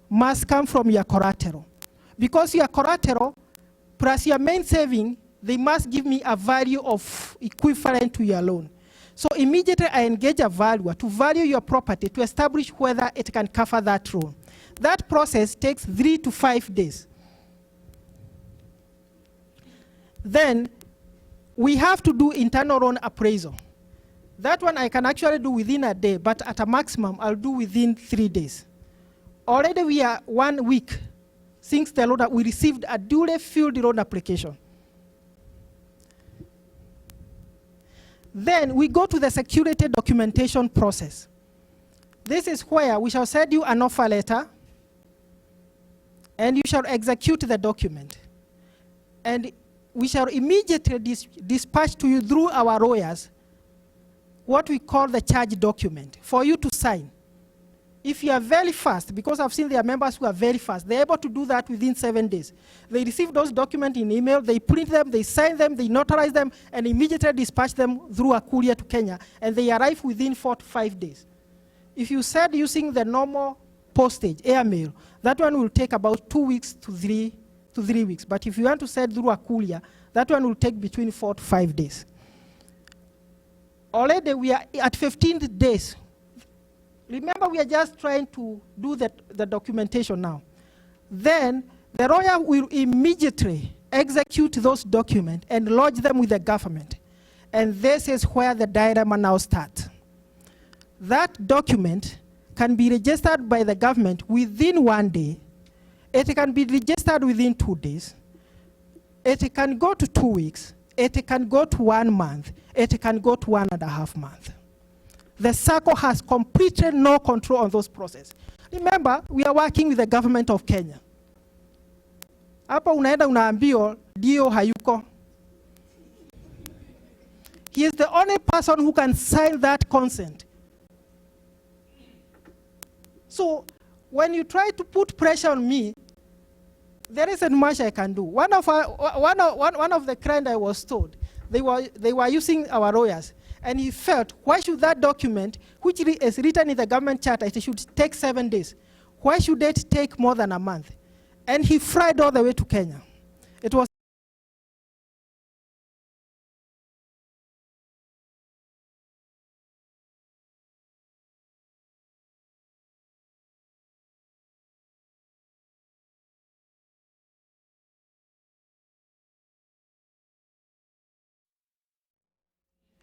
must come from your collateral. Because your collateral plus your main saving, they must give me a value of equivalent to your loan. So immediately I engage a valuer to value your property to establish whether it can cover that loan. That process takes 3 to 5 days. Then we have to do internal loan appraisal. That one I can actually do within a day, but at a maximum I'll do within 3 days. Already we are 1 week since the loan, we received a duly filled loan application. Then we go to the security documentation process. This is where we shall send you an offer letter, and you shall execute the document. And we shall immediately dispatch to you through our lawyers what we call the charge document for you to sign. If you are very fast, because I've seen there are members who are very fast, they're able to do that within 7 days. They receive those documents in email, they print them, they sign them, they notarize them, and immediately dispatch them through a courier to Kenya, and they arrive within 4 to 5 days. If you send using the normal postage, airmail, that one will take about 2 weeks to 3 weeks. But if you want to send through a courier, that one will take between 4 to 5 days. Already we are at 15 days. Remember, we are just trying to do the documentation now. Then the lawyer will immediately execute those documents and lodge them with the government. And this is where the dilemma now starts. That document can be registered by the government within 1 day. It can be registered within 2 days. It can go to 2 weeks. It can go to 1 month. It can go to 1.5 months. The Sacco has completely no control on those processes. Remember, we are working with the government of Kenya. Hapa unaenda unaambiwa dio hayuko. He is the only person who can sign that consent. So when you try to put pressure on me, there isn't much I can do. One of the clients I was told, they were using our lawyers, and he felt, why should that document, which is written in the government charter, it should take 7 days. Why should it take more than a month? And he fried all the way to Kenya. It was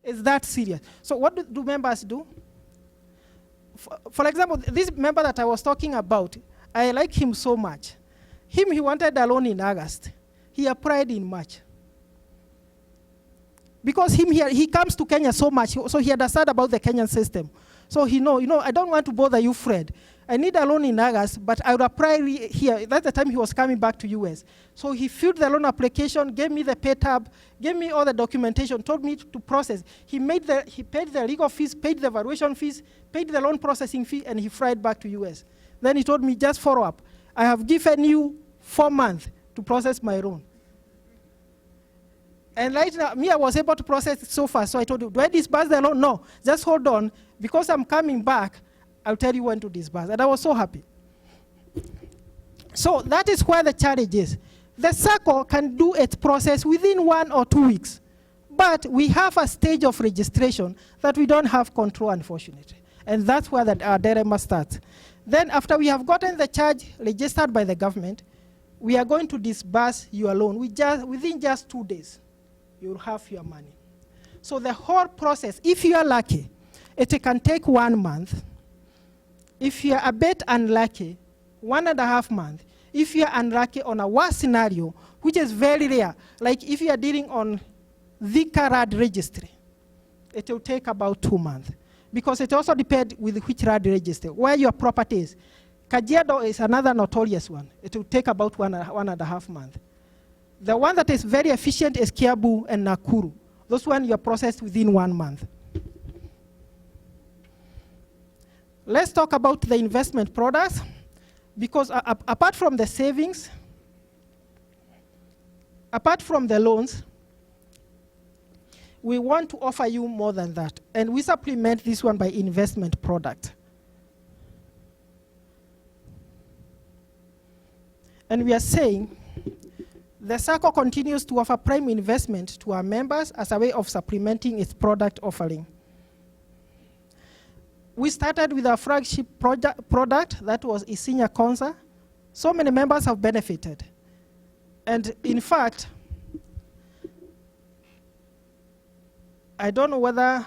It's that serious. So what do members do? For example, this member that I was talking about, I like him so much. He wanted a loan in August. He applied in March. Because he comes to Kenya so much, so he understands about the Kenyan system. So he know, I don't want to bother you, Fred. I need a loan in August, but I would apply here. That's the time he was coming back to US. So he filled the loan application, gave me the pay tab, gave me all the documentation, told me to process. He paid the legal fees, paid the valuation fees, paid the loan processing fee, and he fried back to US. Then he told me, just follow up. I have given you 4 months to process my loan. And right now, I was able to process it so fast. So I told you, do I disburse the loan? No, just hold on. Because I'm coming back, I'll tell you when to disburse. And I was so happy. So that is where the challenge is. The Sacco can do its process within 1 or 2 weeks. But we have a stage of registration that we don't have control, unfortunately. And that's where our dilemma starts. Then after we have gotten the charge registered by the government, we are going to disburse your loan within just 2 days. You'll have your money. So the whole process, if you are lucky, it can take 1 month. If you are a bit unlucky, 1.5 months. If you are unlucky on a worse scenario, which is very rare, like if you are dealing on the RAD registry, it will take about 2 months. Because it also depends with which RAD registry, where your property is. Kajiado is another notorious one. It will take about 1.5 months. The one that is very efficient is Kiambu and Nakuru. Those ones you are processed within 1 month. Let's talk about the investment products, because apart from the savings, apart from the loans, we want to offer you more than that. And we supplement this one by investment product. And we are saying, the Sacco continues to offer prime investment to our members as a way of supplementing its product offering. We started with our flagship product, that was Isinya Konza. So many members have benefited. And in fact, I don't know whether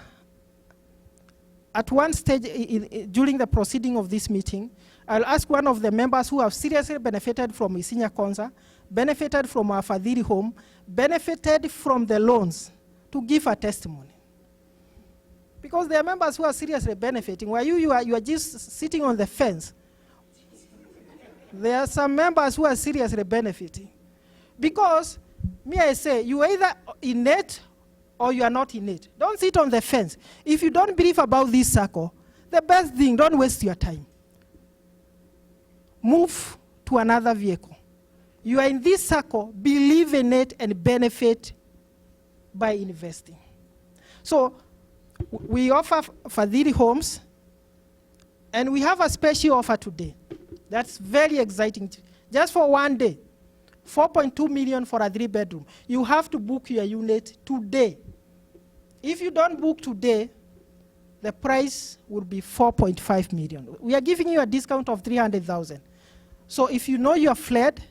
at one stage during the proceeding of this meeting, I'll ask one of the members who have seriously benefited from Isinya Konza, benefited from our Fadhili home, benefited from the loans, to give a testimony. Because there are members who are seriously benefiting, while you are just sitting on the fence. There are some members who are seriously benefiting. Because, me I say, you are either in it or you are not in it. Don't sit on the fence. If you don't believe about this Sacco, the best thing, don't waste your time. Move to another vehicle. You are in this Sacco, believe in it and benefit by investing. So, we offer Fadhili homes, and we have a special offer today. That's very exciting. Just for one day, 4.2 million for a 3-bedroom. You have to book your unit today. If you don't book today, the price will be 4.5 million. We are giving you a discount of 300,000. So if you know you are fled,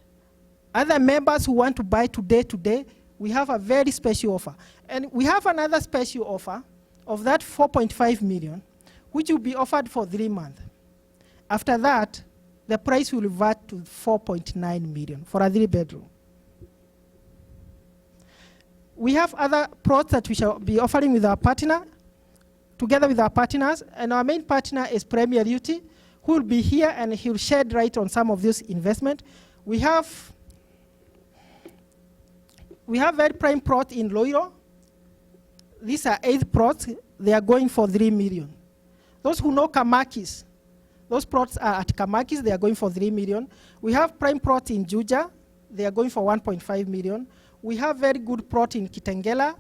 other members who want to buy today, we have a very special offer. And we have another special offer of that 4.5 million, which will be offered for 3 months. After that, the price will revert to 4.9 million for a 3-bedroom. We have other plots that we shall be offering with our partner, together with our partners, and our main partner is Premier Uti, who will be here and he'll shed light on some of this investment. We have very prime plot in Loiro. These are 8 plots. They are going for 3 million. Those who know Kamakis, those plots are at Kamakis. They are going for 3 million. We have prime plot in Juja. They are going for 1.5 million. We have very good plot in Kitengela.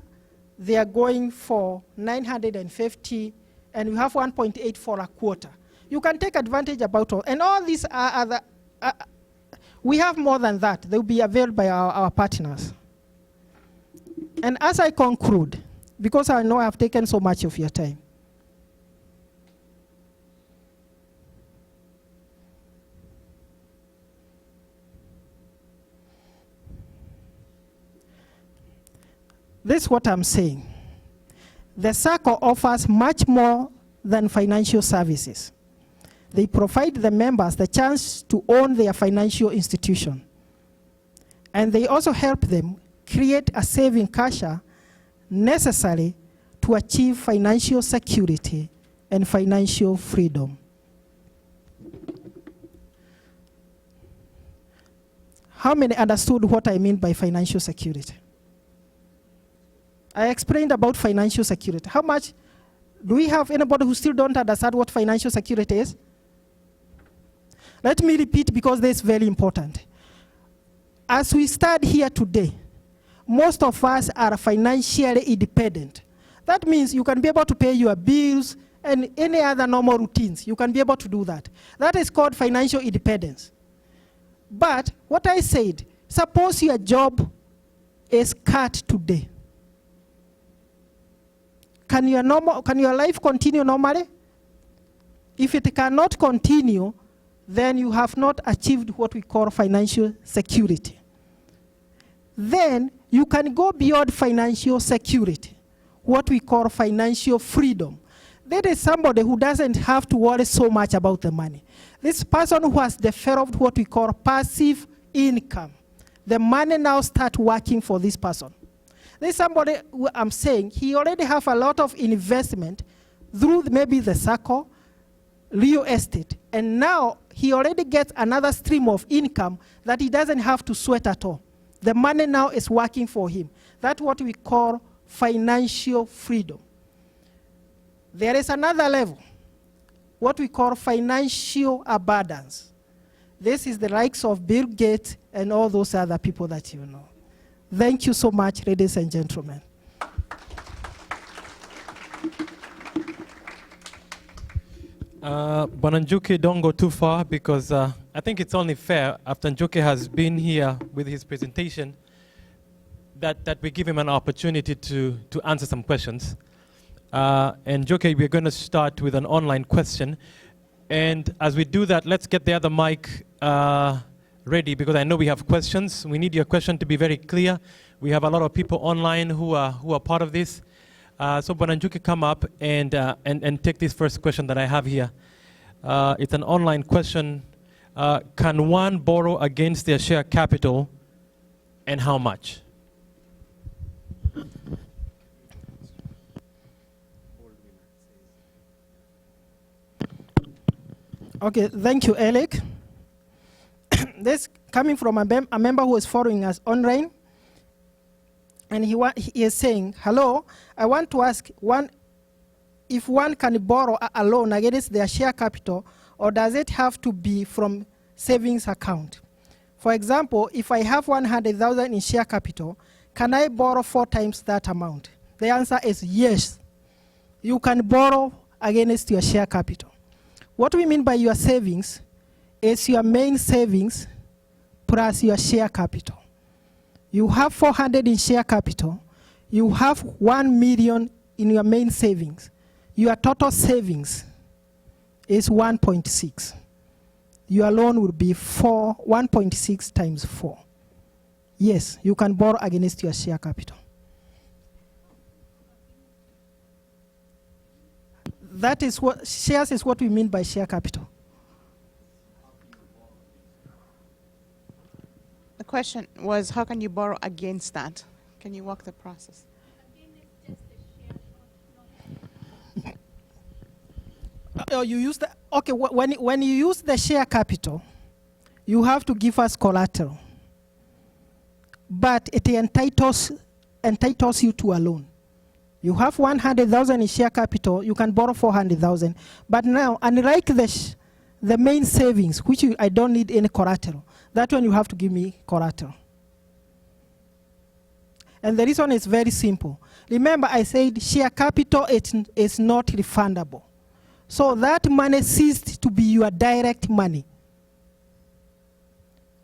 They are going for 950, and we have 1.8 for a quarter. You can take advantage about all. And all these are other, we have more than that. They will be available by our partners. And as I conclude, because I know I've taken so much of your time, this is what I'm saying. The Sacco offers much more than financial services. They provide the members the chance to own their financial institution. And they also help them create a saving culture necessary to achieve financial security and financial freedom. How many understood what I mean by financial security? I explained about financial security. How much do we have anybody who still don't understand what financial security is? Let me repeat, because this is very important. As we stand here today, most of us are financially independent. That means you can be able to pay your bills and any other normal routines. You can be able to do that. That is called financial independence. But what I said, suppose your job is cut today. Can your life continue normally? If it cannot continue, then you have not achieved what we call financial security. Then you can go beyond financial security, what we call financial freedom. That is somebody who doesn't have to worry so much about the money. This person who has developed what we call passive income. The money now starts working for this person. There's somebody who I'm saying, he already have a lot of investment through maybe the Sacco, real estate, and now he already gets another stream of income that he doesn't have to sweat at all. The money now is working for him. That's what we call financial freedom. There is another level, what we call financial abundance. This is the likes of Bill Gates and all those other people that you know. Thank you so much, ladies and gentlemen. Njuki, don't go too far, because I think it's only fair, after Njuki has been here with his presentation, that we give him an opportunity to answer some questions. And Njuki, we're going to start with an online question. And as we do that, let's get the other mic ready, because I know we have questions. We need your question to be very clear. We have a lot of people online who are part of this. So Bwana Njuki, come up and take this first question that I have here. It's an online question. Can one borrow against their share capital, and how much? Okay, thank you, Alec. This coming from a member who is following us online, and he is saying, hello, I want to ask if one can borrow a loan against their share capital, or does it have to be from savings account? For example, if I have 100,000 in share capital, can I borrow 4 times that amount? The answer is yes. You can borrow against your share capital. What we mean by your savings is your main savings plus your share capital. You have 400 in share capital. You have 1 million in your main savings. Your total savings is 1.6. Your loan will be 1.6 times 4. Yes, you can borrow against your share capital. That is what shares is what we mean by share capital. The question was, how can you borrow against that? Can you walk the process? You use the okay. When you use the share capital, you have to give us collateral, but it entitles you to a loan. You have 100,000 in share capital, you can borrow 400,000. But now, unlike the main savings, which I don't need any collateral, that one you have to give me collateral. And the reason is very simple. Remember, I said share capital is not refundable. So that money ceased to be your direct money.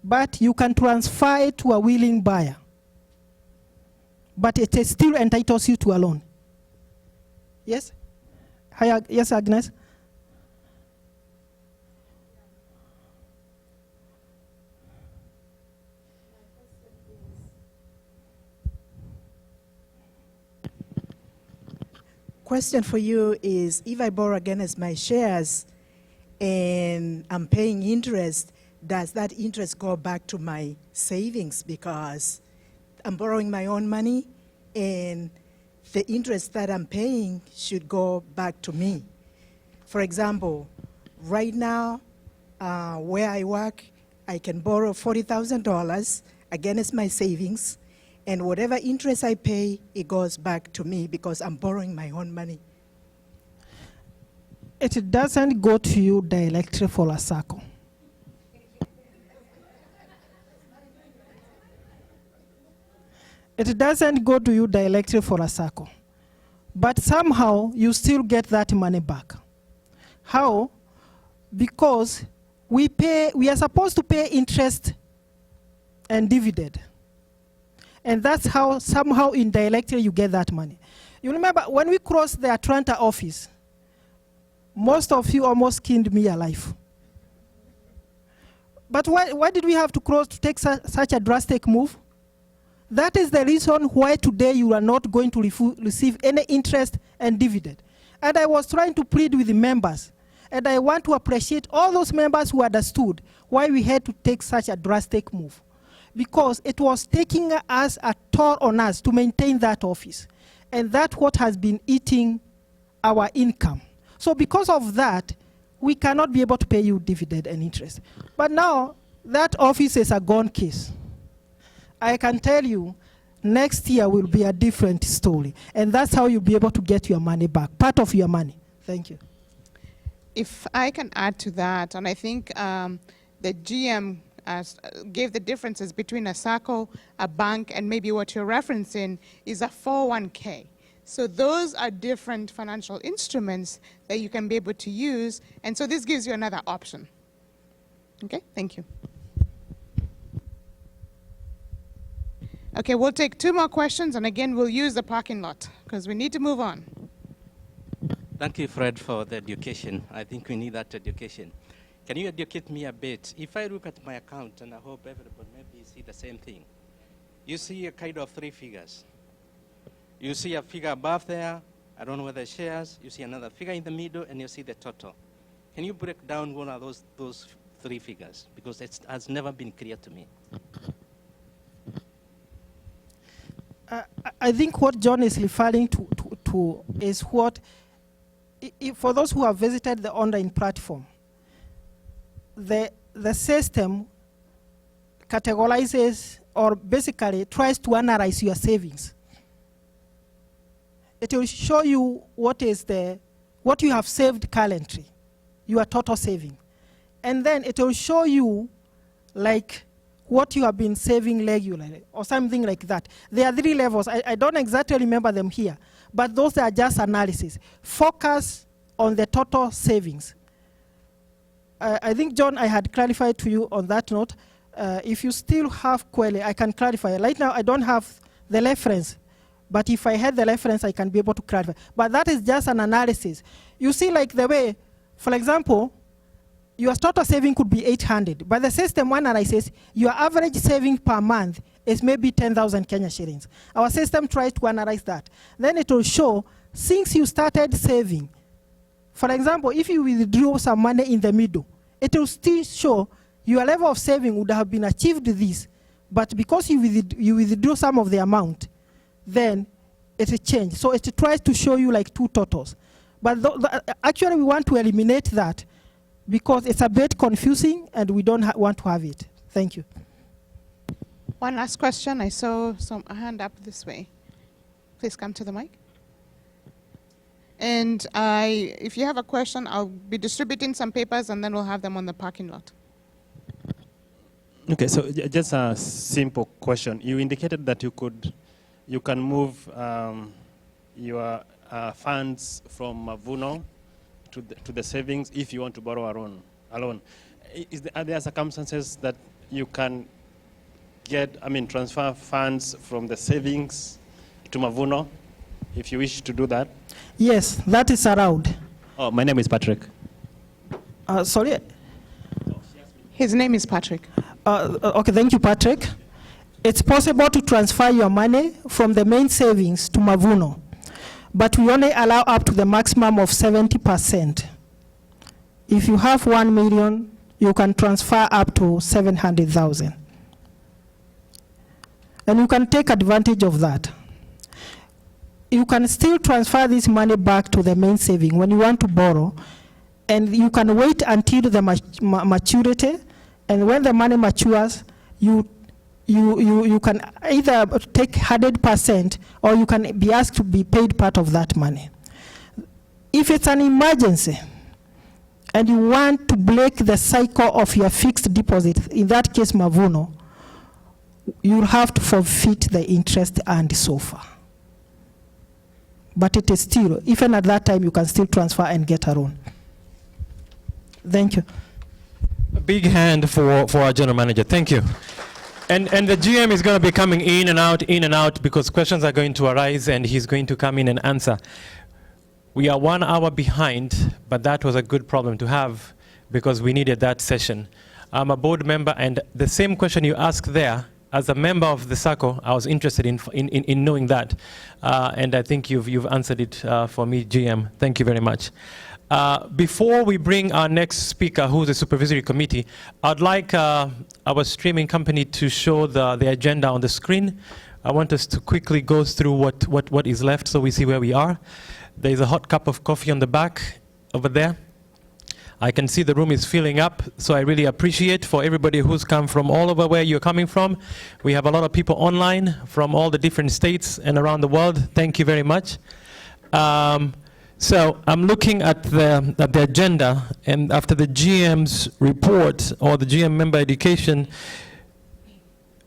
But you can transfer it to a willing buyer. But it still entitles you to a loan. Yes? Hi, yes, Agnes? Question for you is, if I borrow against my shares and I'm paying interest, does that interest go back to my savings? Because I'm borrowing my own money and the interest that I'm paying should go back to me. For example, right now, where I work, I can borrow $40,000 against my savings, and whatever interest I pay, it goes back to me because I'm borrowing my own money. It doesn't go to you directly for a Sacco. It doesn't go to you directly for a Sacco. But somehow, you still get that money back. How? Because we are supposed to pay interest and dividend. And that's how somehow indirectly you get that money. You remember when we crossed the Atlanta office, most of you almost skinned me alive. But why did we have to cross to take such a drastic move? That is the reason why today you are not going to receive any interest and dividend. And I was trying to plead with the members. And I want to appreciate all those members who understood why we had to take such a drastic move. Because it was taking us a toll on us to maintain that office. And that's what has been eating our income. So because of that, we cannot be able to pay you dividend and interest. But now, that office is a gone case. I can tell you, next year will be a different story. And that's how you'll be able to get your money back, part of your money. Thank you. If I can add to that, and I think the GM gave the differences between a Sacco, a bank, and maybe what you're referencing is a 401k. So those are different financial instruments that you can be able to use, and so this gives you another option. Okay, thank you. Okay, we'll take 2 more questions, and again, we'll use the parking lot, because we need to move on. Thank you, Fred, for the education. I think we need that education. Can you educate me a bit? If I look at my account, and I hope everybody maybe see the same thing, you see a kind of 3 figures. You see a figure above there, I don't know whether it's shares, you see another figure in the middle, and you see the total. Can you break down one of those three figures? Because it has never been clear to me. I think what John is referring to is what, for those who have visited the online platform, the system categorizes or basically tries to analyze your savings. It will show you what you have saved currently, your total saving. And then it will show you like what you have been saving regularly or something like that. There are 3 levels. I don't exactly remember them here, but those are just analysis. Focus on the total savings. I think, John, I had clarified to you on that note. If you still have query, I can clarify. Right now, I don't have the reference, but if I had the reference, I can be able to clarify. But that is just an analysis. You see, like the way, for example, your total saving could be 800, but the system analyzes your average saving per month is maybe 10,000 Kenya shillings. Our system tries to analyze that. Then it will show, since you started saving, for example, if you withdraw some money in the middle, it will still show your level of saving would have been achieved this, but because you withdraw some of the amount, then it will change. So it tries to show you like 2 totals. But actually we want to eliminate that because it's a bit confusing and we don't want to have it. Thank you. One last question. I saw a hand up this way. Please come to the mic. And if you have a question, I'll be distributing some papers and then we'll have them on the parking lot. Okay, so just a simple question. You indicated that you can move your funds from Mavuno to the savings if you want to borrow alone. Are there circumstances that you can transfer funds from the savings to Mavuno if you wish to do that? Yes, that is allowed. Oh, my name is Patrick. Sorry? His name is Patrick. Okay, thank you, Patrick. It's possible to transfer your money from the main savings to Mavuno, but we only allow up to the maximum of 70%. If you have 1 million, you can transfer up to 700,000. And you can take advantage of that. You can still transfer this money back to the main saving when you want to borrow, and you can wait until the maturity, and when the money matures, you can either take 100% or you can be asked to be paid part of that money. If it's an emergency and you want to break the cycle of your fixed deposit, in that case Mavuno, you'll have to forfeit the interest earned so far. But it is still, even at that time, you can still transfer and get a loan. Thank you. A big hand for our general manager. Thank you. And the GM is going to be coming in and out because questions are going to arise and he's going to come in and answer. We are 1 hour behind, but that was a good problem to have because we needed that session. I'm a board member, and the same question you asked there, as a member of the Sacco, I was interested in knowing that. And I think you've answered it for me, GM. Thank you very much. Before we bring our next speaker, who's the Supervisory Committee, I'd like our streaming company to show the agenda on the screen. I want us to quickly go through what is left so we see where we are. There's a hot cup of coffee on the back over there. I can see the room is filling up, so I really appreciate for everybody who's come from all over where you're coming from. We have a lot of people online from all the different states and around the world. Thank you very much. So I'm looking at the agenda, and after the GM's report or the GM member education,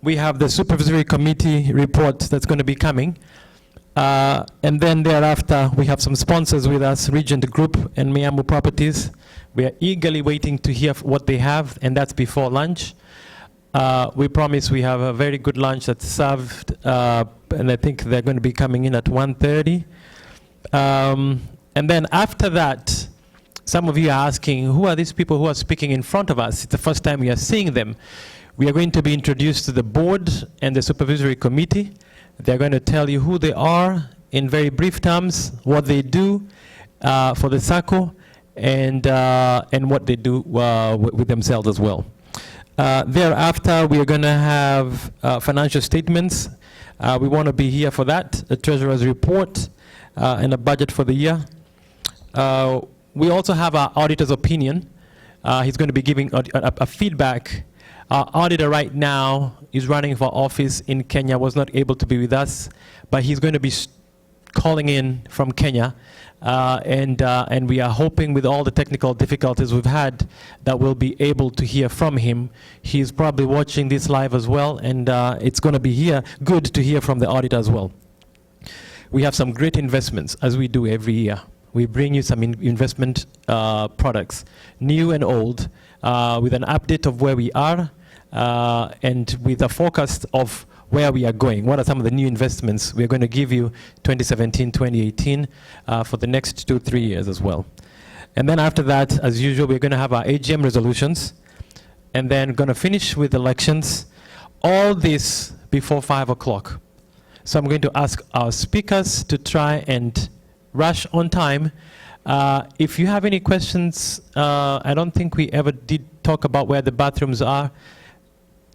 we have the Supervisory Committee report that's going to be coming. And then thereafter, we have some sponsors with us, Regent Group and Miamu Properties. We are eagerly waiting to hear what they have, and that's before lunch. We promise we have a very good lunch that's served, and I think they're going to be coming in at 1:30. And then after that, some of you are asking, who are these people who are speaking in front of us? It's the first time we are seeing them. We are going to be introduced to the board and the Supervisory Committee. They're going to tell you who they are in very brief terms, what they do for the Sacco, and what they do with themselves as well. Thereafter, we are going to have financial statements. We want to be here for that, a treasurer's report, and a budget for the year. We also have our auditor's opinion. He's going to be giving a feedback. Our auditor right now is running for office in Kenya, was not able to be with us, but he's going to be calling in from Kenya. And we are hoping with all the technical difficulties we've had that we'll be able to hear from him. He's probably watching this live as well, and it's going to be good to hear from the auditor as well. We have some great investments, as we do every year. We bring you some investment products, new and old, with an update of where we are, and with a forecast of where we are going. What are some of the new investments we're going to give you 2017, 2018 for the next 2-3 years as well. And then after that, as usual, we're going to have our AGM resolutions, and then going to finish with elections. All this before 5 o'clock. So I'm going to ask our speakers to try and rush on time. If you have any questions, I don't think we ever did talk about where the bathrooms are.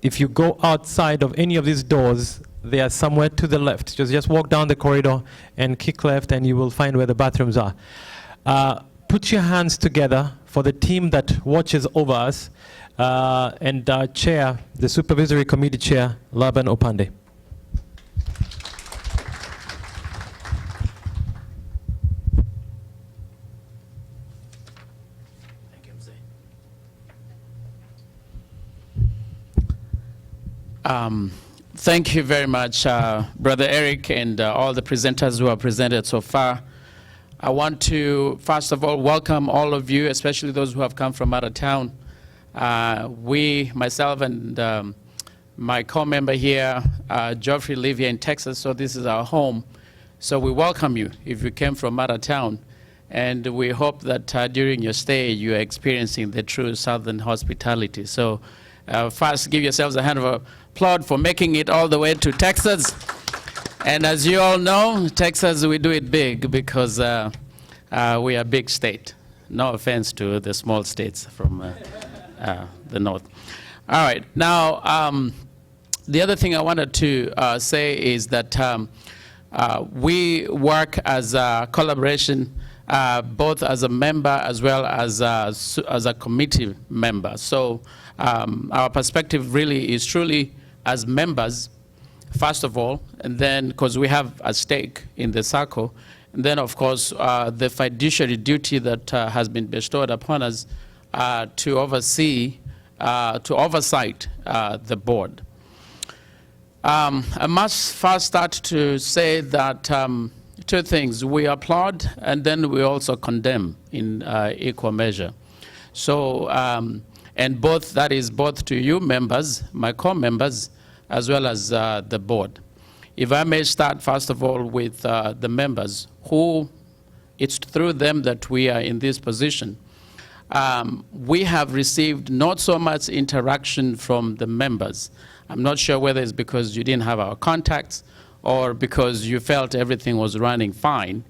If you go outside of any of these doors, they are somewhere to the left. Just walk down the corridor and kick left, and you will find where the bathrooms are. Put your hands together for the team that watches over us, and our chair, the Supervisory Committee Chair, Laban Opande. Thank you very much, Brother Eric, and all the presenters who have presented so far. I want to, first of all, welcome all of you, especially those who have come from out of town. Myself and my co-member here, Geoffrey, live here in Texas, so this is our home. So we welcome you if you came from out of town. And we hope that during your stay, you are experiencing the true Southern hospitality. So first, give yourselves a hand of applaud for making it all the way to Texas. And as you all know, Texas, we do it big because we are a big state. No offense to the small states from the north. All right. Now, the other thing I wanted to say is that we work as a collaboration, both as a member as well as a committee member. So our perspective really is truly as members, first of all, and then because we have a stake in the Sacco, and then of course the fiduciary duty that has been bestowed upon us to oversee, to oversight the board. I must first start to say that two things: we applaud and then we also condemn in equal measure. So, and both, that is both to you members, my co-members, as well as the board. If I may start first of all with the members, who it's through them that we are in this position. We have received not so much interaction from the members. I'm not sure whether it's because you didn't have our contacts or because you felt everything was running fine,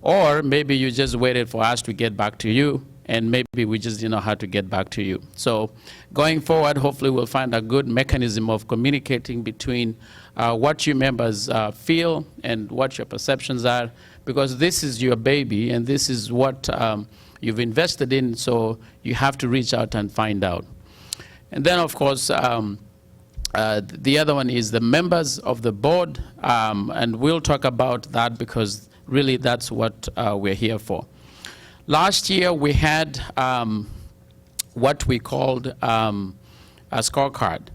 or maybe you just waited for us to get back to you, and maybe we just didn't know how to get back to you. So going forward, hopefully we'll find a good mechanism of communicating between what you members feel and what your perceptions are, because this is your baby and this is what you've invested in, so you have to reach out and find out. And then of course, the other one is the members of the board, and we'll talk about that because really that's what we're here for. Last year we had what we called a scorecard,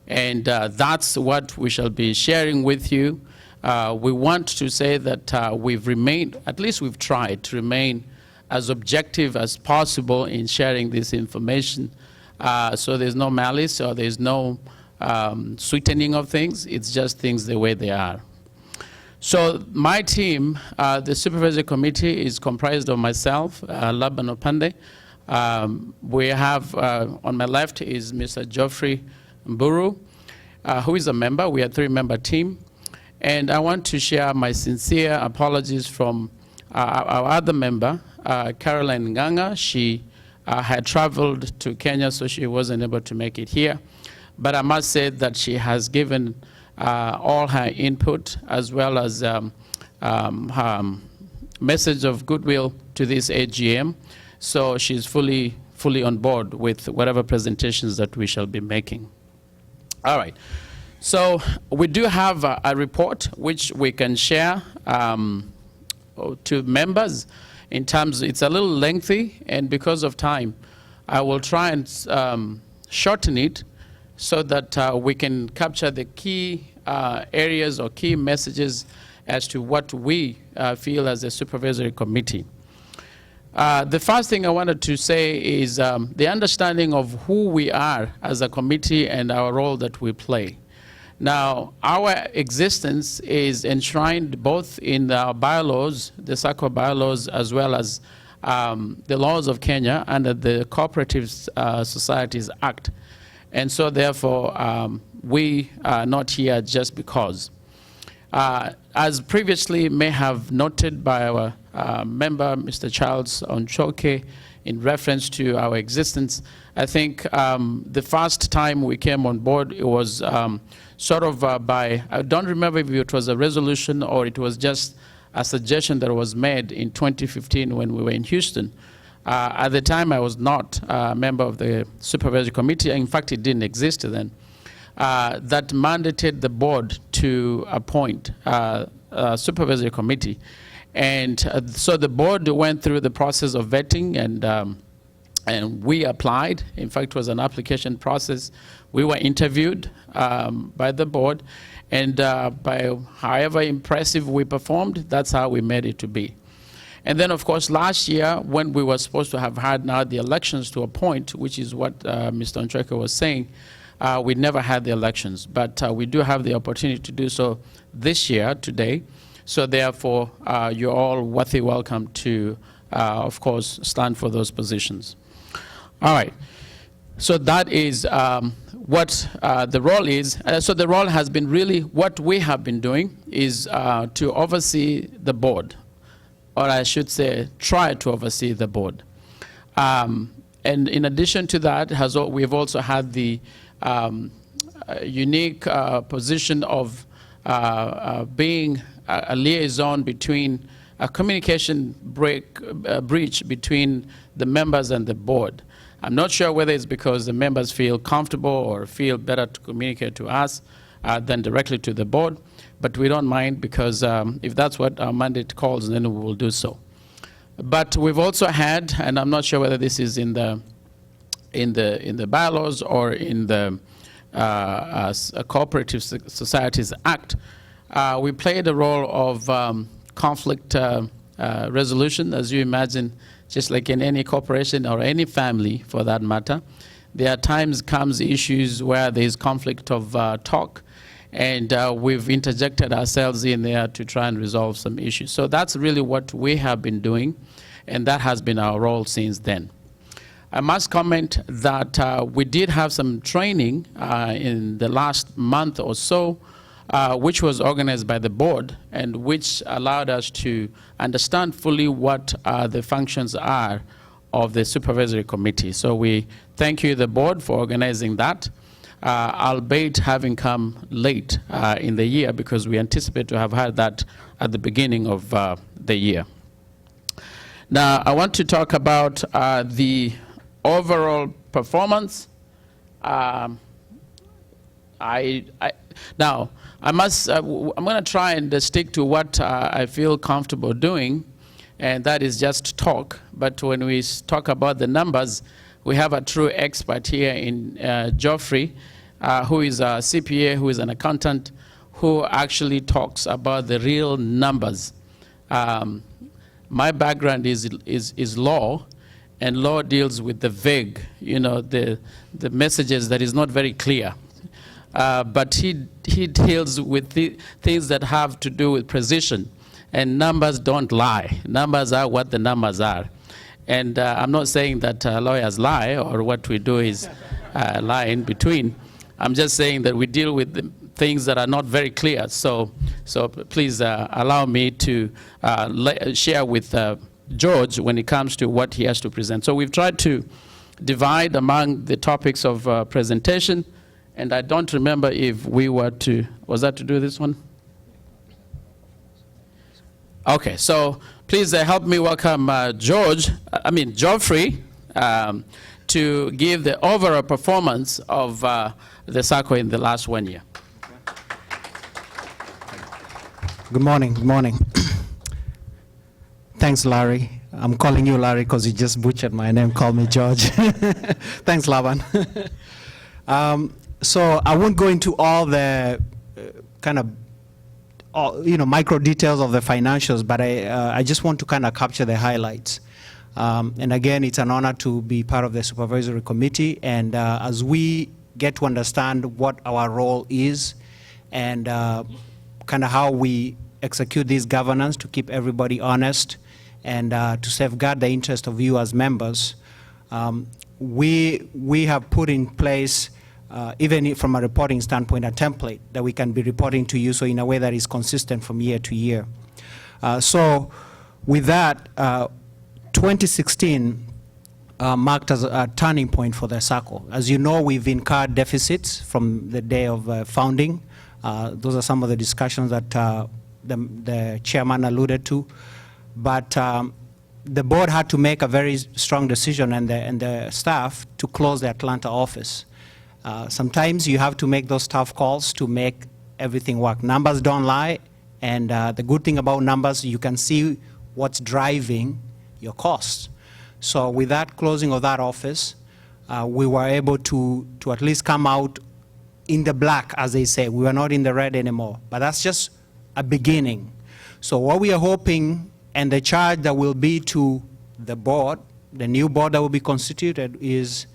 and that's what we shall be sharing with you. We want to say that we've remained, at least we've tried to remain as objective as possible in sharing this information. So there's no malice or there's no sweetening of things. It's just things the way they are. So my team, the Supervisory Committee, is comprised of myself, Laban Opande. We have, on my left is Mr. Geoffrey Mburu, who is a member. We are a 3-member team. And I want to share my sincere apologies from our other member, Caroline Nganga. She had traveled to Kenya, so she wasn't able to make it here. But I must say that she has given all her input as well as her message of goodwill to this AGM. So she's fully on board with whatever presentations that we shall be making. All right. So we do have a report which we can share to members. In terms, it's a little lengthy, and because of time, I will try and shorten it so that we can capture the key areas or key messages as to what we feel as a supervisory committee. The first thing I wanted to say is the understanding of who we are as a committee and our role that we play. Now, our existence is enshrined both in our bylaws, the Sacco bylaws, as well as the laws of Kenya under the Cooperative Societies Act. And so, therefore, we are not here just because. As previously may have noted by our member, Mr. Charles Onchoke, in reference to our existence, I think the first time we came on board, it was sort of by, I don't remember if it was a resolution or it was just a suggestion that was made in 2015 when we were in Houston. At the time, I was not a member of the Supervisory Committee. In fact, it didn't exist then. That mandated the board to appoint a Supervisory Committee. And so the board went through the process of vetting, and we applied. In fact, it was an application process. We were interviewed by the board, and by however impressive we performed, that's how we made it to be. And then, of course, last year, when we were supposed to have had now the elections to appoint, which is what Mr. Onchoke was saying, we never had the elections. But we do have the opportunity to do so this year, today. So therefore, you're all worthy welcome to, of course, stand for those positions. All right. So that is what the role is. So the role has been really, what we have been doing is to oversee the board, or I should say, try to oversee the board. And in addition to that, we've also had the unique position of being a liaison between a communication breach between the members and the board. I'm not sure whether it's because the members feel comfortable or feel better to communicate to us than directly to the board, but we don't mind because if that's what our mandate calls, then we will do so. But we've also had, and I'm not sure whether this is in the bylaws or in the Cooperative Societies Act, we played a role of conflict resolution. As you imagine, just like in any corporation or any family for that matter, there are times comes issues where there is conflict of talk, and we've interjected ourselves in there to try and resolve some issues. So that's really what we have been doing, and that has been our role since then. I must comment that we did have some training in the last month or so, which was organized by the board and which allowed us to understand fully what the functions are of the Supervisory Committee. So we thank you, the board, for organizing that, albeit having come late in the year because we anticipate to have had that at the beginning of the year. Now, I want to talk about the overall performance. I'm going to try and stick to what I feel comfortable doing, and that is just talk. But when we talk about the numbers, we have a true expert here in Geoffrey, who is a CPA, who is an accountant, who actually talks about the real numbers. My background is law, and law deals with the vague, the messages that is not very clear. But he deals with the things that have to do with precision, and numbers don't lie. Numbers are what the numbers are. And I'm not saying that lawyers lie, or what we do is lie in between. I'm just saying that we deal with the things that are not very clear. So please allow me to share with George when it comes to what he has to present. So we've tried to divide among the topics of presentation, and I don't remember if we were to, was that to do this one? Okay, so please help me welcome Geoffrey, to give the overall performance of the Sacco in the last 1 year. Good morning, good morning. Thanks, Larry. I'm calling you Larry because you just butchered my name. Call me George. Thanks, Laban. So I won't go into all the micro details of the financials, but I just want to kind of capture the highlights. And again, it's an honor to be part of the Supervisory Committee. And as we get to understand what our role is and kind of how we execute this governance to keep everybody honest and to safeguard the interest of you as members, we have put in place, even from a reporting standpoint, a template that we can be reporting to you, so in a way that is consistent from year to year. So with that, 2016 marked as a turning point for the Sacco. As you know, we've incurred deficits from the day of founding. Those are some of the discussions that the chairman alluded to. But the board had to make a very strong decision, and the staff, to close the Atlanta office. Sometimes you have to make those tough calls to make everything work. Numbers don't lie, and the good thing about numbers, you can see what's driving your costs. So with that closing of that office, we were able to at least come out in the black, as they say. We were not in the red anymore, but that's just a beginning. So what we are hoping, and the charge that will be to the board, the new board that will be constituted, is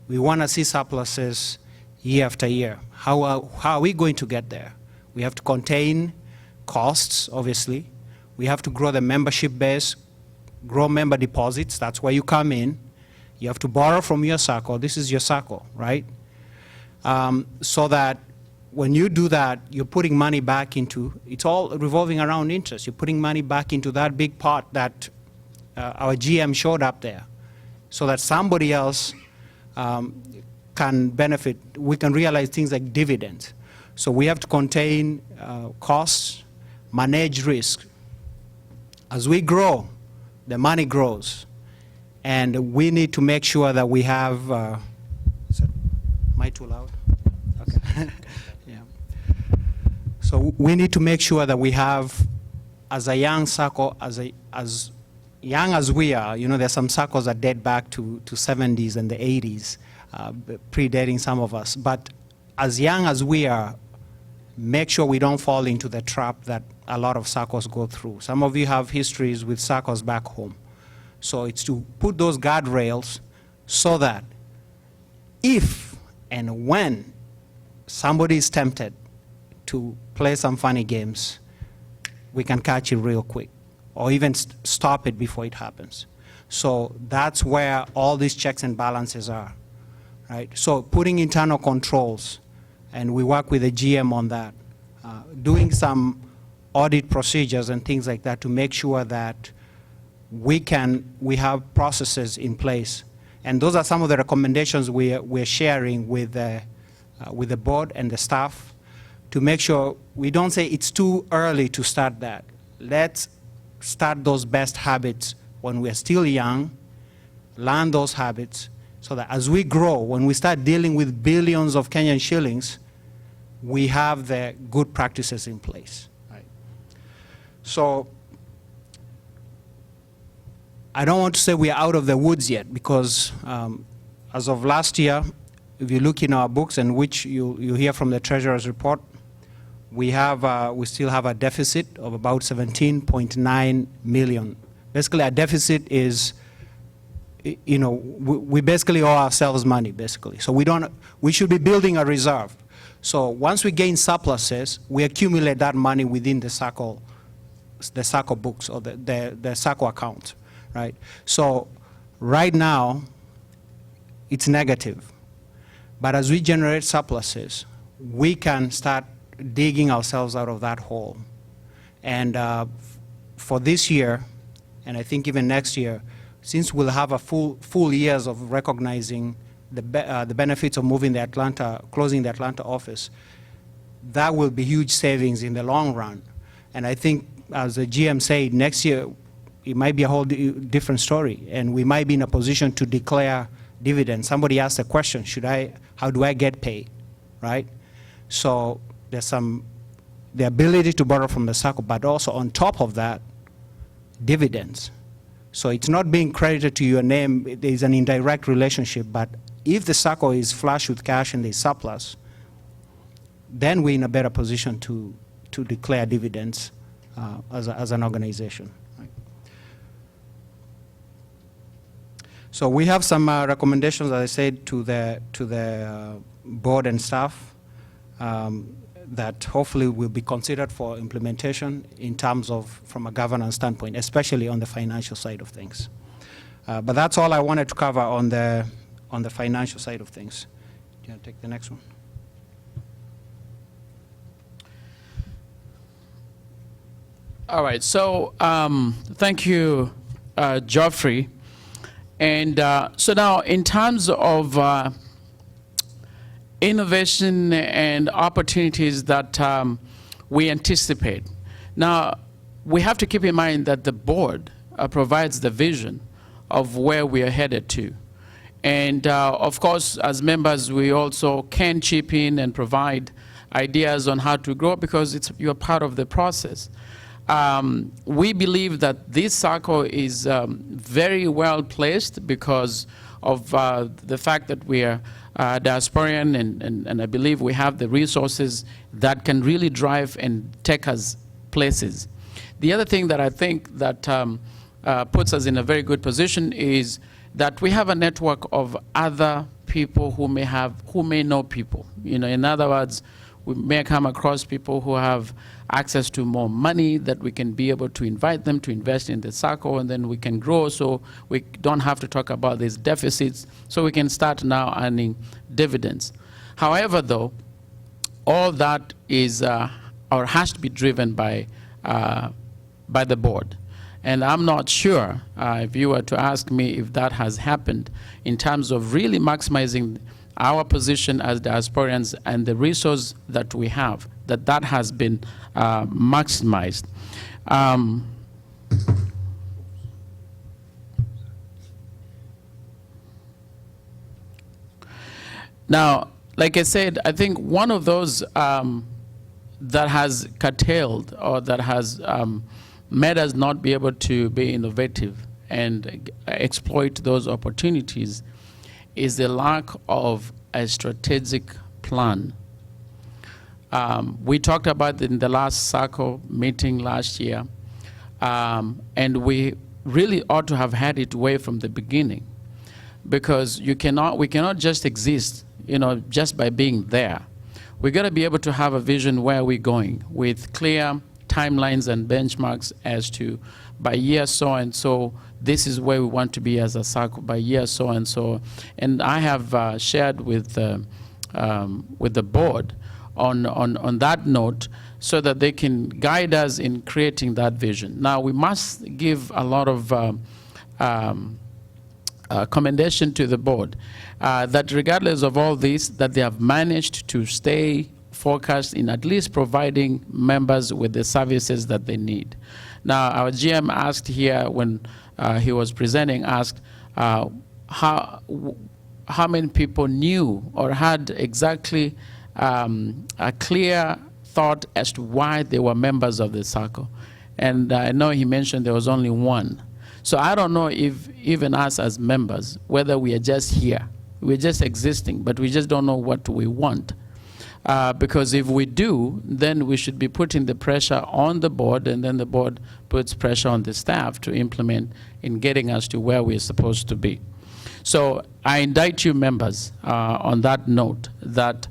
we want to see surpluses year after year. How are we going to get there? We have to contain costs, obviously. We have to grow the membership base, grow member deposits. That's where you come in. You have to borrow from your Sacco. This is your Sacco, right? So that when you do that, you're putting money back into, it's all revolving around interest. You're putting money back into that big pot that our GM showed up there, so that somebody else can benefit. We can realize things like dividends. So we have to contain costs, manage risk. As we grow, the money grows. And we need to make sure that we have, am I too loud? Okay. Yeah. So we need to make sure that we have, as a young Sacco, as young as we are, there's some Saccos that date back to 70s and the 80s, predating some of us. But as young as we are, make sure we don't fall into the trap that a lot of Saccos go through. Some of you have histories with Saccos back home. So it's to put those guardrails so that if and when somebody is tempted to play some funny games, we can catch it real quick, or even stop it before it happens. So that's where all these checks and balances are, right? So putting internal controls, and we work with the GM on that, doing some audit procedures and things like that to make sure that we have processes in place. And those are some of the recommendations we're sharing with the board and the staff, to make sure we don't say it's too early to start that. Let's start those best habits when we're still young, learn those habits, so that as we grow, when we start dealing with billions of Kenyan shillings, we have the good practices in place. Right? So I don't want to say we are out of the woods yet, because as of last year, if you look in our books, and which you hear from the Treasurer's report, we still have a deficit of about 17.9 million. Basically, our deficit is, we basically owe ourselves money, basically. So we should be building a reserve. So once we gain surpluses, we accumulate that money within the Sacco books, or the Sacco account, right? So right now, it's negative. But as we generate surpluses, we can start digging ourselves out of that hole. And for this year, And I think even next year, since we'll have a full years of recognizing the benefits of moving closing the Atlanta office, that will be huge savings in the long run. And I think, as the GM said, next year it might be a whole different story, and we might be in a position to declare dividends. Somebody asked the question, how do I get paid, right? So there's the ability to borrow from the Sacco, but also on top of that, dividends. So it's not being credited to your name, there's an indirect relationship, but if the Sacco is flush with cash and there's surplus, then we're in a better position to declare dividends as an organization. Right. So we have some recommendations, as I said, to the board and staff that hopefully will be considered for implementation in terms of, from a governance standpoint, especially on the financial side of things. But that's all I wanted to cover on the financial side of things. Do you want to take the next one? All right, so thank you, Geoffrey. And so now in terms of innovation and opportunities that we anticipate. Now, we have to keep in mind that the board provides the vision of where we are headed to. And of course, as members, we also can chip in and provide ideas on how to grow because you're part of the process. We believe that this Sacco is very well placed because of the fact that we are diasporian, and I believe we have the resources that can really drive and take us places. The other thing that I think that puts us in a very good position is that we have a network of other people who may know people. You know, in other words, we may come across people who have access to more money that we can be able to invite them to invest in the Sacco, and then we can grow so we don't have to talk about these deficits, so we can start now earning dividends. However, though, all that is or has to be driven by the board. And I'm not sure, if you were to ask me if that has happened in terms of really maximizing our position as diasporians and the resource that we have, that has been maximized. Now, like I said, I think one of those that has curtailed or that has made us not be able to be innovative and exploit those opportunities is the lack of a strategic plan. We talked about it in the last Sacco meeting last year, and we really ought to have had it way from the beginning, because we cannot just exist, you know, just by being there. We got to be able to have a vision where we're going with clear timelines and benchmarks as to by year so and so, this is where we want to be as a Sacco by year so and so. And I have shared with the board on that note so that they can guide us in creating that vision. Now, we must give a lot of commendation to the board that regardless of all this, that they have managed to stay focused in at least providing members with the services that they need. Now, our GM asked here when he was presenting, asked how many people knew or had exactly a clear thought as to why they were members of the Sacco. And I know he mentioned there was only one. So I don't know if even us as members, whether we are just here, we're just existing, but we just don't know what we want. Because if we do, then we should be putting the pressure on the board, and then the board puts pressure on the staff to implement in getting us to where we're supposed to be. So I indict you members on that note that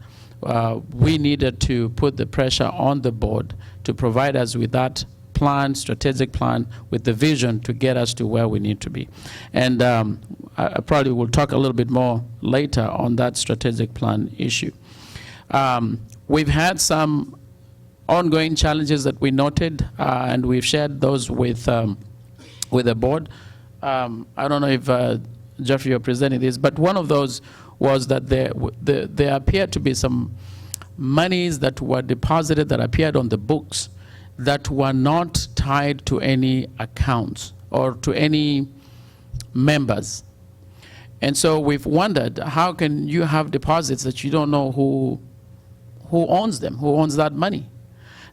we needed to put the pressure on the board to provide us with that plan, strategic plan, with the vision to get us to where we need to be. And I probably will talk a little bit more later on that strategic plan issue. We've had some ongoing challenges that we noted, and we've shared those with with the board. I don't know if Jeffrey, you're presenting this, but one of those was that there appeared to be some monies that were deposited that appeared on the books that were not tied to any accounts or to any members. And so we've wondered, how can you have deposits that you don't know who owns them, who owns that money?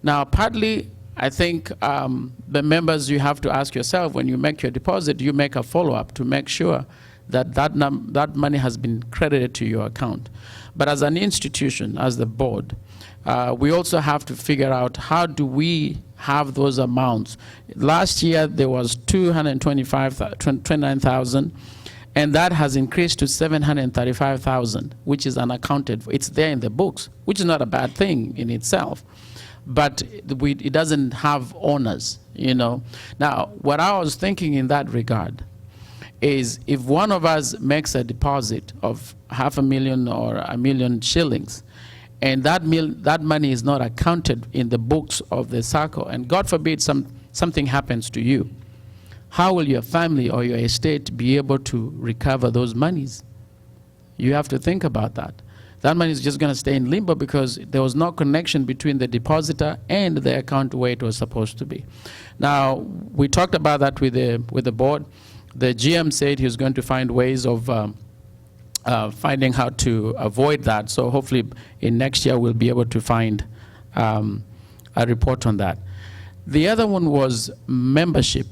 Now, partly, I think the members, you have to ask yourself, when you make your deposit, you make a follow-up to make sure that that money has been credited to your account. But as an institution, as the board, we also have to figure out how do we have those amounts. Last year, there was 29,000, and that has increased to 735,000, which is unaccounted for. It's there in the books, which is not a bad thing in itself, but it doesn't have owners, you know. Now, what I was thinking in that regard is if one of us makes a deposit of $500,000 or $1 million shillings, and that money is not accounted in the books of the Sacco, and God forbid something happens to you, how will your family or your estate be able to recover those monies? You have to think about that. That money is just going to stay in limbo because there was no connection between the depositor and the account where it was supposed to be. Now, we talked about that with the board. The GM said he was going to find ways of finding how to avoid that. So hopefully in next year we'll be able to find a report on that. The other one was membership.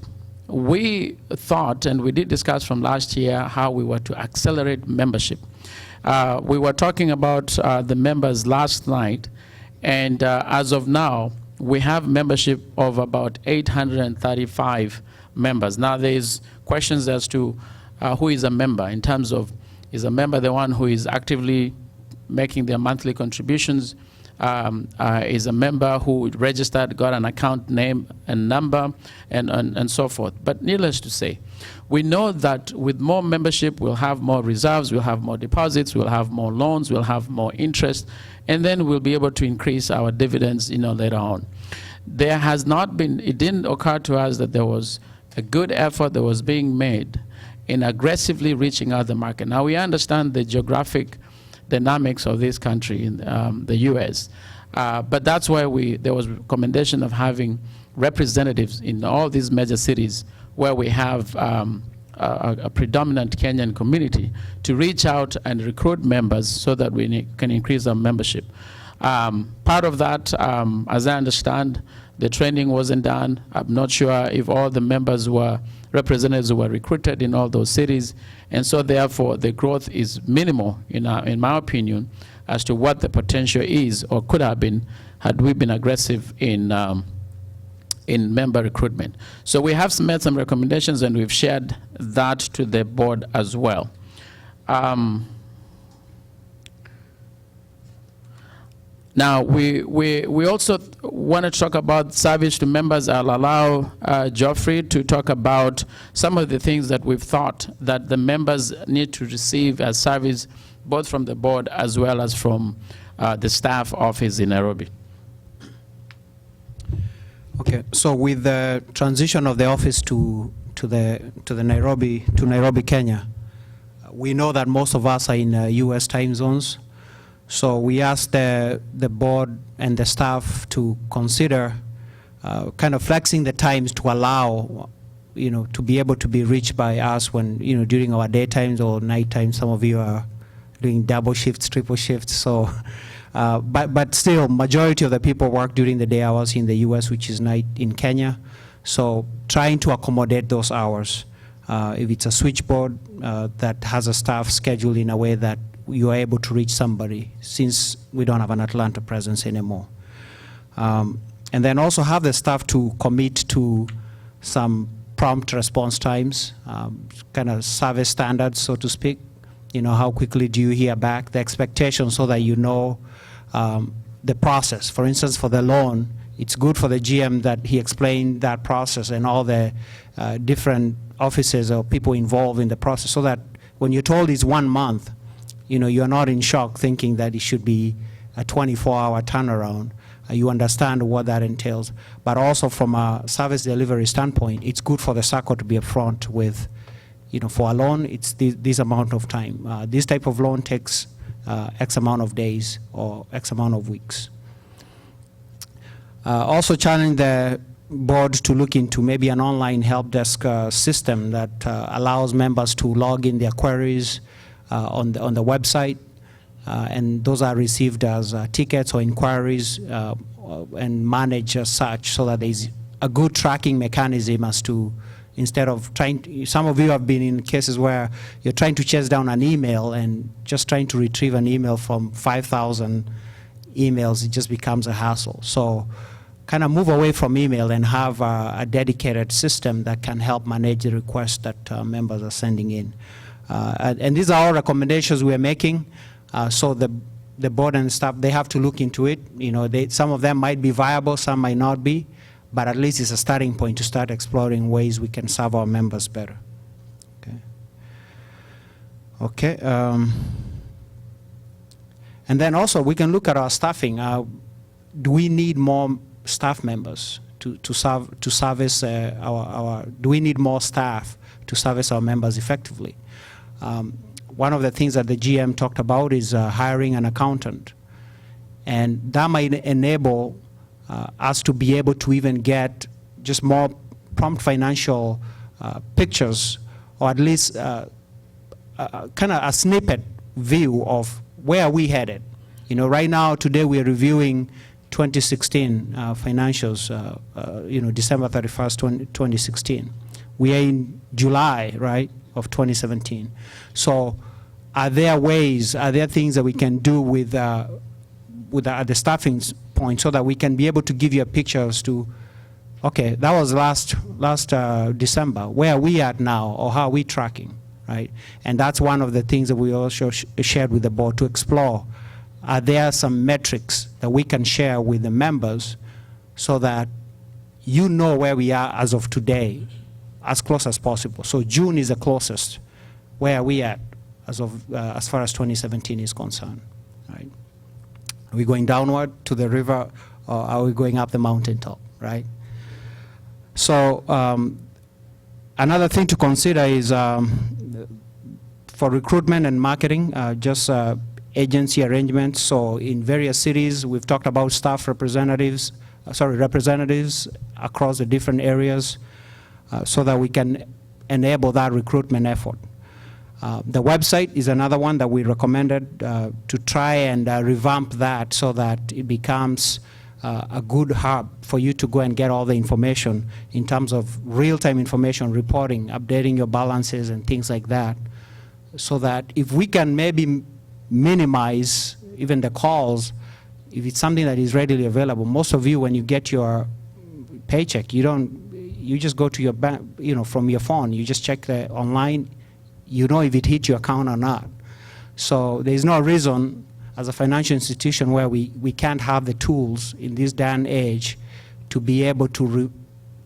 We thought, and we did discuss from last year, how we were to accelerate membership. We were talking about the members last night, and as of now, we have membership of about 835 members. Now there's questions as to who is a member, in terms of, is a member the one who is actively making their monthly contributions? Is a member who registered, got an account name and number, and so forth. But needless to say, we know that with more membership, we'll have more reserves, we'll have more deposits, we'll have more loans, we'll have more interest, and then we'll be able to increase our dividends, you know, later on. There has not been, it didn't occur to us that there was a good effort that was being made in aggressively reaching out the market. Now, we understand the geographic dynamics of this country in the US. But that's why there was a recommendation of having representatives in all these major cities where we have a predominant Kenyan community to reach out and recruit members so that we can increase our membership. Part of that, as I understand, the training wasn't done. I'm not sure if all the members representatives were recruited in all those cities, and so therefore the growth is minimal, in my opinion, as to what the potential is or could have been had we been aggressive in member recruitment. So we have made some recommendations, and we've shared that to the board as well. Now, we also want to talk about service to members. I'll allow Geoffrey to talk about some of the things that we've thought that the members need to receive as service, both from the board as well as from the staff office in Nairobi. Okay, so with the transition of the office to Nairobi, Kenya, we know that most of us are in US time zones. So we asked the board and the staff to consider kind of flexing the times to allow, to be able to be reached by us when, during our daytimes or night times. Some of you are doing double shifts, triple shifts. So, but still, majority of the people work during the day hours in the US, which is night in Kenya. So trying to accommodate those hours. If it's a switchboard that has a staff scheduled in a way that you are able to reach somebody, since we don't have an Atlanta presence anymore. And then also have the staff to commit to some prompt response times, kind of service standards, so to speak. How quickly do you hear back? The expectation, so that the process. For instance, for the loan, it's good for the GM that he explained that process and all the different offices or people involved in the process, so that when you're told it's 1 month, you're not in shock thinking that it should be a 24-hour turnaround. you understand what that entails. But also from a service delivery standpoint, it's good for the Sacco to be upfront with, for a loan, it's this amount of time. This type of loan takes X amount of days or X amount of weeks. Also challenge the board to look into maybe an online help desk system that allows members to log in their queries on the website, and those are received as tickets or inquiries and managed as such, so that there's a good tracking mechanism as to, instead of some of you have been in cases where you're trying to chase down an email and just trying to retrieve an email from 5,000 emails, it just becomes a hassle. So kind of move away from email and have a dedicated system that can help manage the requests that members are sending in. And these are all recommendations we're making. So the board and staff, they have to look into it. Some of them might be viable, some might not be, but at least it's a starting point to start exploring ways we can serve our members better. Okay. And then also we can look at our staffing. Do we need more staff members to service do we need more staff to service our members effectively? One of the things that the GM talked about is hiring an accountant. And that might enable us to be able to even get just more prompt financial pictures, or at least kind of a snippet view of where are we headed. Right now, today we are reviewing 2016 financials, December 31st, 2016. We are in July, right, of 2017. So are there things that we can do with the staffing point so that we can be able to give you a picture as to, okay, that was last December. Where are we at now, or how are we tracking, right? And that's one of the things that we also shared with the board to explore. Are there some metrics that we can share with the members so that you know where we are as of today, as close as possible? So June is the closest. Where are we at as far as 2017 is concerned, right? Are we going downward to the river, or are we going up the mountaintop, right? So another thing to consider is for recruitment and marketing, just agency arrangements. So in various cities, we've talked about staff representatives across the different areas so that we can enable that recruitment effort. The website is another one that we recommended to try and revamp that so that it becomes a good hub for you to go and get all the information in terms of real-time information reporting, updating your balances and things like that, so that if we can maybe minimize even the calls, if it's something that is readily available. Most of you, when you get your paycheck, you just go to your bank, from your phone, you just check the online, if it hit your account or not. So there's no reason as a financial institution where we can't have the tools in this day and age to be able to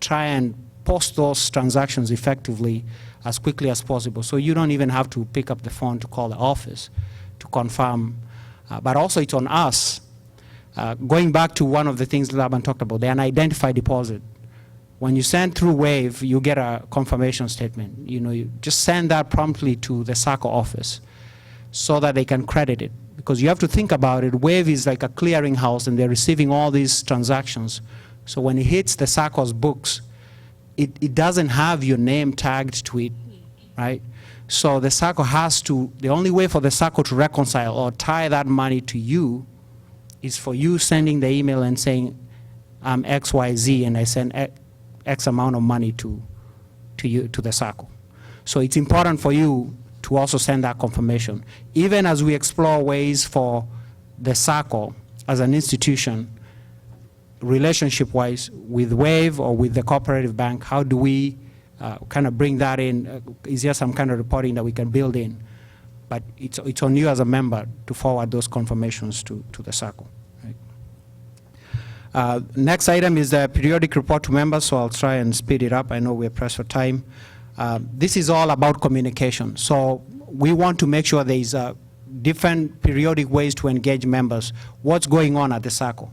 try and post those transactions effectively as quickly as possible. So you don't even have to pick up the phone to call the office to confirm. But also it's on us. Going back to one of the things Laban talked about, the unidentified deposit. When you send through Wave, you get a confirmation statement. You just send that promptly to the Sacco office so that they can credit it. Because you have to think about it, Wave is like a clearinghouse and they're receiving all these transactions. So when it hits the Sacco's books, it doesn't have your name tagged to it, right? So the Sacco the only way for the Sacco to reconcile or tie that money to you is for you sending the email and saying, I'm XYZ and I send X amount of money to the Sacco. So it's important for you to also send that confirmation. Even as we explore ways for the Sacco as an institution, relationship-wise with Wave or with the cooperative bank, how do we kind of bring that in? Is there some kind of reporting that we can build in? But it's on you as a member to forward those confirmations to the Sacco. Right? Next item is the periodic report to members, so I'll try and speed it up. I know we're pressed for time. This is all about communication. So we want to make sure there is different periodic ways to engage members. What's going on at the Sacco?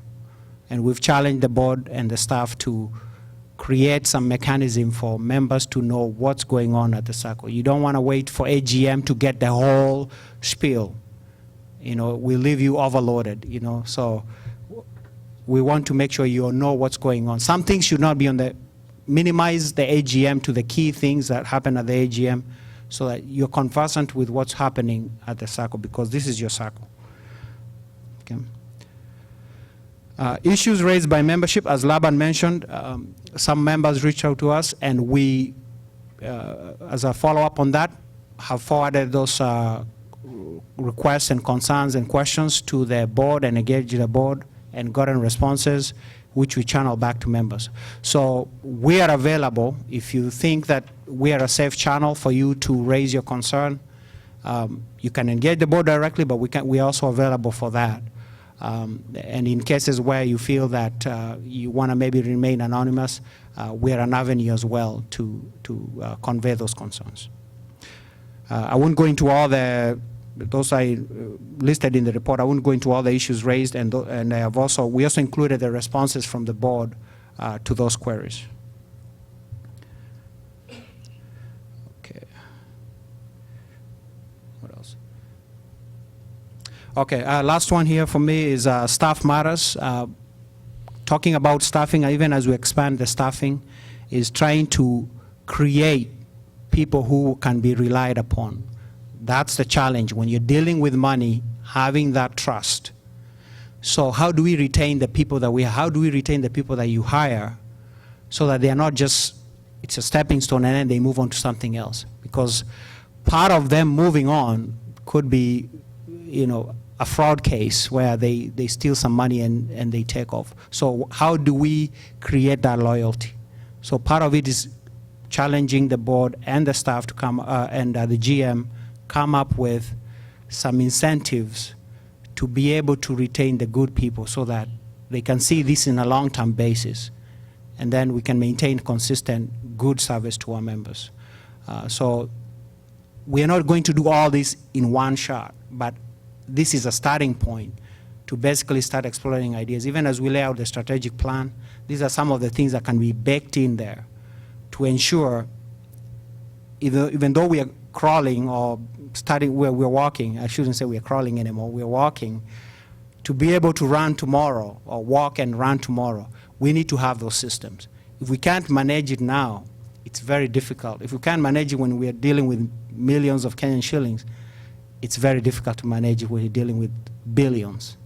And we've challenged the board and the staff to create some mechanism for members to know what's going on at the Sacco. You don't want to wait for AGM to get the whole spiel. You know, we leave you overloaded, you know, so we want to make sure you know what's going on. Some things should not be on the, minimize the AGM to the key things that happen at the AGM so that you're conversant with what's happening at the Sacco, because this is your Sacco. Okay. Issues raised by membership, as Laban mentioned, some members reached out to us, and we, as a follow-up on that, have forwarded those requests and concerns and questions to the board and engaged the board and gotten responses, which we channel back to members. So we are available if you think that we are a safe channel for you to raise your concern. You can engage the board directly, but we're also available for that. And in cases where you feel that you want to maybe remain anonymous, we're an avenue as well to convey those concerns. I won't go into all those I listed in the report. I won't go into all the issues raised, and I have we also included the responses from the board to those queries. Okay. What else? Okay, last one here for me is staff matters. Talking about staffing, even as we expand the staffing, is trying to create people who can be relied upon. That's the challenge when you're dealing with money, having that trust. So how do we retain the people that how do we retain the people that you hire so that they are not just, it's a stepping stone and then they move on to something else? Because part of them moving on could be, you know, a fraud case where they steal some money and they take off. So how do we create that loyalty? So part of it is challenging the board and the staff to come, and the GM, come up with some incentives to be able to retain the good people so that they can see this in a long-term basis. And then we can maintain consistent, good service to our members. So we are not going to do all this in one shot, but this is a starting point to basically start exploring ideas. Even as we lay out the strategic plan, these are some of the things that can be baked in there to ensure, even though we are crawling or starting where we're walking, I shouldn't say we're crawling anymore, we're walking, to be able to run tomorrow or walk and run tomorrow, we need to have those systems. If we can't manage it now, it's very difficult. If we can't manage it when we are dealing with millions of Kenyan shillings, it's very difficult to manage it when you're dealing with billions.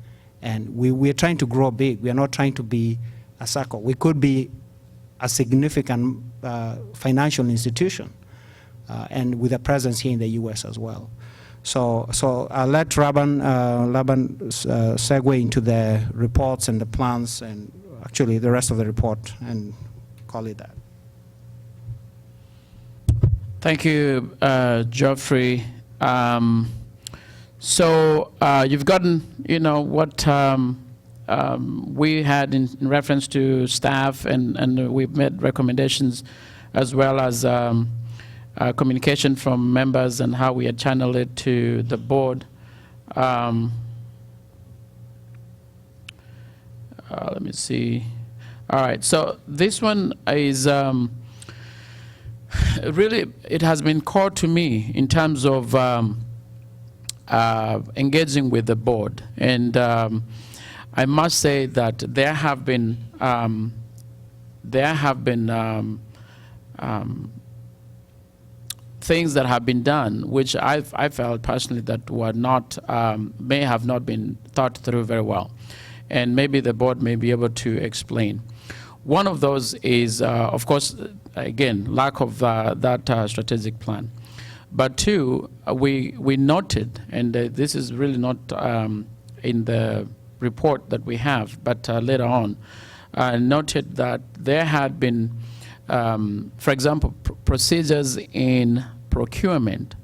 And we're trying to grow big. We are not trying to be a Sacco. We could be a significant financial institution, and with a presence here in the U.S. as well. So I'll let Laban segue into the reports and the plans and actually the rest of the report and call it that. Thank you, Geoffrey. So you've gotten, you know, what we had in reference to staff, and we've made recommendations as well as communication from members and how we had channeled it to the board. Let me see. All right, so this one is really, it has been core to me in terms of engaging with the board. And I must say that there have been things that have been done, which I felt personally that were not, may have not been thought through very well. And maybe the board may be able to explain. One of those is, of course, again, lack of that strategic plan. But two, we noted, and this is really not in the report that we have, but later on, noted that there had been, for example, procedures in procurement.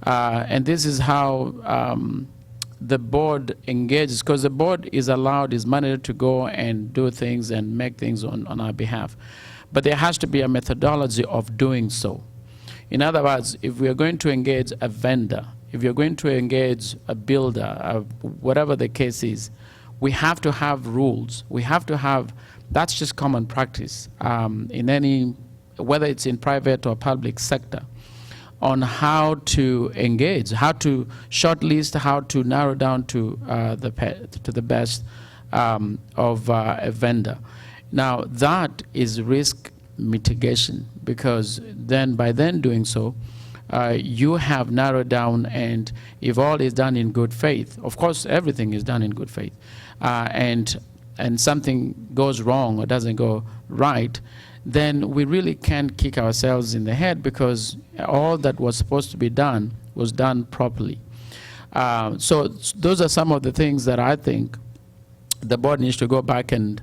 And this is how the board engages, because the board is mandated to go and do things and make things on our behalf. But there has to be a methodology of doing so. In other words, if we are going to engage a vendor, if you're going to engage a builder, whatever the case is, we have to have rules. We have to have, that's just common practice in any, whether it's in private or public sector, on how to engage, how to shortlist, how to narrow down to the best of a vendor. Now that is risk mitigation, because then by then doing so, you have narrowed down, and if all is done in good faith, of course everything is done in good faith, and something goes wrong or doesn't go right, then we really can't kick ourselves in the head, because all that was supposed to be done was done properly. So those are some of the things that I think the board needs to go back and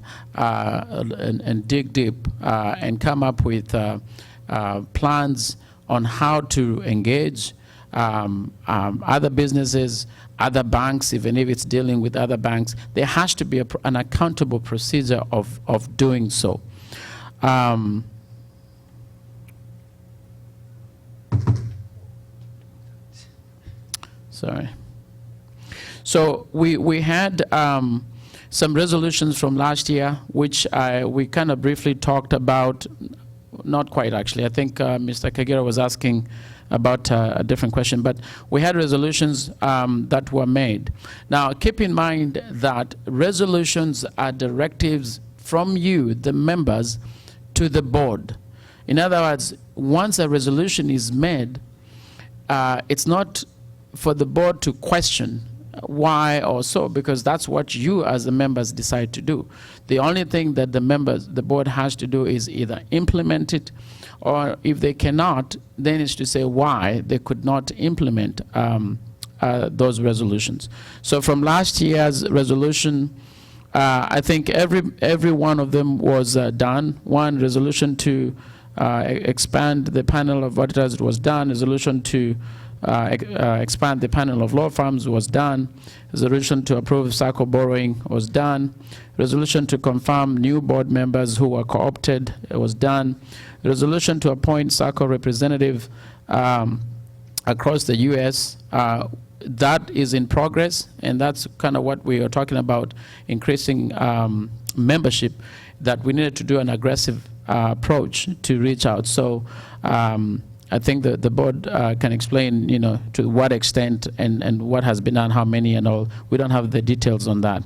dig deep and come up with plans on how to engage other businesses, other banks, even if it's dealing with other banks. There has to be an accountable procedure of doing so. Sorry. So we had some resolutions from last year, which we kind of briefly talked about. Not quite, actually. I think Mr. Kagera was asking about a different question, but we had resolutions that were made. Now, keep in mind that resolutions are directives from you, the members, to the board. In other words, once a resolution is made, it's not for the board to question why or so, because that's what you as the members decide to do. The only thing that the board has to do is either implement it, or if they cannot, then it's to say why they could not implement those resolutions. So from last year's resolution, I think every one of them was done. One resolution to expand the panel of auditors was done. Resolution to expand the panel of law firms was done. Resolution to approve Sacco borrowing was done. Resolution to confirm new board members who were co-opted was done. Resolution to appoint Sacco representative across the U.S. That is in progress, and that's kind of what we are talking about, increasing membership, that we needed to do an aggressive approach to reach out. So I think the board can explain, to what extent and what has been done, how many and all. We don't have the details on that.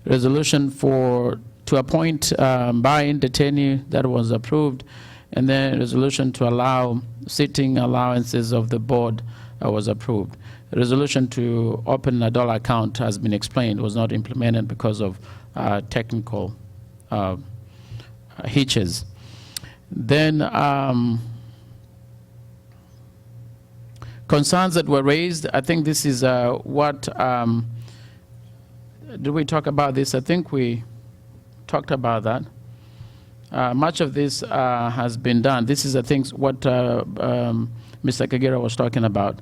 Resolution to appoint buy-in detainee, that was approved, and then resolution to allow sitting allowances of the board was approved. The resolution to open a dollar account has been explained, was not implemented because of technical hitches. Then concerns that were raised, I think this is what, did we talk about this? I think we talked about that. Much of this has been done. This is, I think, what Mr. Kagera was talking about.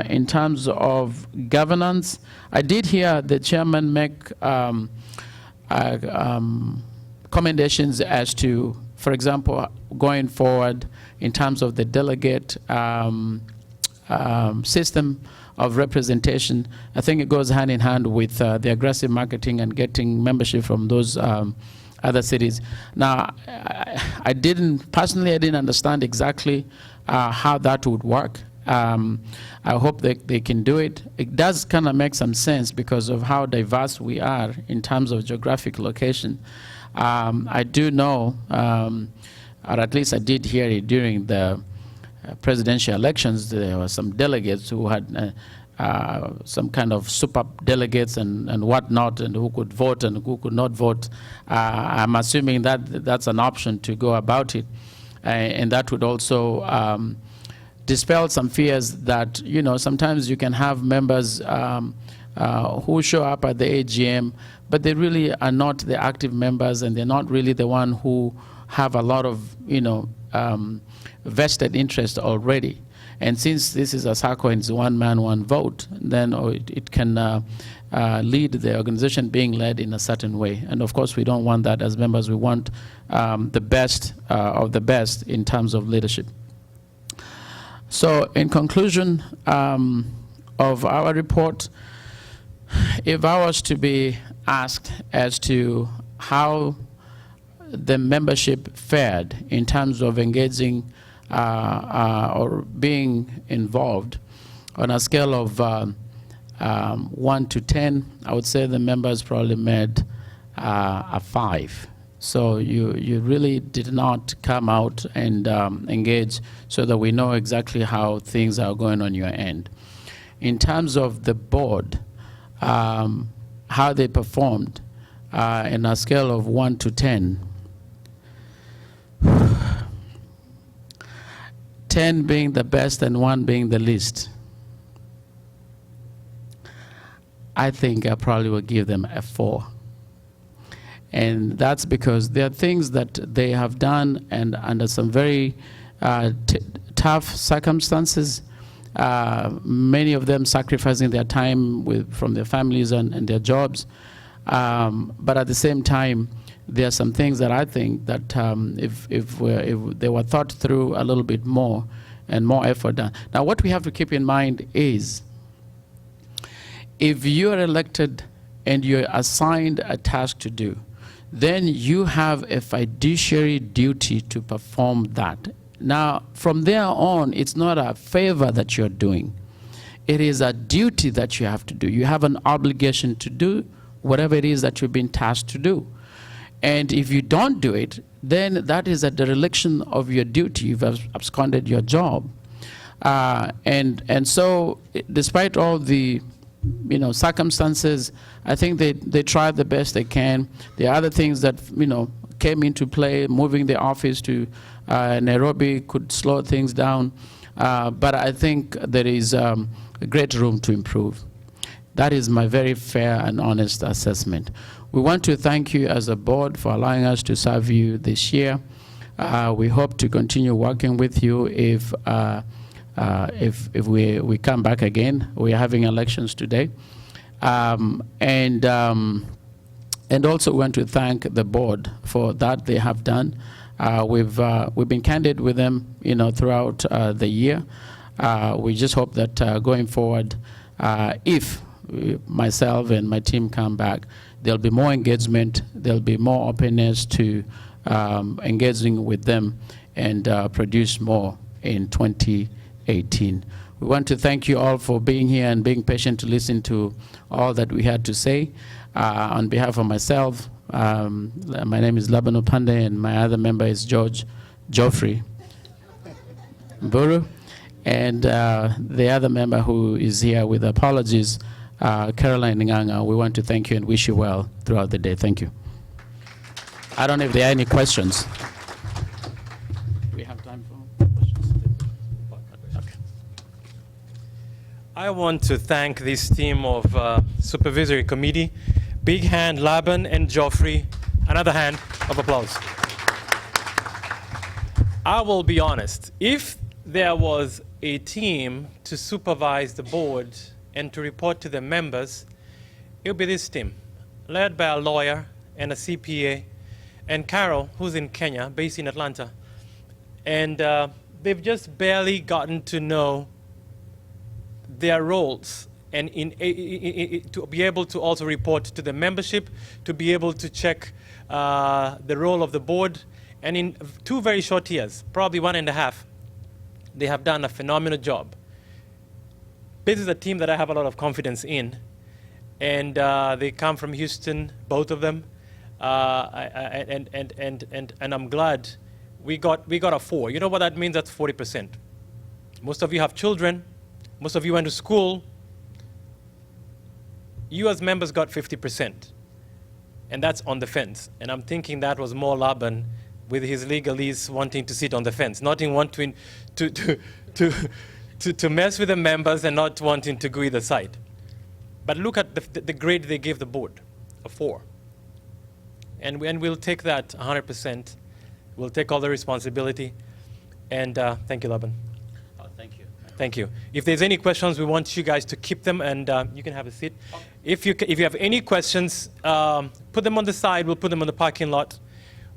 In terms of governance, I did hear the chairman make commendations as to, for example, going forward in terms of the delegate system of representation. I think it goes hand in hand with the aggressive marketing and getting membership from those other cities. Now, I didn't understand exactly how that would work. I hope that they can do it. It does kind of make some sense because of how diverse we are in terms of geographic location. I do know, or at least I did hear it during the presidential elections, there were some delegates who had some kind of super delegates and whatnot, and who could vote and who could not vote. I'm assuming that that's an option to go about it, and that would also dispel some fears that, sometimes you can have members who show up at the AGM, but they really are not the active members, and they're not really the one who have a lot of, vested interest already. And since this is a Sacco and it's one man, one vote, then it can lead the organization being led in a certain way. And of course, we don't want that as members. We want the best of the best in terms of leadership. So in conclusion of our report, if I was to be asked as to how the membership fared in terms of engaging or being involved. On a scale of 1 to 10, I would say the members probably made a 5. So you really did not come out and engage so that we know exactly how things are going on your end. In terms of the board, how they performed in a scale of 1 to 10, 10 being the best and 1 being the least, I think I probably will give them a 4. And that's because there are things that they have done, and under some very tough circumstances, many of them sacrificing their time from their families and their jobs. But at the same time, there are some things that I think that if they were thought through a little bit more and more effort done. Now, what we have to keep in mind is, if you are elected and you're assigned a task to do, then you have a fiduciary duty to perform that. Now, from there on, it's not a favor that you're doing. It is a duty that you have to do. You have an obligation to do whatever it is that you've been tasked to do. And if you don't do it, then that is a dereliction of your duty. You've absconded your job. And so, despite all the circumstances, I think they tried the best they can. There are other things that came into play. Moving the office to Nairobi could slow things down, but I think there is great room to improve. That is my very fair and honest assessment. We want to thank you as a board for allowing us to serve you this year. We hope to continue working with you if we come back again. We are having elections today. And also want to thank the board for that they have done. We've been candid with them, throughout the year. We just hope that going forward, if myself and my team come back, there'll be more engagement, there'll be more openness to engaging with them and produce more in 2018. We want to thank you all for being here and being patient to listen to all that we had to say. On behalf of myself, my name is Laban Opande, and my other member is Geoffrey Mburu, and the other member who is here with apologies, Caroline Nganga. We want to thank you and wish you well throughout the day. Thank you. I don't know if there are any questions. We have time for questions. Okay. I want to thank this team of Supervisory Committee. Big hand, Laban and Geoffrey. Another hand of applause. I will be honest. If there was a team to supervise the board and to report to the members, it would be this team, led by a lawyer and a CPA, and Carol, who's in Kenya, based in Atlanta. And they've just barely gotten to know their roles, and to be able to also report to the membership, to be able to check the role of the board. And in 2 very short years, probably 1.5, they have done a phenomenal job. This is a team that I have a lot of confidence in, and they come from Houston, both of them, and I'm glad we got a 4. You know what that means? That's 40%. Most of you have children. Most of you went to school. You as members got 50%, and that's on the fence. And I'm thinking that was more Laban with his legalese wanting to sit on the fence, not in wanting to mess with the members and not wanting to go either side. But look at the grade they gave the board, a 4. And we'll take that 100%. We'll take all the responsibility. And thank you, Laban. Oh, thank you. Thank you. If there's any questions, we want you guys to keep them, and you can have a seat. Okay. If you have any questions, put them on the side. We'll put them on the parking lot.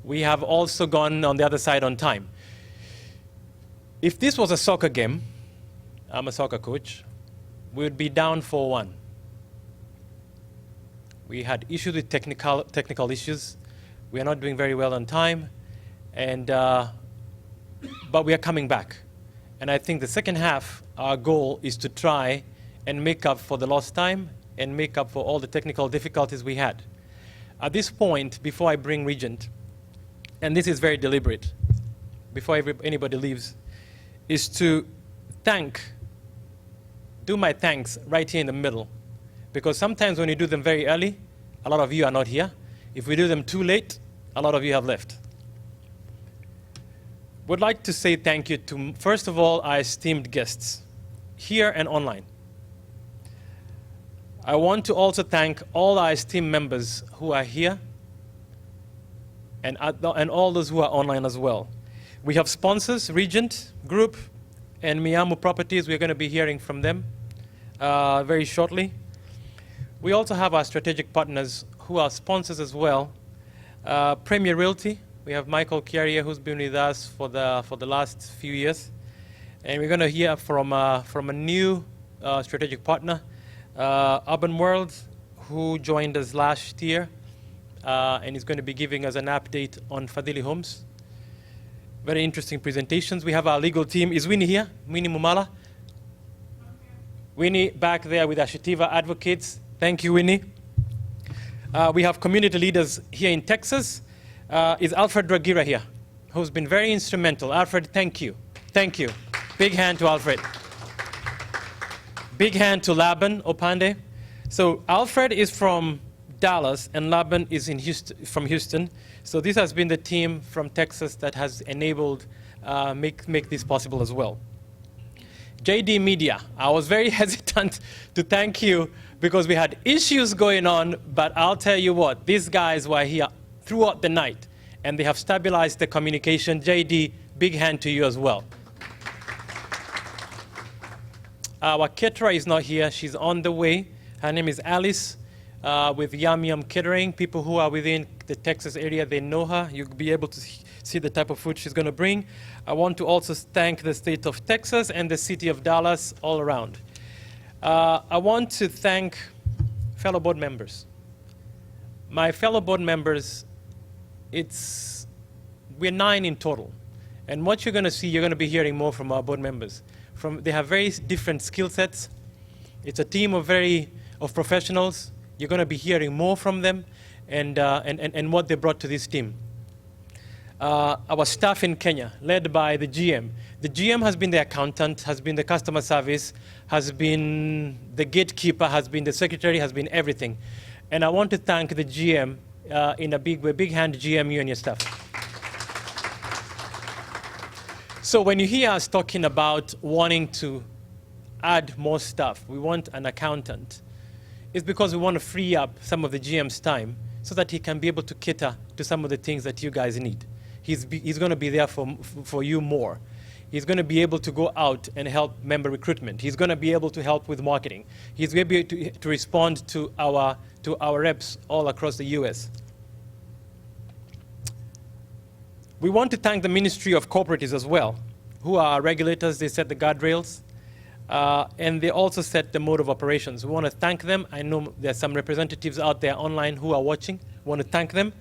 We have also gone on the other side on time. If this was a soccer game, I'm a soccer coach, we would be down 4-1. We had issues with technical issues. We are not doing very well on time, and but we are coming back. And I think the second half, our goal is to try and make up for the lost time and make up for all the technical difficulties we had. At this point, before I bring Regent, and this is very deliberate, before anybody leaves, is to do my thanks right here in the middle. Because sometimes when you do them very early, a lot of you are not here. If we do them too late, a lot of you have left. Would like to say thank you to, first of all, our esteemed guests, here and online. I want to also thank all our esteemed members who are here and all those who are online as well. We have sponsors, Regent Group and Miyamu Properties. We're going to be hearing from them very shortly. We also have our strategic partners who are sponsors as well. Premier Realty, we have Michael Carrier, who's been with us for the last few years. And we're going to hear from a new strategic partner, Urban World, who joined us last year and is going to be giving us an update on Fadhili Homes. Very interesting presentations. We have our legal team. Is Winnie here? Winnie Mumala? Winnie back there with Ashitiva Advocates. Thank you, Winnie. We have community leaders here in Texas. Is Alfred Dragira here, who's been very instrumental. Alfred, thank you. Thank you. Big hand to Alfred. Big hand to Laban Opande. So Alfred is from Dallas and Laban is from Houston. So this has been the team from Texas that has enabled make this possible as well. JD Media, I was very hesitant to thank you because we had issues going on, but I'll tell you what, these guys were here throughout the night and they have stabilized the communication. JD, big hand to you as well. Our caterer is not here, she's on the way. Her name is Alice with Yum Yum Catering. People who are within the Texas area, they know her. You'll be able to see the type of food she's going to bring. I want to also thank the state of Texas and the city of Dallas all around. I want to thank fellow board members. My fellow board members, we're 9 in total. And what you're going to see, you're going to be hearing more from our board members. They have very different skill sets. It's a team of professionals. You're going to be hearing more from them and what they brought to this team. Our staff in Kenya, led by the GM. The GM has been the accountant, has been the customer service, has been the gatekeeper, has been the secretary, has been everything. And I want to thank the GM in a big way. Big hand, GM, you and your staff. So when you hear us talking about wanting to add more staff, we want an accountant, it's because we want to free up some of the GM's time so that he can be able to cater to some of the things that you guys need. He's going to be there for you more. He's going to be able to go out and help member recruitment. He's going to be able to help with marketing. He's going to be able to respond to our reps all across the US. We want to thank the Ministry of Cooperatives as well, who are our regulators. They set the guardrails, and they also set the mode of operations. We want to thank them. I know there's some representatives out there online who are watching. We want to thank them.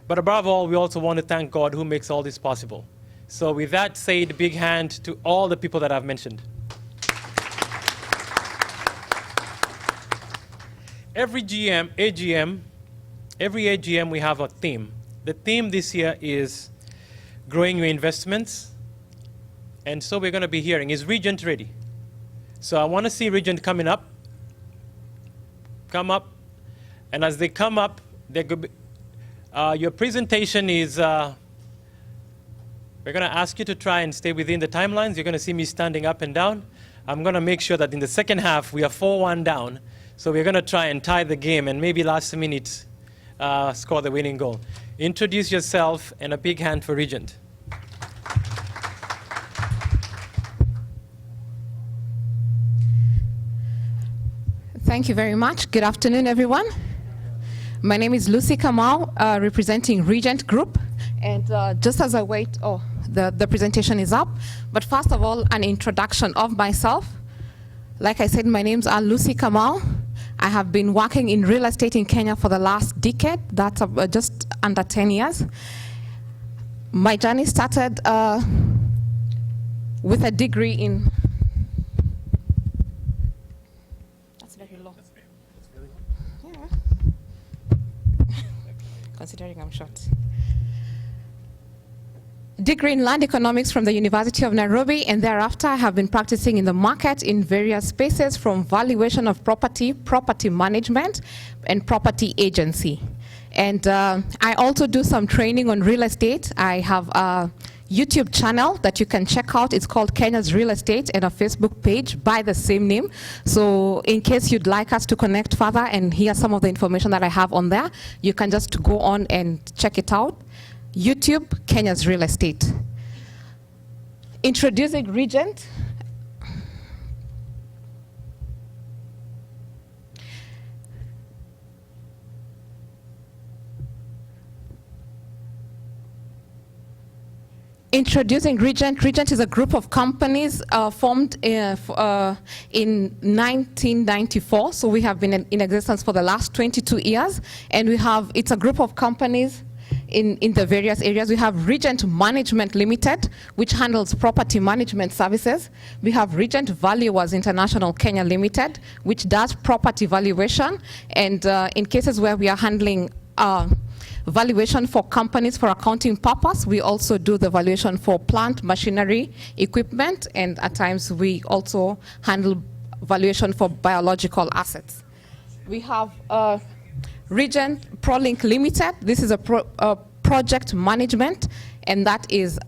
But above all, we also want to thank God who makes all this possible. So with that said, big hand to all the people that I've mentioned. Every AGM, we have a theme. The theme this year is growing your investments. And so we're going to be hearing, is Regent ready? So I want to see Regent coming up. Come up. And as they come up, they're going to be, your presentation is, we're going to ask you to try and stay within the timelines. You're going to see me standing up and down. I'm going to make sure that in the second half, we are 4-1 down. So we're going to try and tie the game and maybe last minute score the winning goal. Introduce yourself and a big hand for Regent. Thank you very much. Good afternoon, everyone. My name is Lucy Kamau, representing Regent Group. And just as I wait, the presentation is up. But first of all, an introduction of myself. Like I said, my names are Lucy Kamau. I have been working in real estate in Kenya for the last decade. That's just under 10 years. My journey started with a degree in... That's very low. Yeah. Considering I'm short. Degree in land economics from the University of Nairobi, and thereafter I have been practicing in the market in various spaces, from valuation of property, property management, and property agency. And I also do some training on real estate. I have a YouTube channel that you can check out. It's called Kenya's Real Estate, and a Facebook page by the same name. So in case you'd like us to connect further and hear some of the information that I have on there, you can just go on and check it out. YouTube, Kenya's Real Estate. Introducing Regent. Introducing Regent. Regent is a group of companies formed in 1994. So we have been in existence for the last 22 years. And it's a group of companies in the various areas. We have Regent Management Limited, which handles property management services. We have Regent Valuers International Kenya Limited, which does property valuation. And in cases where we are handling valuation for companies for accounting purpose, we also do the valuation for plant, machinery, equipment, and at times we also handle valuation for biological assets. We have Regent ProLink Limited. This is a project management, and that is,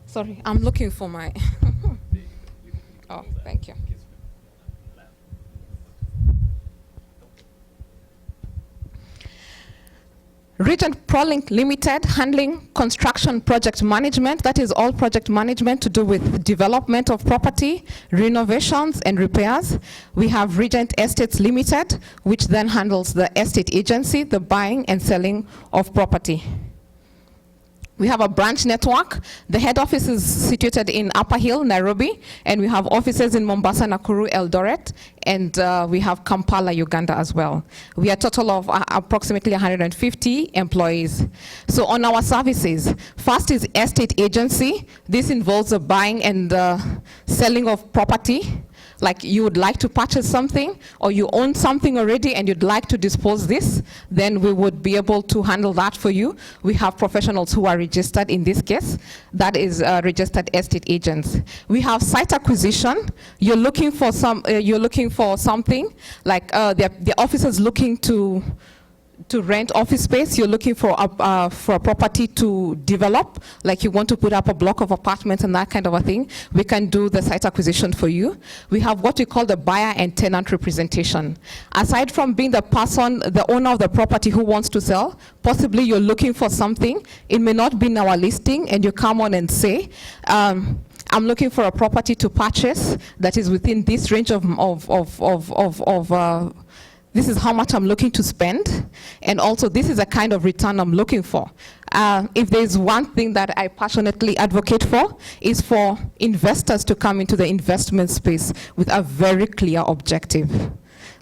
sorry, I'm looking for my, oh, thank you. Regent ProLink Limited, handling construction project management. That is all project management to do with development of property, renovations, and repairs. We have Regent Estates Limited, which then handles the estate agency, the buying and selling of property. We have a branch network. The head office is situated in Upper Hill, Nairobi, and we have offices in Mombasa, Nakuru, Eldoret, and we have Kampala, Uganda as well. We are a total of approximately 150 employees. So on our services, first is estate agency. This involves the buying and selling of property. Like you would like to purchase something, or you own something already and you'd like to dispose this, then we would be able to handle that for you. We have professionals who are registered in this case. That is registered estate agents. We have site acquisition. You're looking for something, like the office is looking to rent office space. You're looking for a property to develop, like you want to put up a block of apartments and that kind of a thing. We can do the site acquisition for you. We have what we call the buyer and tenant representation. Aside from being the person, the owner of the property who wants to sell, possibly you're looking for something. It may not be in our listing, and you come on and say, I'm looking for a property to purchase that is within this range of this is how much I'm looking to spend, and also this is a kind of return I'm looking for. If there's one thing that I passionately advocate for, is for investors to come into the investment space with a very clear objective.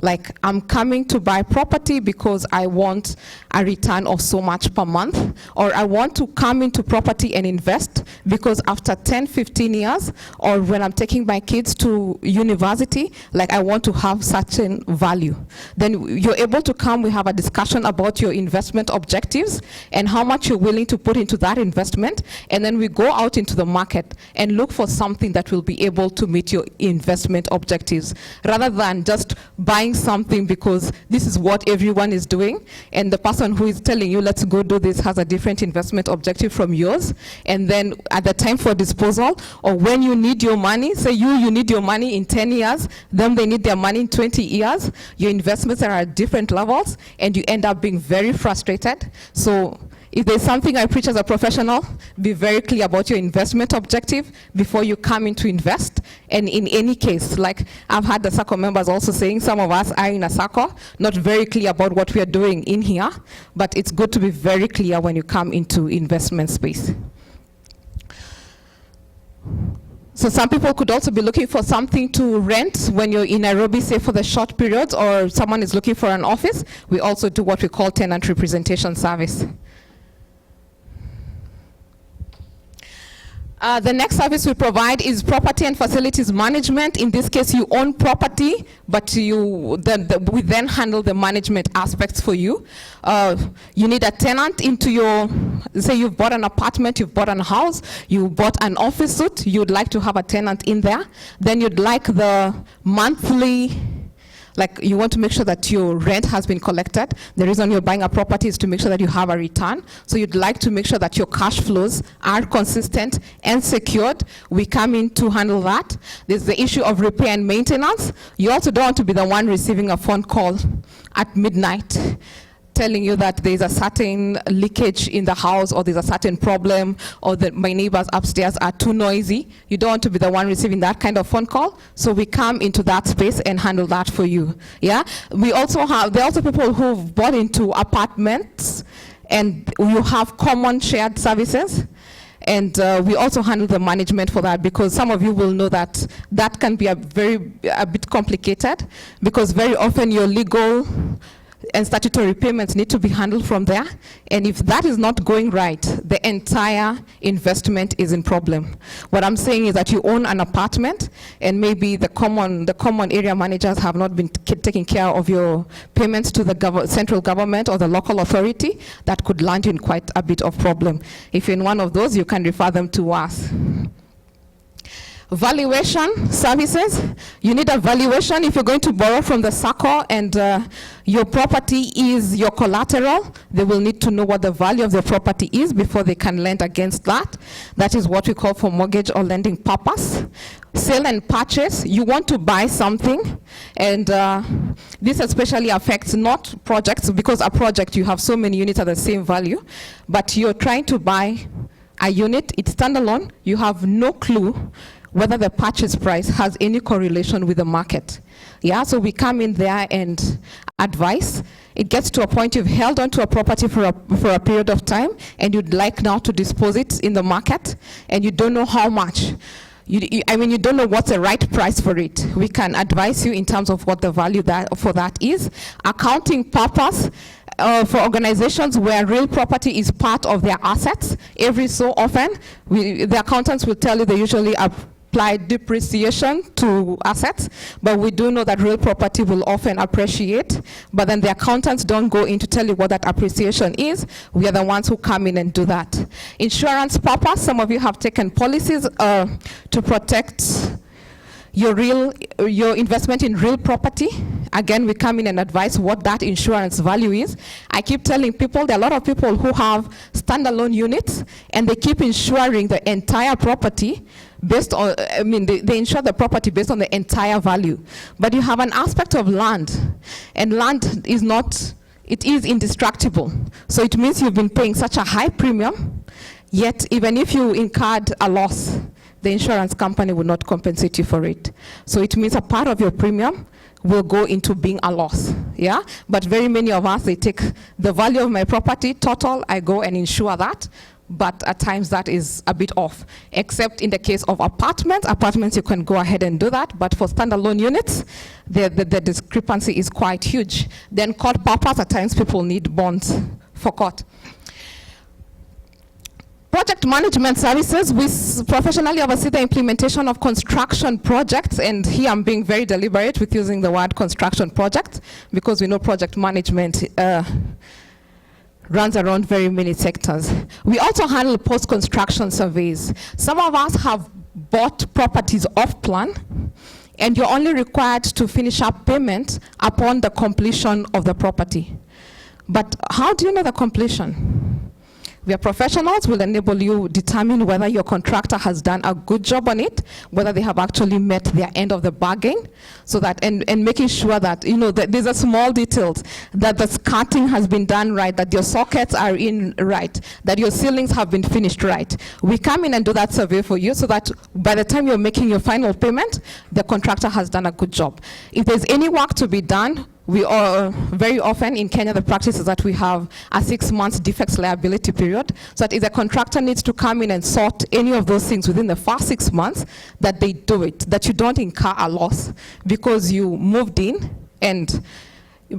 Like, I'm coming to buy property because I want a return of so much per month, or I want to come into property and invest because after 10, 15 years, or when I'm taking my kids to university, like I want to have such a value. Then you're able to come, we have a discussion about your investment objectives and how much you're willing to put into that investment, and then we go out into the market and look for something that will be able to meet your investment objectives, rather than just buying something because this is what everyone is doing, and the person who is telling you let's go do this has a different investment objective from yours, and then at the time for disposal, or when you need your money, say you need your money in 10 years, then they need their money in 20 years, your investments are at different levels, and you end up being very frustrated. So if there's something I preach as a professional, be very clear about your investment objective before you come in to invest. And in any case, like I've had the Sacco members also saying, some of us are in a Sacco, not very clear about what we are doing in here, but it's good to be very clear when you come into investment space. So some people could also be looking for something to rent when you're in Nairobi, say for the short periods, or someone is looking for an office. We also do what we call tenant representation service. The next service we provide is property and facilities management. In this case, you own property, but we then handle the management aspects for you. You need a tenant into your, say you've bought an apartment, you've bought a house, you bought an office suite, you'd like to have a tenant in there. Then you'd like the monthly, like you want to make sure that your rent has been collected. The reason you're buying a property is to make sure that you have a return. So you'd like to make sure that your cash flows are consistent and secured. We come in to handle that. There's the issue of repair and maintenance. You also don't want to be the one receiving a phone call at midnight telling you that there's a certain leakage in the house, or there's a certain problem, or that my neighbors upstairs are too noisy. You don't want to be the one receiving that kind of phone call. So we come into that space and handle that for you. Yeah. We also have, there are also people who've bought into apartments and you have common shared services. And we also handle the management for that, because some of you will know that that can be a bit complicated, because very often your legal and statutory payments need to be handled from there. And if that is not going right, the entire investment is in problem. What I'm saying is that you own an apartment and maybe the common area managers have not been taking care of your payments to the central government or the local authority. That could land you in quite a bit of problem. If you're in one of those, you can refer them to us. Valuation services. You need a valuation if you're going to borrow from the Sacco and your property is your collateral. They will need to know what the value of the property is before they can lend against that. That is what we call for mortgage or lending purpose. Sale and purchase. You want to buy something, and this especially affects not projects, because a project you have so many units at the same value, but you're trying to buy a unit, it's standalone, you have no clue whether the purchase price has any correlation with the market. Yeah, so we come in there and advise. It gets to a point you've held on to a property for a period of time and you'd like now to dispose it in the market and you don't know how much. You don't know what's the right price for it. We can advise you in terms of what the value for that is. Accounting purpose. For organizations where real property is part of their assets, every so often, the accountants will tell you they usually apply depreciation to assets, but we do know that real property will often appreciate, but then the accountants don't go in to tell you what that appreciation is. We are the ones who come in and do that. Insurance purpose, some of you have taken policies to protect your investment in real property. Again, we come in and advise what that insurance value is. I keep telling people, there are a lot of people who have standalone units and they keep insuring the entire property based on, they insure the property based on the entire value. But you have an aspect of land, and land is not, it is indestructible. So it means you've been paying such a high premium, yet even if you incurred a loss, the insurance company will not compensate you for it. So it means a part of your premium will go into being a loss, yeah? But very many of us, they take the value of my property, total, I go and insure that, but at times that is a bit off, except in the case of apartments. Apartments, you can go ahead and do that, but for standalone units, the discrepancy is quite huge. Then court purpose, at times people need bonds for court. Project management services, we professionally oversee the implementation of construction projects, and here I'm being very deliberate with using the word construction project, because we know project management runs around very many sectors. We also handle post-construction surveys. Some of us have bought properties off plan, and you're only required to finish up payment upon the completion of the property. But how do you know the completion? We are professionals, will enable you determine whether your contractor has done a good job on it, whether they have actually met their end of the bargain, so that, and making sure that, that there's a small details, that the skirting has been done right, that your sockets are in right, that your ceilings have been finished right. We come in and do that survey for you so that by the time you're making your final payment, the contractor has done a good job. If there's any work to be done, we are very often in Kenya, the practice is that we have a 6-month defects liability period, so that if the contractor needs to come in and sort any of those things within the first 6 months, that they do it, that you don't incur a loss because you moved in. And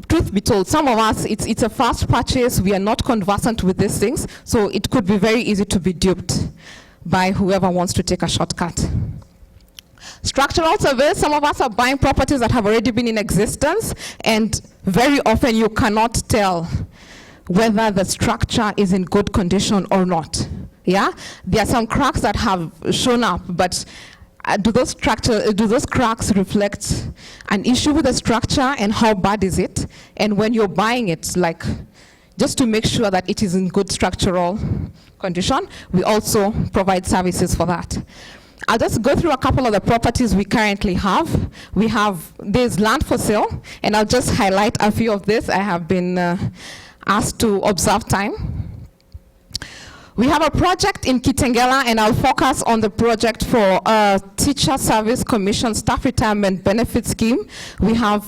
truth be told, some of us, it's a fast purchase, we are not conversant with these things, so it could be very easy to be duped by whoever wants to take a shortcut. Structural surveys, some of us are buying properties that have already been in existence, and very often you cannot tell whether the structure is in good condition or not. Yeah, there are some cracks that have shown up, but do those cracks reflect an issue with the structure, and how bad is it? And when you're buying it, like, just to make sure that it is in good structural condition, we also provide services for that. I'll just go through a couple of the properties we currently have. There's land for sale, and I'll just highlight a few of this. I have been asked to observe time. We have a project in Kitengela, and I'll focus on the project for Teacher Service Commission Staff Retirement Benefit Scheme. We have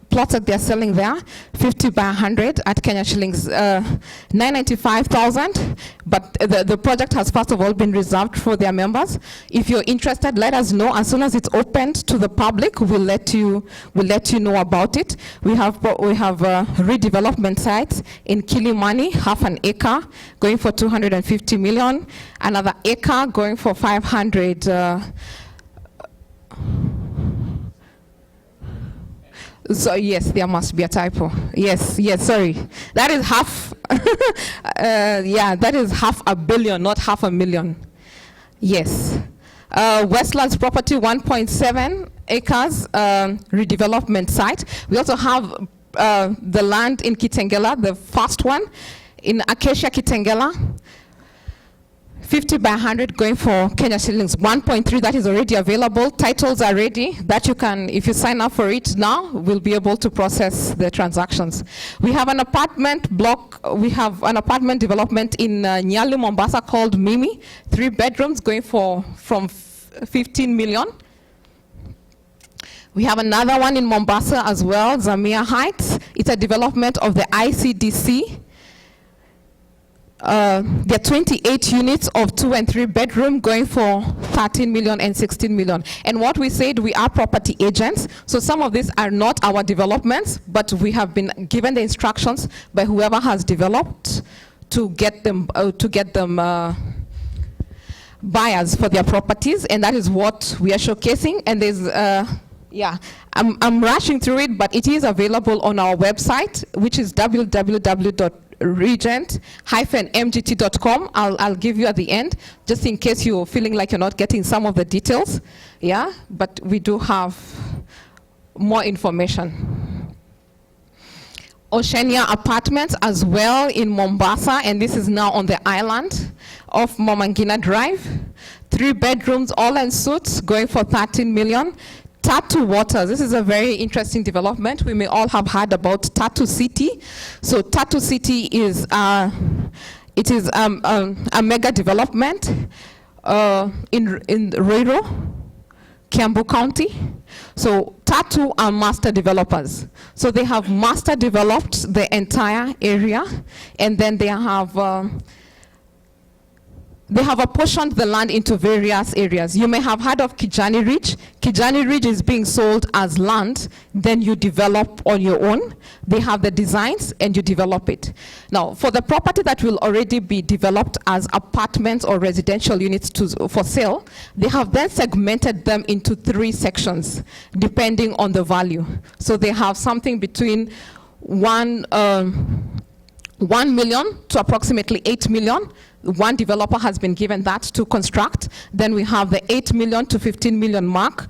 plots that they're selling there, 50 by 100 at Kenya shillings 995,000. But the project has first of all been reserved for their members. If you're interested, let us know. As soon as it's opened to the public, we'll let you know about it. We have redevelopment sites in Kilimani, half an acre, going for 250 million. Another acre going for 500. So yes, there must be a typo. Yes, sorry. That is half, that is 500 million, not 500,000. Yes. Westlands property, 1.7 acres, redevelopment site. We also have the land in Kitengela, the first one, in Acacia Kitengela. 50 by 100 going for Kenya shillings 1.3. That is already available. Titles are ready. That you can, if you sign up for it now, we'll be able to process the transactions. We have an apartment block. We have an apartment development in Nyali, Mombasa called Mimi. 3 bedrooms going from 15 million. We have another one in Mombasa as well, Zamia Heights. It's a development of the ICDC. There are 28 units of 2 and 3 bedroom going for 13 million and 16 million. And what we said, we are property agents. So some of these are not our developments, but we have been given the instructions by whoever has developed to get them buyers for their properties, and that is what we are showcasing. And there's I'm rushing through it, but it is available on our website, which is www.regent-mgt.com. I'll give you at the end, just in case you're feeling like you're not getting some of the details. Yeah, but we do have more information. Oceania Apartments as well in Mombasa, and this is now on the island of Momangina Drive. 3 bedrooms, all en suites, going for 13 million. Tattoo Waters, this is a very interesting development. We may all have heard about Tattoo City. So Tattoo City is a mega development in Ruiru, Kiambu County. So Tattoo are master developers. So they have master developed the entire area, and then they have apportioned the land into various areas. You may have heard of Kijani Ridge. Kijani Ridge is being sold as land, then you develop on your own. They have the designs and you develop it. Now, for the property that will already be developed as apartments or residential units for sale, they have then segmented them into 3 sections, depending on the value. So they have something between 1 million to approximately 8 million. One developer has been given that to construct. Then we have the 8 million to 15 million mark.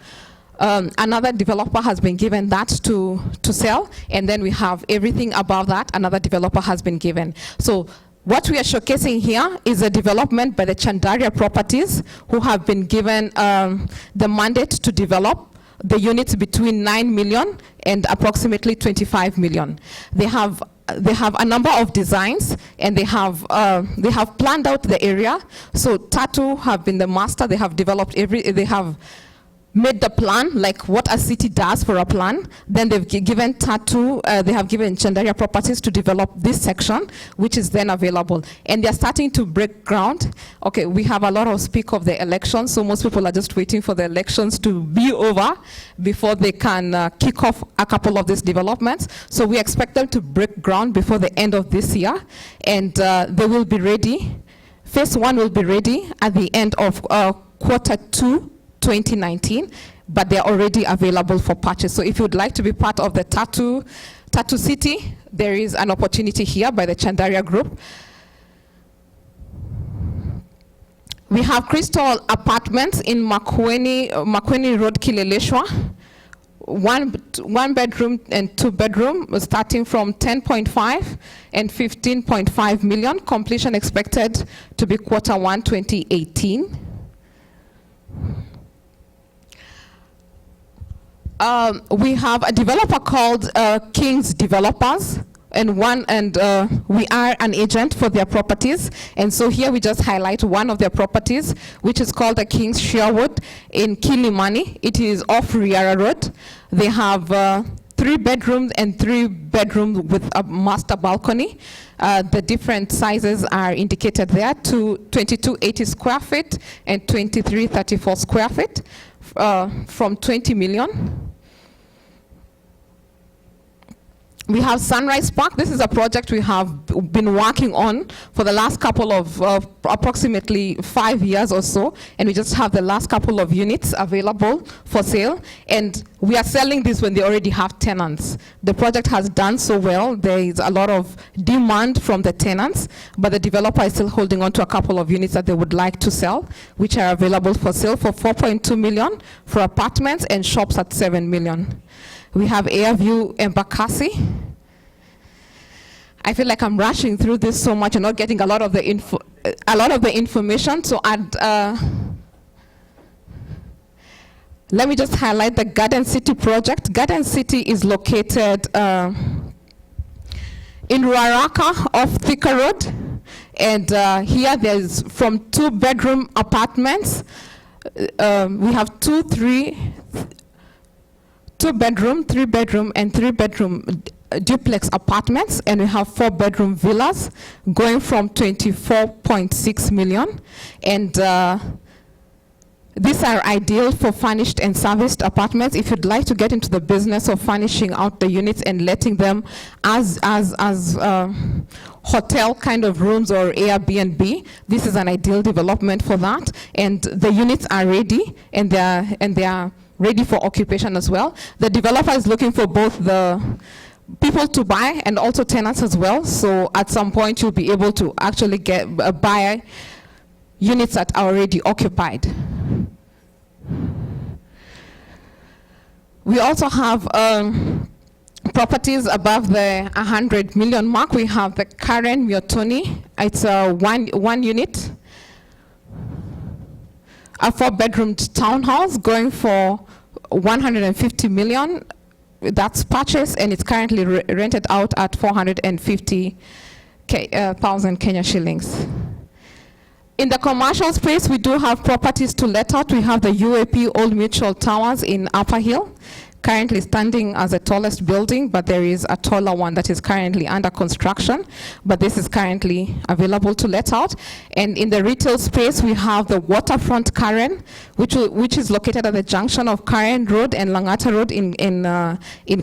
Another developer has been given that to sell. And then we have everything above that, another developer has been given. So what we are showcasing here is a development by the Chandaria Properties, who have been given the mandate to develop the units between 9 million and approximately 25 million. They have a number of designs, and they have planned out the area. So Tattoo have been the master. They have developed they have made the plan, like what a city does for a plan. Then they've given Tatu, they have given Chandaria Properties to develop this section, which is then available. And they're starting to break ground. Okay, we have a lot of speak of the elections, so most people are just waiting for the elections to be over before they can kick off a couple of these developments. So we expect them to break ground before the end of this year, and they will be ready. Phase 1 will be ready at the end of Q2 2019, but they're already available for purchase. So if you'd like to be part of the Tatu City, there is an opportunity here by the Chandaria Group. We have Crystal Apartments in Makueni Road, Kileleshwa. One bedroom and 2 bedroom, starting from 10.5 and 15.5 million. Completion expected to be Q1 2018. We have a developer called King's Developers, and we are an agent for their properties. And so here we just highlight one of their properties, which is called the King's Sherwood in Kilimani. It is off Riara Road. They have 3 bedrooms and 3 bedrooms with a master balcony. The different sizes are indicated there, to 2280 square feet and 2334 square feet, from 20 million. We have Sunrise Park. This is a project we have been working on for the last couple of approximately 5 years or so, and we just have the last couple of units available for sale, and we are selling this when they already have tenants. The project has done so well. There is a lot of demand from the tenants, but the developer is still holding on to a couple of units that they would like to sell, which are available for sale for 4.2 million for apartments and shops at 7 million. We have Airview Embakasi. I feel like I'm rushing through this so much and not getting a lot of the information. So let me just highlight the Garden City project. Garden City is located in Ruaraka off Thika Road, and here there's from 2-bedroom apartments. We have 2 bedroom, 3 bedroom, and 3 bedroom duplex apartments, and we have 4 bedroom villas going from 24.6 million. And these are ideal for furnished and serviced apartments. If you'd like to get into the business of furnishing out the units and letting them as hotel kind of rooms or Airbnb, this is an ideal development for that. And the units are ready, and they are ready for occupation as well. The developer is looking for both the people to buy and also tenants as well. So at some point you'll be able to actually buy units that are already occupied. We also have properties above the 100 million mark. We have the Karen Miotoni. It's a one unit, a 4-bedroom townhouse going for 150 million. That's purchased, and it's currently rented out at 450,000 Kenya shillings. In the commercial space, we do have properties to let out. We have the UAP Old Mutual Towers in Upper Hill, currently standing as the tallest building, but there is a taller one that is currently under construction, but this is currently available to let out. And in the retail space, we have the Waterfront Karen, which is located at the junction of Karen Road and Langata Road in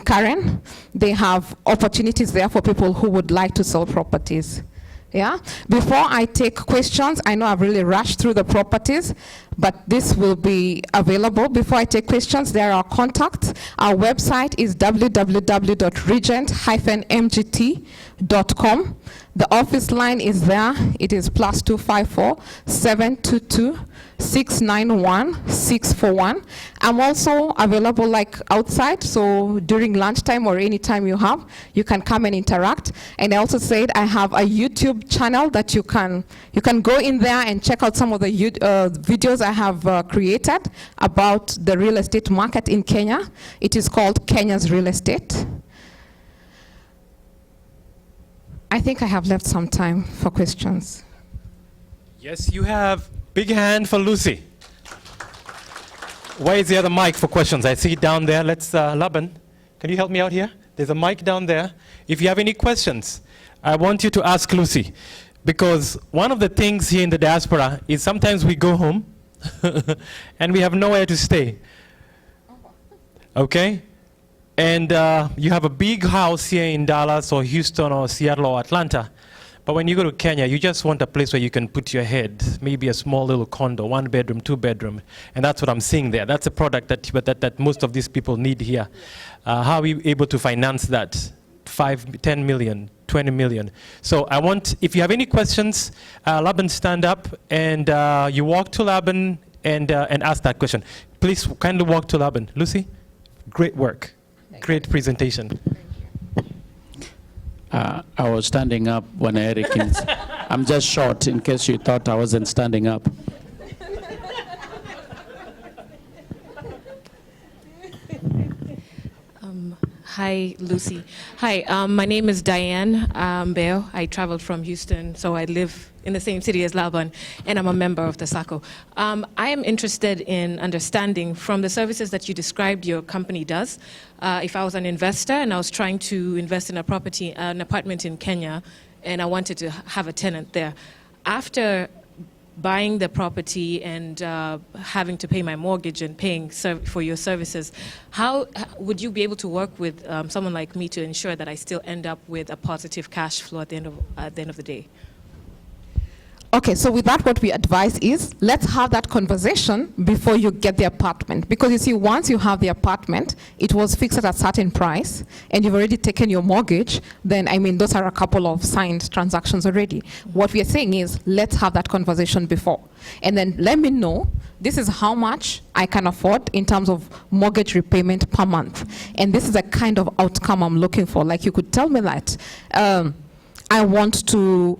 Karen. They have opportunities there for people who would like to sell properties. Yeah. Before I take questions, I know I've really rushed through the properties, but this will be available. Before I take questions, there are contacts. Our website is www.regent-mgt.com. The office line is there. It is +254 722 691 641. I'm also available like outside, so during lunchtime or any time you have, you can come and interact. And I also said I have a YouTube channel that you can go in there and check out some of the videos I have created about the real estate market in Kenya. It is called Kenya's Real Estate. I think I have left some time for questions. Yes, you have. Big hand for Lucy. Where is the other mic for questions? I see it down there. Let's, Laban, can you help me out here? There's a mic down there. If you have any questions, I want you to ask Lucy. Because one of the things here in the diaspora is sometimes we go home and we have nowhere to stay. Okay? And you have a big house here in Dallas or Houston or Seattle or Atlanta. But when you go to Kenya, you just want a place where you can put your head, maybe a small little condo, 1 bedroom, 2 bedroom. And that's what I'm seeing there. That's a product that most of these people need here. How are we able to finance that? 5, 10 million, 20 million. So I want, if you have any questions, Laban, stand up and you walk to Laban and ask that question. Please kindly walk to Laban. Lucy, great work. Great presentation. I was standing up when Eric, I'm just short in case you thought I wasn't standing up. Hi, Lucy. Hi, my name is Diane Beo. I traveled from Houston, so I live in the same city as Laban, and I'm a member of the Sacco. I am interested in understanding from the services that you described your company does. If I was an investor and I was trying to invest in a property, an apartment in Kenya, and I wanted to have a tenant there, after buying the property and having to pay my mortgage and paying for your services, how would you be able to work with someone like me to ensure that I still end up with a positive cash flow at the end of the day? Okay, so with that, what we advise is, let's have that conversation before you get the apartment. Because you see, once you have the apartment, it was fixed at a certain price, and you've already taken your mortgage, then, I mean, those are a couple of signed transactions already. What we are saying is, let's have that conversation before. And then let me know, this is how much I can afford in terms of mortgage repayment per month. And this is the kind of outcome I'm looking for. Like, you could tell me that, I want to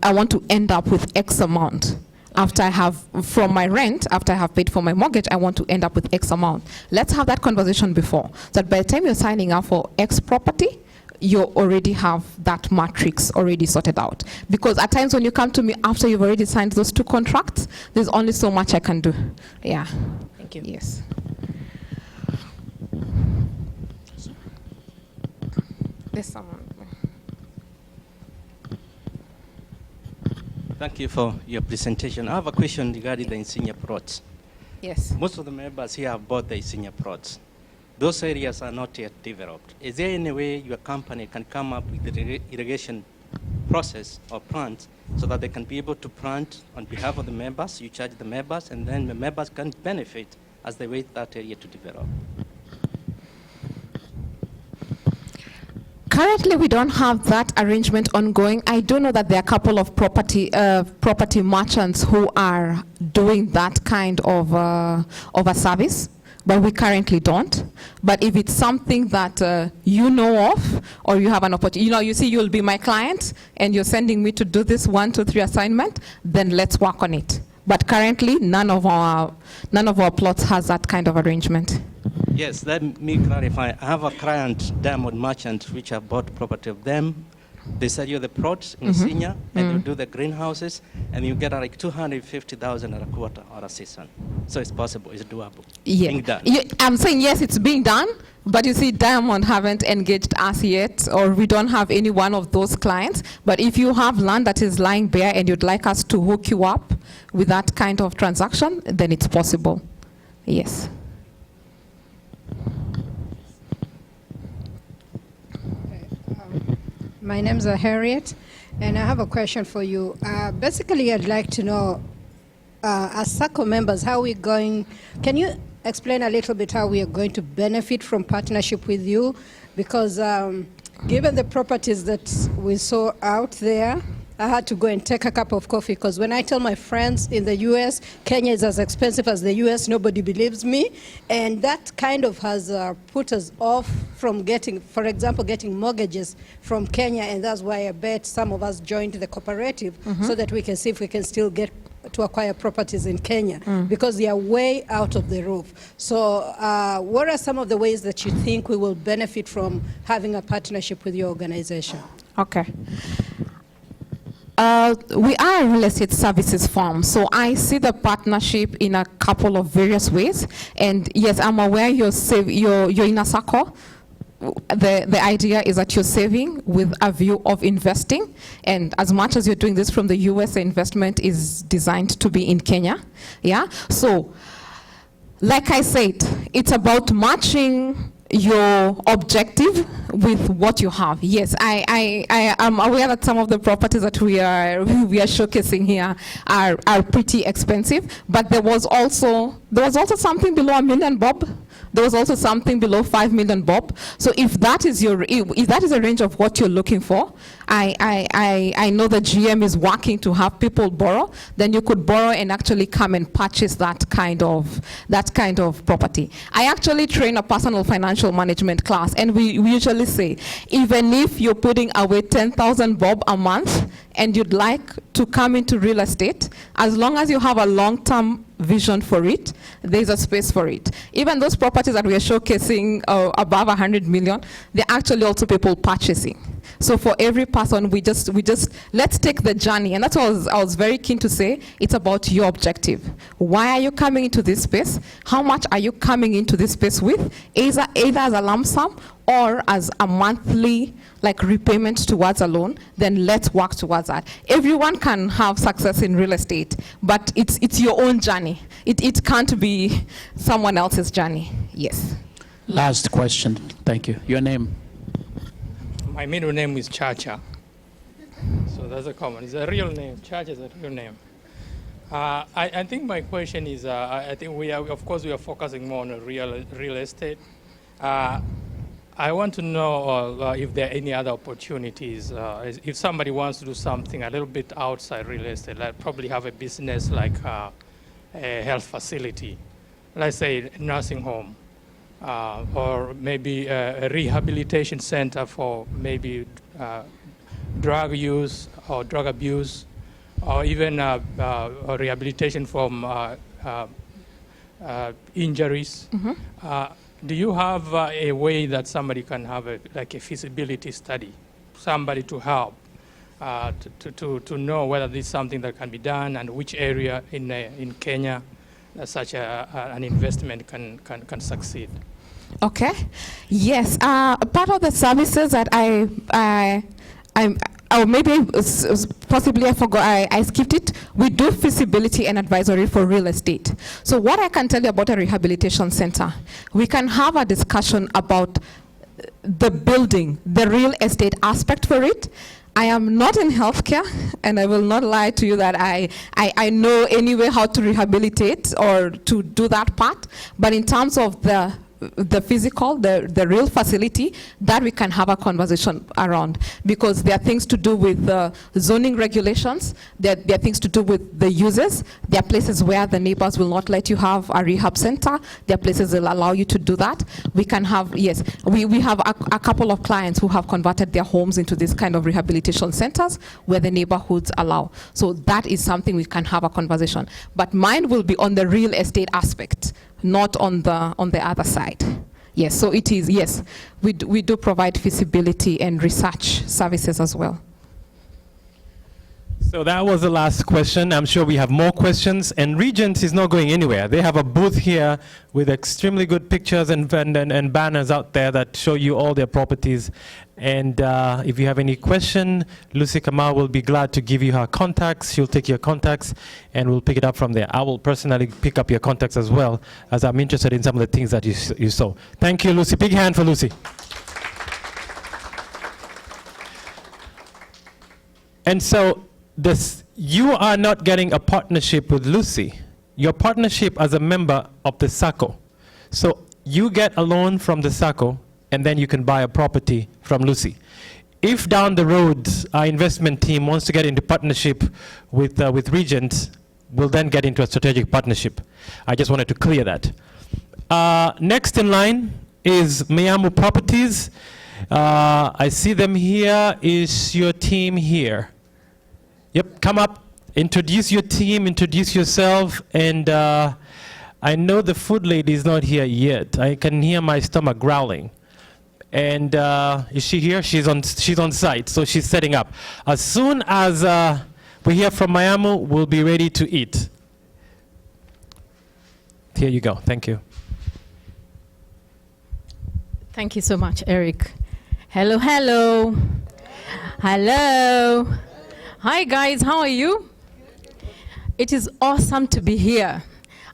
end up with X amount. After I have, from my rent, after I have paid for my mortgage, I want to end up with X amount. Let's have that conversation before. So that by the time you're signing up for X property, you already have that matrix already sorted out. Because at times when you come to me after you've already signed those 2 contracts, there's only so much I can do. Yeah. Thank you. Yes. There's someone. Thank you for your presentation. I have a question regarding the insignia plots. Yes. Most of the members here have bought the insignia plots. Those areas are not yet developed. Is there any way your company can come up with the irrigation process or plants so that they can be able to plant on behalf of the members? You charge the members, and then the members can benefit as they wait that area to develop. Currently, we don't have that arrangement ongoing. I do know that there are a couple of property merchants who are doing that kind of a service, but we currently don't. But if it's something that you know of, or you have an opportunity, you see, you'll be my client, and you're sending me to do this 1, 2, 3 assignment, then let's work on it. But currently, none of our plots has that kind of arrangement. Yes, let me clarify. I have a client, Diamond Merchant, which I bought property of them. They sell you the plots in senior, and you do the greenhouses, and you get like $250,000 a quarter or a season. So it's possible, it's doable. Yeah. Being done. I'm saying yes, it's being done, but you see, Diamond haven't engaged us yet, or we don't have any one of those clients. But if you have land that is lying bare and you'd like us to hook you up with that kind of transaction, then it's possible. Yes. My name is Harriet, and I have a question for you. Basically, I'd like to know, as Sacco members, how we're going, can you explain a little bit how we are going to benefit from partnership with you? Because given the properties that we saw out there, I had to go and take a cup of coffee, because when I tell my friends in the US, Kenya is as expensive as the US, nobody believes me. And that kind of has put us off from getting, for example, getting mortgages from Kenya. And that's why I bet some of us joined the cooperative so that we can see if we can still get to acquire properties in Kenya, because they are way out of the roof. So what are some of the ways that you think we will benefit from having a partnership with your organization? Okay. We are a real estate services firm, so I see the partnership in a couple of various ways. And yes, I'm aware you're in a Sacco. The idea is that you're saving with a view of investing, and as much as you're doing this from the US, the investment is designed to be in Kenya. Yeah. So, like I said, it's about matching your objective with what you have. Yes, I am aware that some of the properties that we are showcasing here are pretty expensive, but there was also something below $1 million, Bob. There was also something below 5 million, Bob. So if that is a range of what you're looking for, I know the GM is working to have people borrow. Then you could borrow and actually come and purchase that kind of property. I actually train a personal financial management class, and we usually say, even if you're putting away 10,000 Bob a month and you'd like to come into real estate, as long as you have a long-term vision for it, there's a space for it. Even those properties that we are showcasing above 100 million, they're actually also people purchasing. So for every person, we just let's take the journey, and that's what I was very keen to say. It's about your objective. Why are you coming into this space? How much are you coming into this space with? Either as a lump sum or as a monthly repayment towards a loan. Then let's work towards that. Everyone can have success in real estate, but it's your own journey. It can't be someone else's journey. Yes. Last question. Thank you. Your name? My middle name is Chacha. So that's a common. It's a real name. Chacha is a real name. I think my question is, I think we are focusing more on real estate. I want to know if there are any other opportunities. If somebody wants to do something a little bit outside real estate, like probably have a business like a health facility, let's say a nursing home, or maybe a rehabilitation center for maybe drug use or drug abuse, or even a rehabilitation from injuries. Mm-hmm. Do you have a way that somebody can have a feasibility study, somebody to help to know whether this is something that can be done and which area in Kenya such an investment can succeed? Okay. Yes. Part of the services that or maybe possibly I forgot, I skipped it. We do feasibility and advisory for real estate. So what I can tell you about a rehabilitation center, we can have a discussion about the building, the real estate aspect for it. I am not in healthcare, and I will not lie to you that I know anyway how to rehabilitate or to do that part. But in terms of the physical, the real facility, that we can have a conversation around, because there are things to do with the zoning regulations, there are things to do with the uses, there are places where the neighbors will not let you have a rehab center, there are places that will allow you to do that. We can have, yes, we have a couple of clients who have converted their homes into this kind of rehabilitation centers where the neighborhoods allow. So that is something we can have a conversation. But mine will be on the real estate aspect, not on the other side. Yes, so it is, yes, we do provide feasibility and research services as well. So that was the last question. I'm sure we have more questions, and Regent is not going anywhere. They have a booth here with extremely good pictures and banners out there that show you all their properties. And if you have any question, Lucy Kamau will be glad to give you her contacts. She'll take your contacts and we'll pick it up from there. I will personally pick up your contacts as well, as I'm interested in some of the things that you saw. Thank you, Lucy. Big hand for Lucy. And so you are not getting a partnership with Lucy. Your partnership as a member of the Sacco. So you get a loan from the Sacco, and then you can buy a property from Lucy. If down the road our investment team wants to get into partnership with Regent, we'll then get into a strategic partnership. I just wanted to clear that. Next in line is Miamu Properties. I see them here. Is your team here? Yep, come up, introduce your team, introduce yourself, and I know the food lady is not here yet. I can hear my stomach growling. And is she here? She's on site, so she's setting up. As soon as we hear from Miami, we'll be ready to eat. Here you go. Thank you. Thank you so much, Eric. Hello, hello. Hello. Hi, guys. How are you? It is awesome to be here.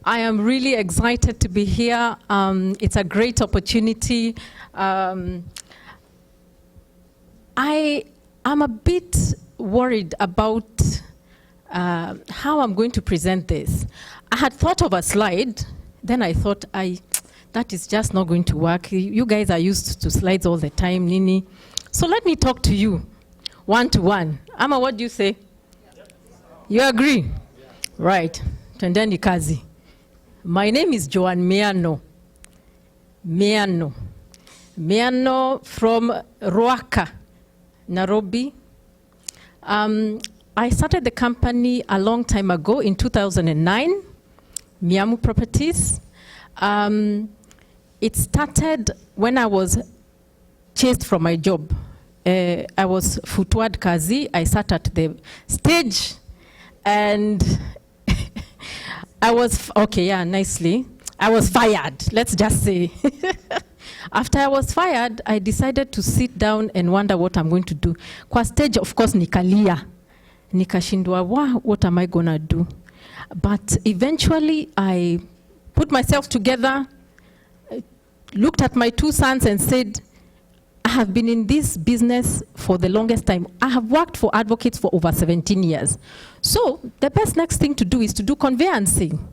I am really excited to be here. It's a great opportunity. I am a bit worried about how I'm going to present this. I had thought of a slide, then I thought that is just not going to work. You guys are used to slides all the time, Nini. So let me talk to you one-to-one. Ama, what do you say? You agree? Right. Tendeni kazi. My name is Joan Miano. Miano from Ruaka, Nairobi. I started the company a long time ago in 2009, Miamu Properties. It started when I was chased from my job. I was Futwad Kazi. I sat at the stage and I was, okay, yeah, nicely. I was fired, let's just say. After I was fired, I decided to sit down and wonder what I'm going to do. Kwa stage, of course, nikalia. Nikashindwa, what am I gonna do? But eventually, I put myself together, looked at my two sons and said, I have been in this business for the longest time. I have worked for advocates for over 17 years. So the best next thing to do is to do conveyancing.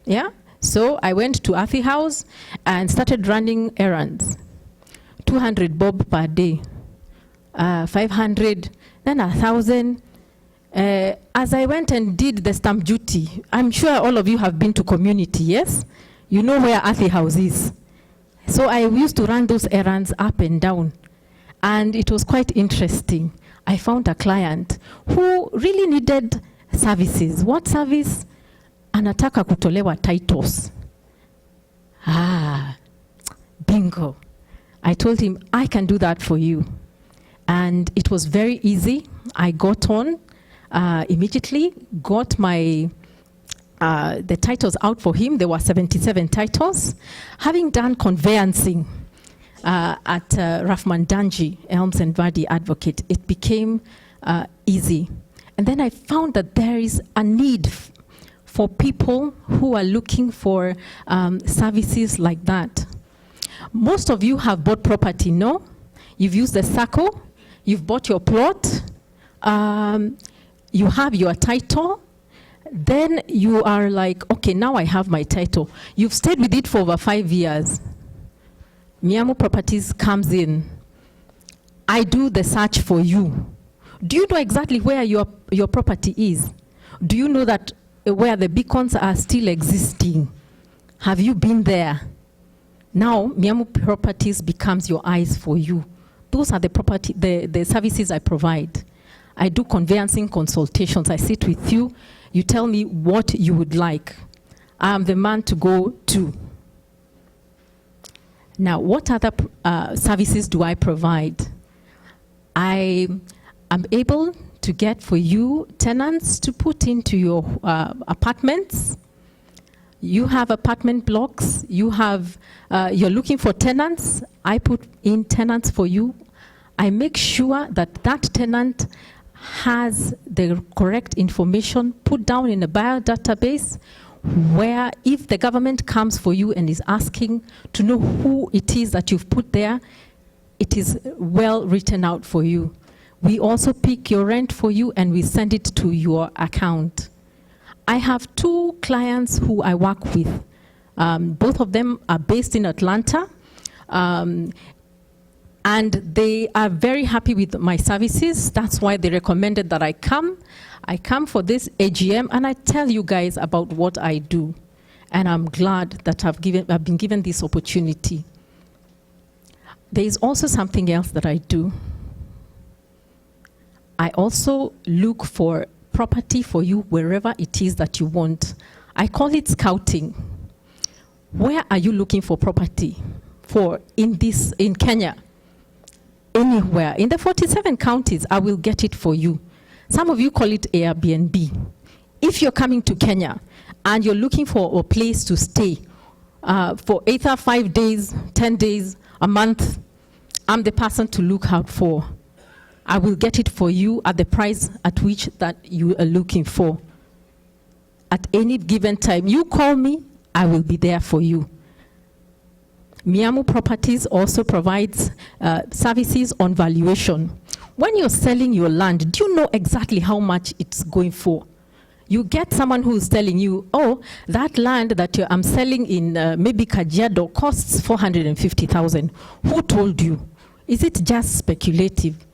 Yeah? So I went to Afi House and started running errands. 200 bob per day, 500, then 1,000. As I went and did the stamp duty, I'm sure all of you have been to community, yes? You know where Afi House is. So I used to run those errands up and down. And it was quite interesting. I found a client who really needed services. What service? Anataka kutolewa titles. Bingo. I told him, I can do that for you. And it was very easy. I got on immediately, got my the titles out for him. There were 77 titles. Having done conveyancing at Rahman Danji, Elms and Vardy Advocate, it became easy. And then I found that there is a need for people who are looking for services like that. Most of you have bought property, no? You've used the Sacco, you've bought your plot, you have your title, then you are like, okay, now I have my title. You've stayed with it for over 5 years. Miamu Properties comes in. I do the search for you. Do you know exactly where your property is? Do you know that where the beacons are still existing? Have you been there? Now, Miamu Properties becomes your eyes for you. Those are the services I provide. I do conveyancing consultations. I sit with you. You tell me what you would like. I'm the man to go to. Now, what other services do I provide? I am able to get for you tenants to put into your apartments. You have apartment blocks. You have, you're looking for tenants. I put in tenants for you. I make sure that that tenant has the correct information put down in a biodatabase where if the government comes for you and is asking to know who it is that you've put there, it is well written out for you. We also pick your rent for you and we send it to your account. I have 2 clients who I work with. Both of them are based in Atlanta. And they are very happy with my services. That's why they recommended that I come. I come for this AGM and I tell you guys about what I do. And I'm glad that I've been given this opportunity. There is also something else that I do. I also look for property for you wherever it is that you want. I call it scouting. Where are you looking for property? for in Kenya, anywhere, in the 47 counties, I will get it for you. Some of you call it Airbnb. If you're coming to Kenya and you're looking for a place to stay for either 5 days, 10 days, a month, I'm the person to look out for. I will get it for you at the price at which that you are looking for. At any given time, you call me, I will be there for you. Miamu Properties also provides services on valuation. When you're selling your land, do you know exactly how much it's going for? You get someone who's telling you, oh, that land that I'm selling in maybe Kajiado costs 450,000. Who told you? Is it just speculative?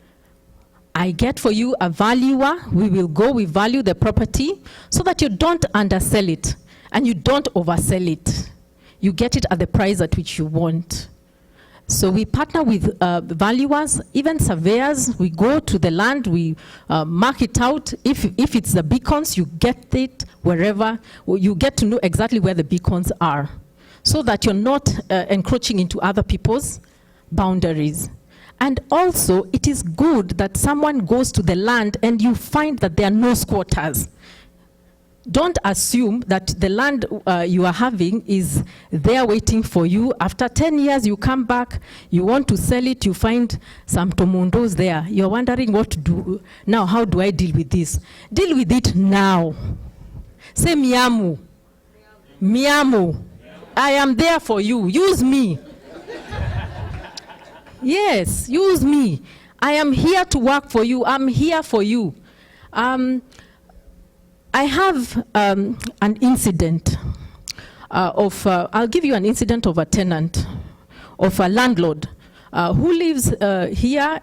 I get for you a valuer. We value the property so that you don't undersell it and you don't oversell it. You get it at the price at which you want. So we partner with valuers, even surveyors. We go to the land, we mark it out. If it's the beacons, you get it wherever. You get to know exactly where the beacons are so that you're not encroaching into other people's boundaries. And also, it is good that someone goes to the land and you find that there are no squatters. Don't assume that the land you are having is there waiting for you. After 10 years, you come back, you want to sell it, you find some tomundos there. You're wondering what to do. Now, how do I deal with this? Deal with it now. Say, Miamu. Miamu. I am there for you. Use me. Yes, use me. I am here to work for you. I'm here for you. I have an incident I'll give you an incident of a tenant, of a landlord who lives here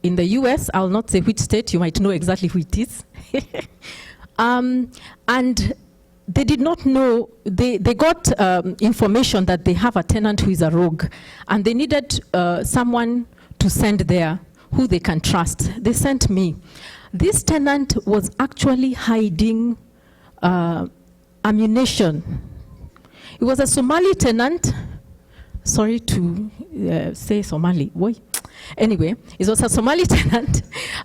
in the US. I'll not say which state, you might know exactly who it is. And they did not know, they got information that they have a tenant who is a rogue, and they needed someone to send there who they can trust. They sent me. This tenant was actually hiding ammunition. It was a Somali tenant. Sorry to say Somali. Boy. Anyway, it was a Somali tenant,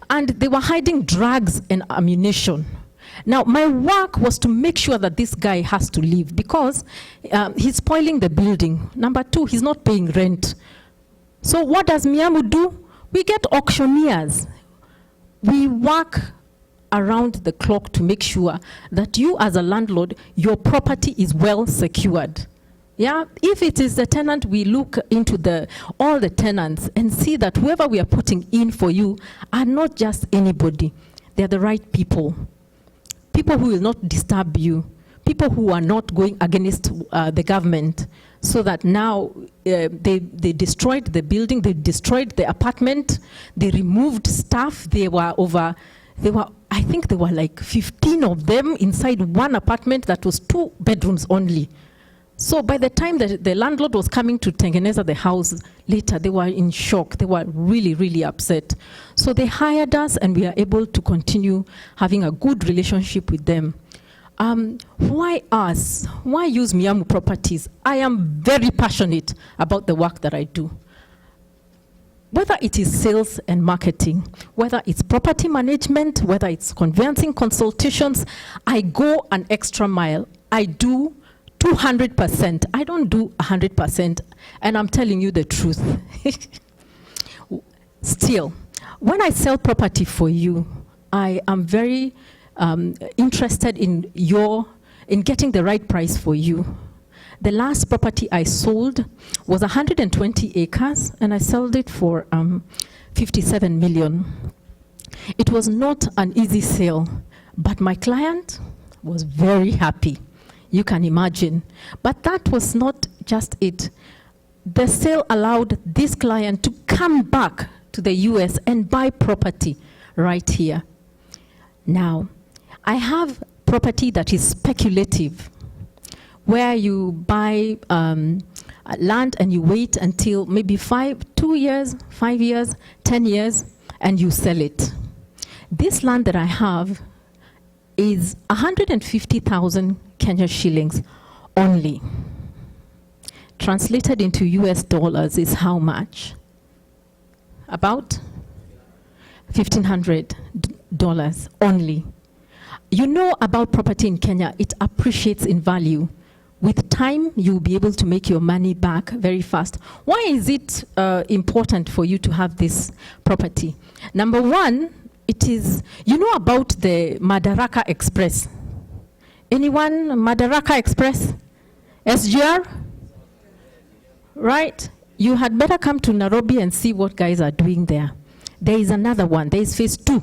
and they were hiding drugs and ammunition. Now, my work was to make sure that this guy has to leave because he's spoiling the building. Number two, he's not paying rent. So what does Miamu do? We get auctioneers. We work around the clock to make sure that you as a landlord, your property is well secured. Yeah, if it is the tenant, we look into all the tenants and see that whoever we are putting in for you are not just anybody. They're the right people. People who will not disturb you. People who are not going against the government. So that now they destroyed the building, they destroyed the apartment, they removed staff. I think there were like 15 of them inside one apartment that was 2 bedrooms only. So by the time the landlord was coming to tengeneza the house later, they were in shock. They were really, really upset. So they hired us, and we are able to continue having a good relationship with them. Why us? Why use Miamu Properties? I am very passionate about the work that I do. Whether it is sales and marketing, whether it's property management, whether it's conveyancing consultations, I go an extra mile. I do 200%. I don't do 100%, and I'm telling you the truth. Still, when I sell property for you, I am very interested in getting the right price for you. The last property I sold was 120 acres, and I sold it for 57 million. It was not an easy sale, but my client was very happy. You can imagine. But that was not just it. The sale allowed this client to come back to the US and buy property right here. Now, I have property that is speculative, where you buy land and you wait until maybe 2 years, 5 years, 10 years, and you sell it. This land that I have is 150,000 Kenya shillings only. translated into US dollars is how much? About $1,500 only. You know about property in Kenya, it appreciates in value. With time, you'll be able to make your money back very fast. Why is it important for you to have this property? Number one, it is, you know about the Madaraka Express. Anyone, Madaraka Express? SGR? Right? You had better come to Nairobi and see what guys are doing there. There is another one, there is phase 2,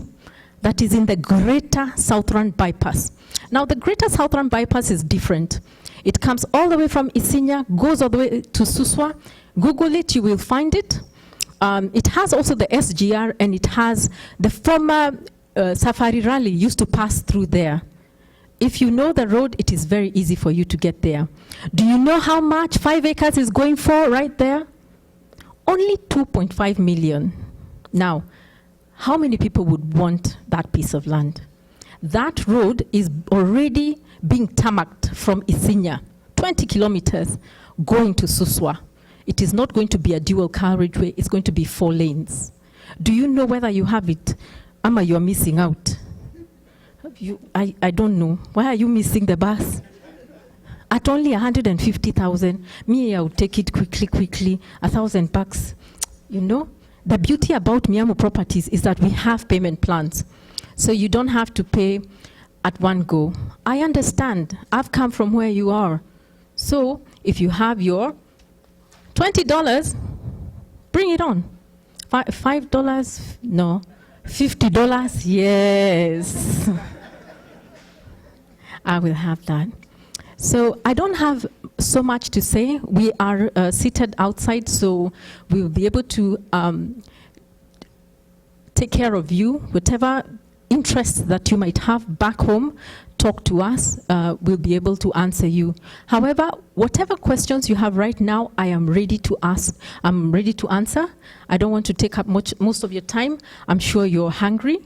that is in the Greater Southern Bypass. Now the Greater Southern Bypass is different. It comes all the way from Isinya, goes all the way to Suswa. Google it, you will find it. It has also the SGR, and it has the former Safari Rally used to pass through there. If you know the road, it is very easy for you to get there. Do you know how much 5 acres is going for right there? Only 2.5 million. Now, how many people would want that piece of land? That road is already being tarmacked from Isinya, 20 kilometers, going to Suswa. It is not going to be a dual carriageway, it's going to be 4 lanes. Do you know whether you have it? Ama, you're missing out. I don't know. Why are you missing the bus? At only 150,000, me, I would take it quickly, $1,000. You know? The beauty about Miamu Properties is that we have payment plans. So you don't have to pay at one go. I understand. I've come from where you are. So if you have your $20, bring it on. $5? No. $50? Yes. I will have that. So I don't have so much to say. We are seated outside, so we'll be able to take care of you. Whatever interests that you might have back home, talk to us. We'll be able to answer you. However, whatever questions you have right now, I am ready to ask. I'm ready to answer. I don't want to take up most of your time. I'm sure you're hungry.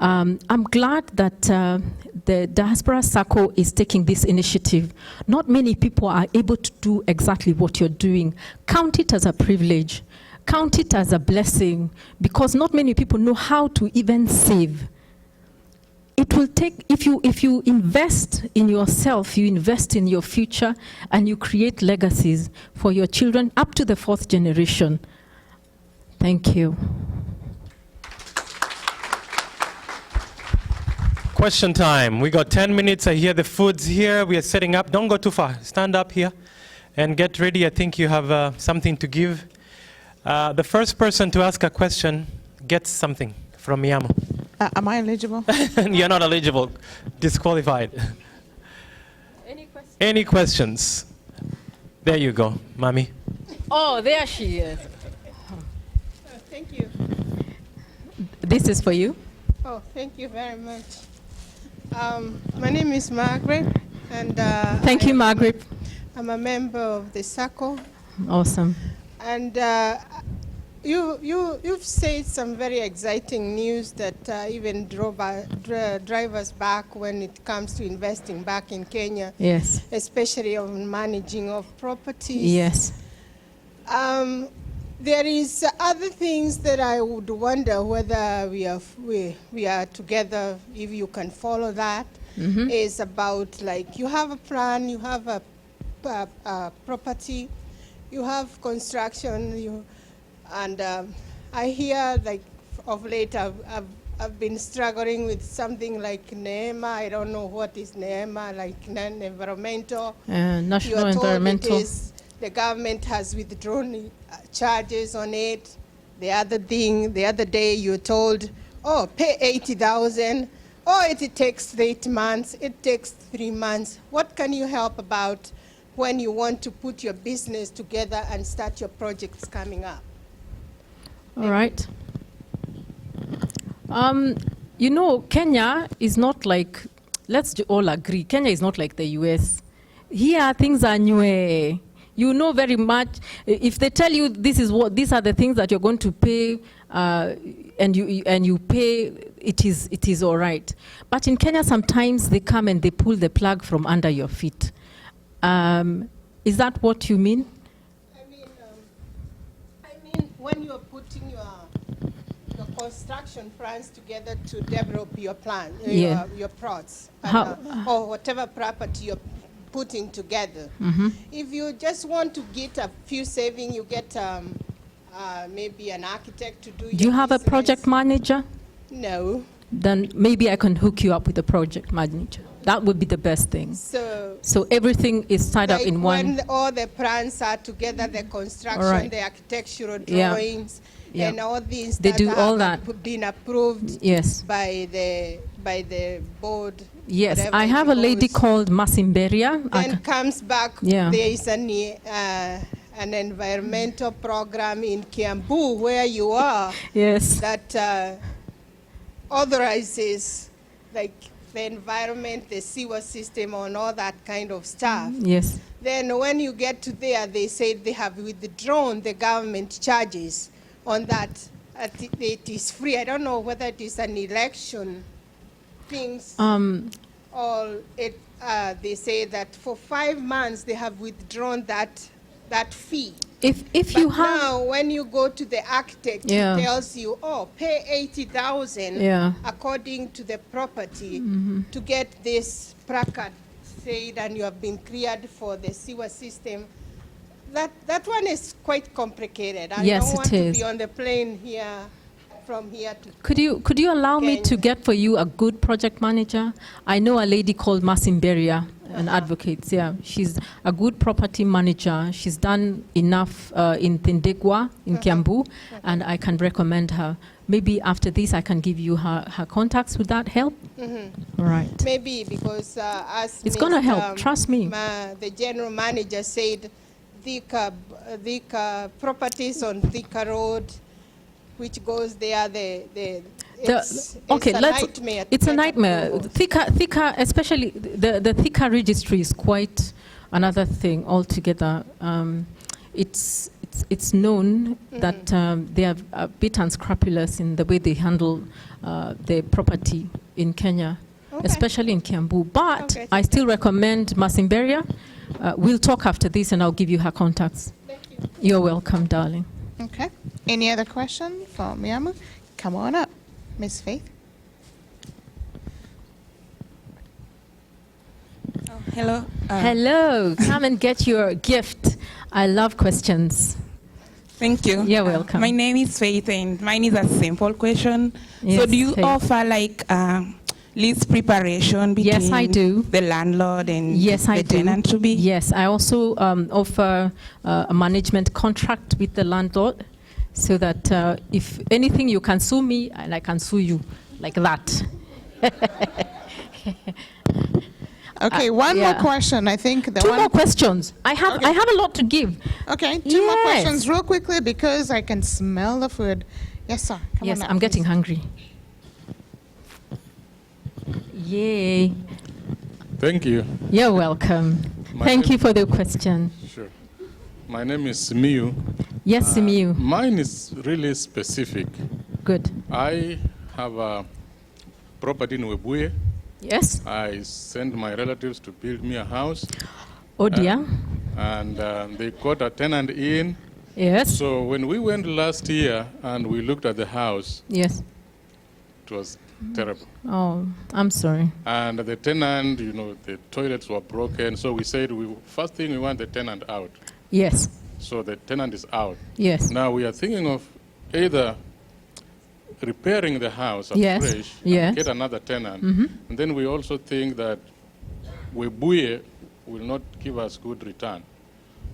I'm glad that the Diaspora Sacco is taking this initiative. Not many people are able to do exactly what you're doing. Count it as a privilege. Count it as a blessing, because not many people know how to even save. It will take, if you invest in yourself, you invest in your future, and you create legacies for your children up to the 4th generation. Thank you. Question time. We got 10 minutes. I hear the food's here. We are setting up. Don't go too far. Stand up here and get ready. I think you have something to give. The first person to ask a question gets something from Miamu. Am I eligible? You're not eligible. Disqualified. Any questions? Any questions? There you go, Mommy. Oh, there she is. Thank you. This is for you. Oh, thank you very much. My name is Margaret, and thank you, Margaret. I'm a member of the Sacco. Awesome. And you've said some very exciting news that even drive us back when it comes to investing back in Kenya. Yes. Especially on managing of properties. Yes. There is other things that I would wonder whether we are together, if you can follow that. Mm-hmm. Is about, like, you have a plan, you have a property, you have construction, and I hear, like, of late I've been struggling with something like NEMA. I don't know what is NEMA, like non-environmental. National Environmental. It is, the government has withdrawn charges on it. The other day you're told, oh, pay 80,000. Oh, it takes 8 months. It takes 3 months. What can you help about when you want to put your business together and start your projects coming up? All right. You know, Kenya is not like, let's all agree, Kenya is not like the US. Here things are new. You know very much. If they tell you these are the things that you're going to pay, and you pay, it is all right. But in Kenya, sometimes they come and they pull the plug from under your feet. Is that what you mean? When you're putting your construction plans together to develop your plan, Yeah. your plots, How- or whatever property you're putting together. Mhm. If you just want to get a few saving, you get maybe an architect to do. Do you have a project manager? No. Then maybe I can hook you up with a project manager. That would be the best thing. So everything is tied up Like in one. when all the plans are together, the construction, All right. the architectural Yeah. drawings, Yeah. and all these They that do all have that. been approved Yes. by the board. Yes, whatever I have a lady goes. called Masimberia. Then comes back, Yeah. there is an environmental program in Kiambu where you are. Yes. That authorizes like the environment, the sewer system, and all that kind of stuff. Yes. Then when you get to there, they say they have withdrawn the government charges on that. It is free. I don't know whether it is an election things or they say that for 5 months they have withdrawn that fee. If But you have now when you go to the architect, Yeah. he tells you, oh, pay 80,000 Yeah. according to the property Mhm. to get this placard said, and you have been cleared for the sewer system. That one is quite complicated. I Yes, don't it want to is. be on the plane here from here to. Could you allow me to get for you a good project manager? I know a lady called Masimberia, an advocate. Yeah, she's a good property manager. She's done enough in Tindegwa, in Kiambu, and I can recommend her. Maybe after this, I can give you her contacts. Would that help? All right. Maybe because as It's gonna help, Mr. trust me. The general manager said, Thika properties on Thika Road, which goes there, it's Okay, a let's. nightmare. It's a nightmare. Thika, especially the Thika registry is quite another thing altogether. It's known that they are a bit unscrupulous in the way they handle the property in Kenya, especially in Kiambu. But I still recommend Masimberia. We'll talk after this, and I'll give you her contacts. Thank you. You're welcome, darling. Okay. Any other question for Miamu? Come on up, Miss Faith. Hello. Hello. Come and get your gift. I love questions. Thank you. You're welcome. My name is Faith, and mine is a simple question. Yes, so, do you Faith. offer like lease preparation between Yes, I do. the landlord and Yes, the I do. tenant to be? Yes, I also offer a management contract with the landlord, so that if anything, you can sue me and I can sue you, like that. Okay, one more yeah. question. I think the Two one more questions. I have a lot to give. Okay, two more Yes. questions real quickly because I can smell the food. Yes, sir. Come Yes, on up, I'm getting please. hungry. Yay. Thank you. You're welcome. Thank you for the question. Sure. My name is Simiu. Yes, Simiu. Mine is really specific. Good. I have a property in Webuye. Yes. I sent my relatives to build me a house. Oh dear. And they got a tenant in. Yes. So when we went last year and we looked at the house, Yes. it was terrible. Oh, I'm sorry. And the tenant, the toilets were broken. So we said, first thing we want the tenant out. Yes. So the tenant is out. Yes. Now we are thinking of either repairing the house Yes. afresh Yes. and get another tenant. Mhm. And then we also think that Webuye will not give us good return.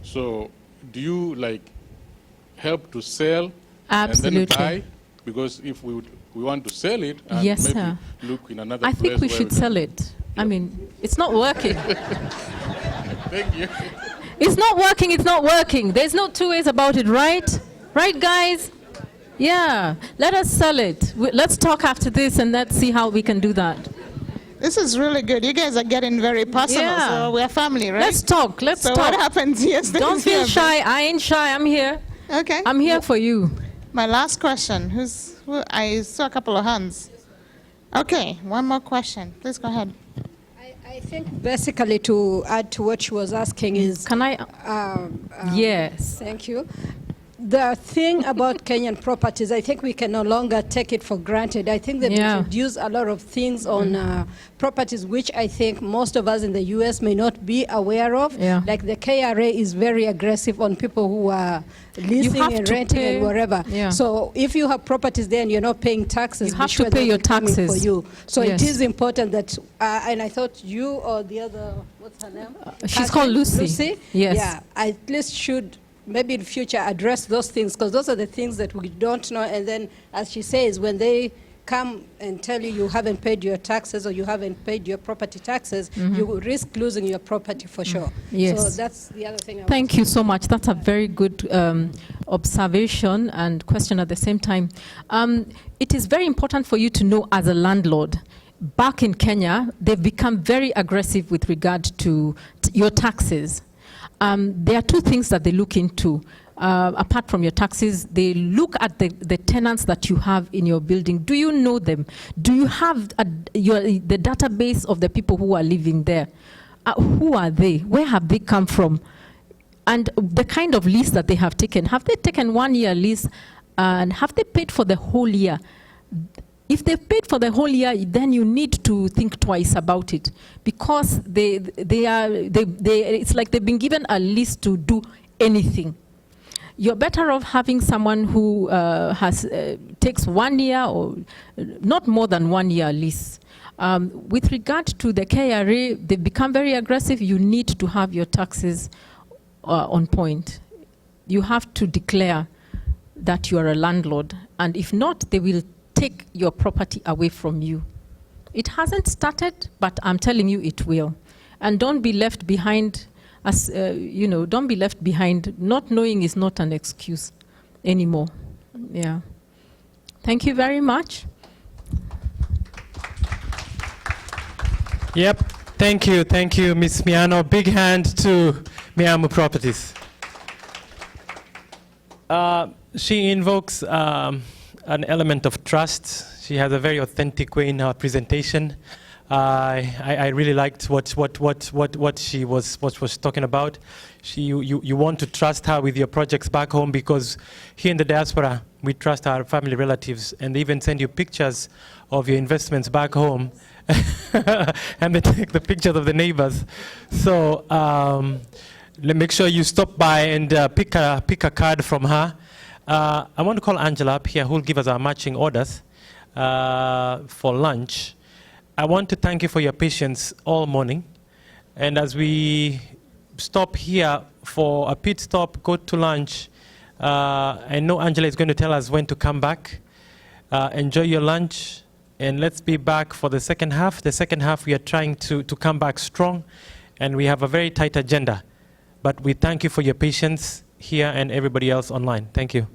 So do you help to sell Absolutely. and then buy? Because if we want to sell it and Yes, maybe sir. look in another I place think we where should can- sell it. I mean, it's not working. Thank you. It's not working, it's not working. There's no two ways about it, right? Right, guys? Yeah. Let us sell it. Let's talk after this and let's see how we can do that. This is really good. You guys are getting very personal. Yeah. So we're family, right? Let's talk. Let's so talk. what happens here stays Don't feel here, shy. I ain't shy. I'm here. Okay. I'm here for you. My last question. I saw a couple of hands. Okay, one more question. Please go ahead. I I think basically to add to what she was asking is... Can I? Yes. Thank you. The thing about Kenyan properties, I think we can no longer take it for granted. I think they've introduced a lot of things on properties which I think most of us in the US may not be aware of. Yeah. Like the KRA is very aggressive on people who are leasing and renting and wherever. Yeah. So if you have properties there and you're not paying taxes, you have to pay your taxes for you. So yes. it is important that, and I thought you or the other, what's her name? She's called Lucy. Lucy? Yes. Yeah, at least should maybe in future address those things, because those are the things that we don't know. And then, as she says, when they come and tell you you haven't paid your taxes or you haven't paid your property taxes, you will risk losing your property for sure. Yes. So that's the other thing. Thank you so much. That's a very good observation and question at the same time. It is very important for you to know as a landlord, back in Kenya, they've become very aggressive with regard to your taxes. There are two things that they look into. Apart from your taxes, they look at the tenants that you have in your building. Do you know them? Do you have the database of the people who are living there? Who are they? Where have they come from? And the kind of lease that they have taken. Have they taken 1 year lease? And have they paid for the whole year? If they've paid for the whole year, then you need to think twice about it, because it's like they've been given a lease to do anything. You're better off having someone who takes 1 year or not more than 1 year lease. With regard to the KRA, they've become very aggressive. You need to have your taxes on point. You have to declare that you are a landlord, and if not, they will take your property away from you. It hasn't started, but I'm telling you it will. And don't be left behind, don't be left behind. Not knowing is not an excuse anymore. Yeah. Thank you very much. Yep, thank you, Ms. Miano. Big hand to Miamu Properties. She invokes an element of trust. She has a very authentic way in her presentation. I really liked what she was talking about. You want to trust her with your projects back home, because here in the diaspora we trust our family relatives, and they even send you pictures of your investments back home, and they take the pictures of the neighbors. So make sure you stop by and pick a card from her. I want to call Angela up here, who will give us our matching orders for lunch. I want to thank you for your patience all morning. And as we stop here for a pit stop, go to lunch, I know Angela is going to tell us when to come back. Enjoy your lunch, and let's be back for the second half. The second half, we are trying to come back strong, and we have a very tight agenda. But we thank you for your patience here and everybody else online. Thank you.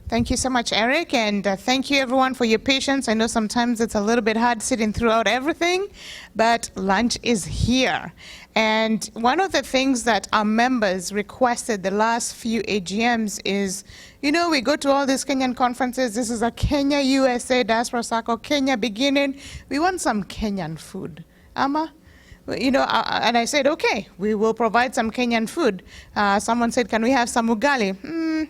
Thank you so much, Eric, and thank you everyone for your patience. I know sometimes it's a little bit hard sitting throughout everything, but lunch is here. And one of the things that our members requested the last few AGMs is, we go to all these Kenyan conferences. This is a Kenya, USA, Diaspora, Sacco, Kenya beginning. We want some Kenyan food. Ama? And I said, okay, we will provide some Kenyan food. Someone said, can we have some ugali?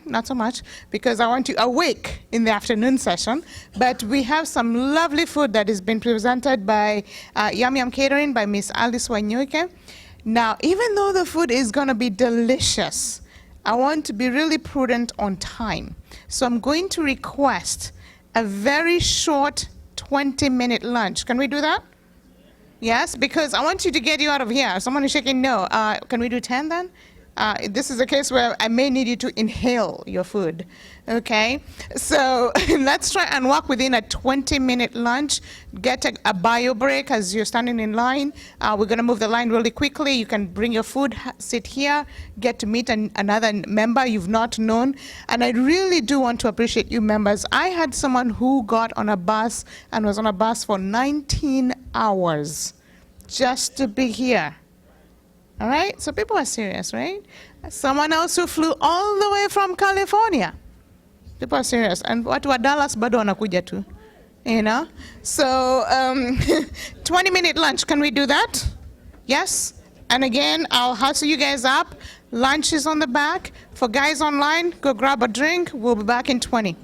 Not so much, because I want you awake in the afternoon session. But we have some lovely food that has been presented by Yum Yum Catering by Miss Alice Wanyoike. Now, even though the food is going to be delicious, I want to be really prudent on time. So I'm going to request a very short 20-minute lunch. Can we do that? Yes, because I want you to get you out of here. Someone is shaking no. Can we do 10 then? This is a case where I may need you to inhale your food, okay? So let's try and walk within a 20-minute lunch. Get a bio break as you're standing in line. We're gonna move the line really quickly. You can bring your food, sit here, get to meet another member you've not known. And I really do want to appreciate you members. I had someone who got on a bus and was on a bus for 19 hours just to be here. All right, so people are serious, right? Someone else who flew all the way from California. People are serious. And watu wa Dallas bado wanakuja tu. You know? So 20-minute lunch, can we do that? Yes? And again, I'll hustle you guys up. Lunch is on the back. For guys online, go grab a drink. We'll be back in 20.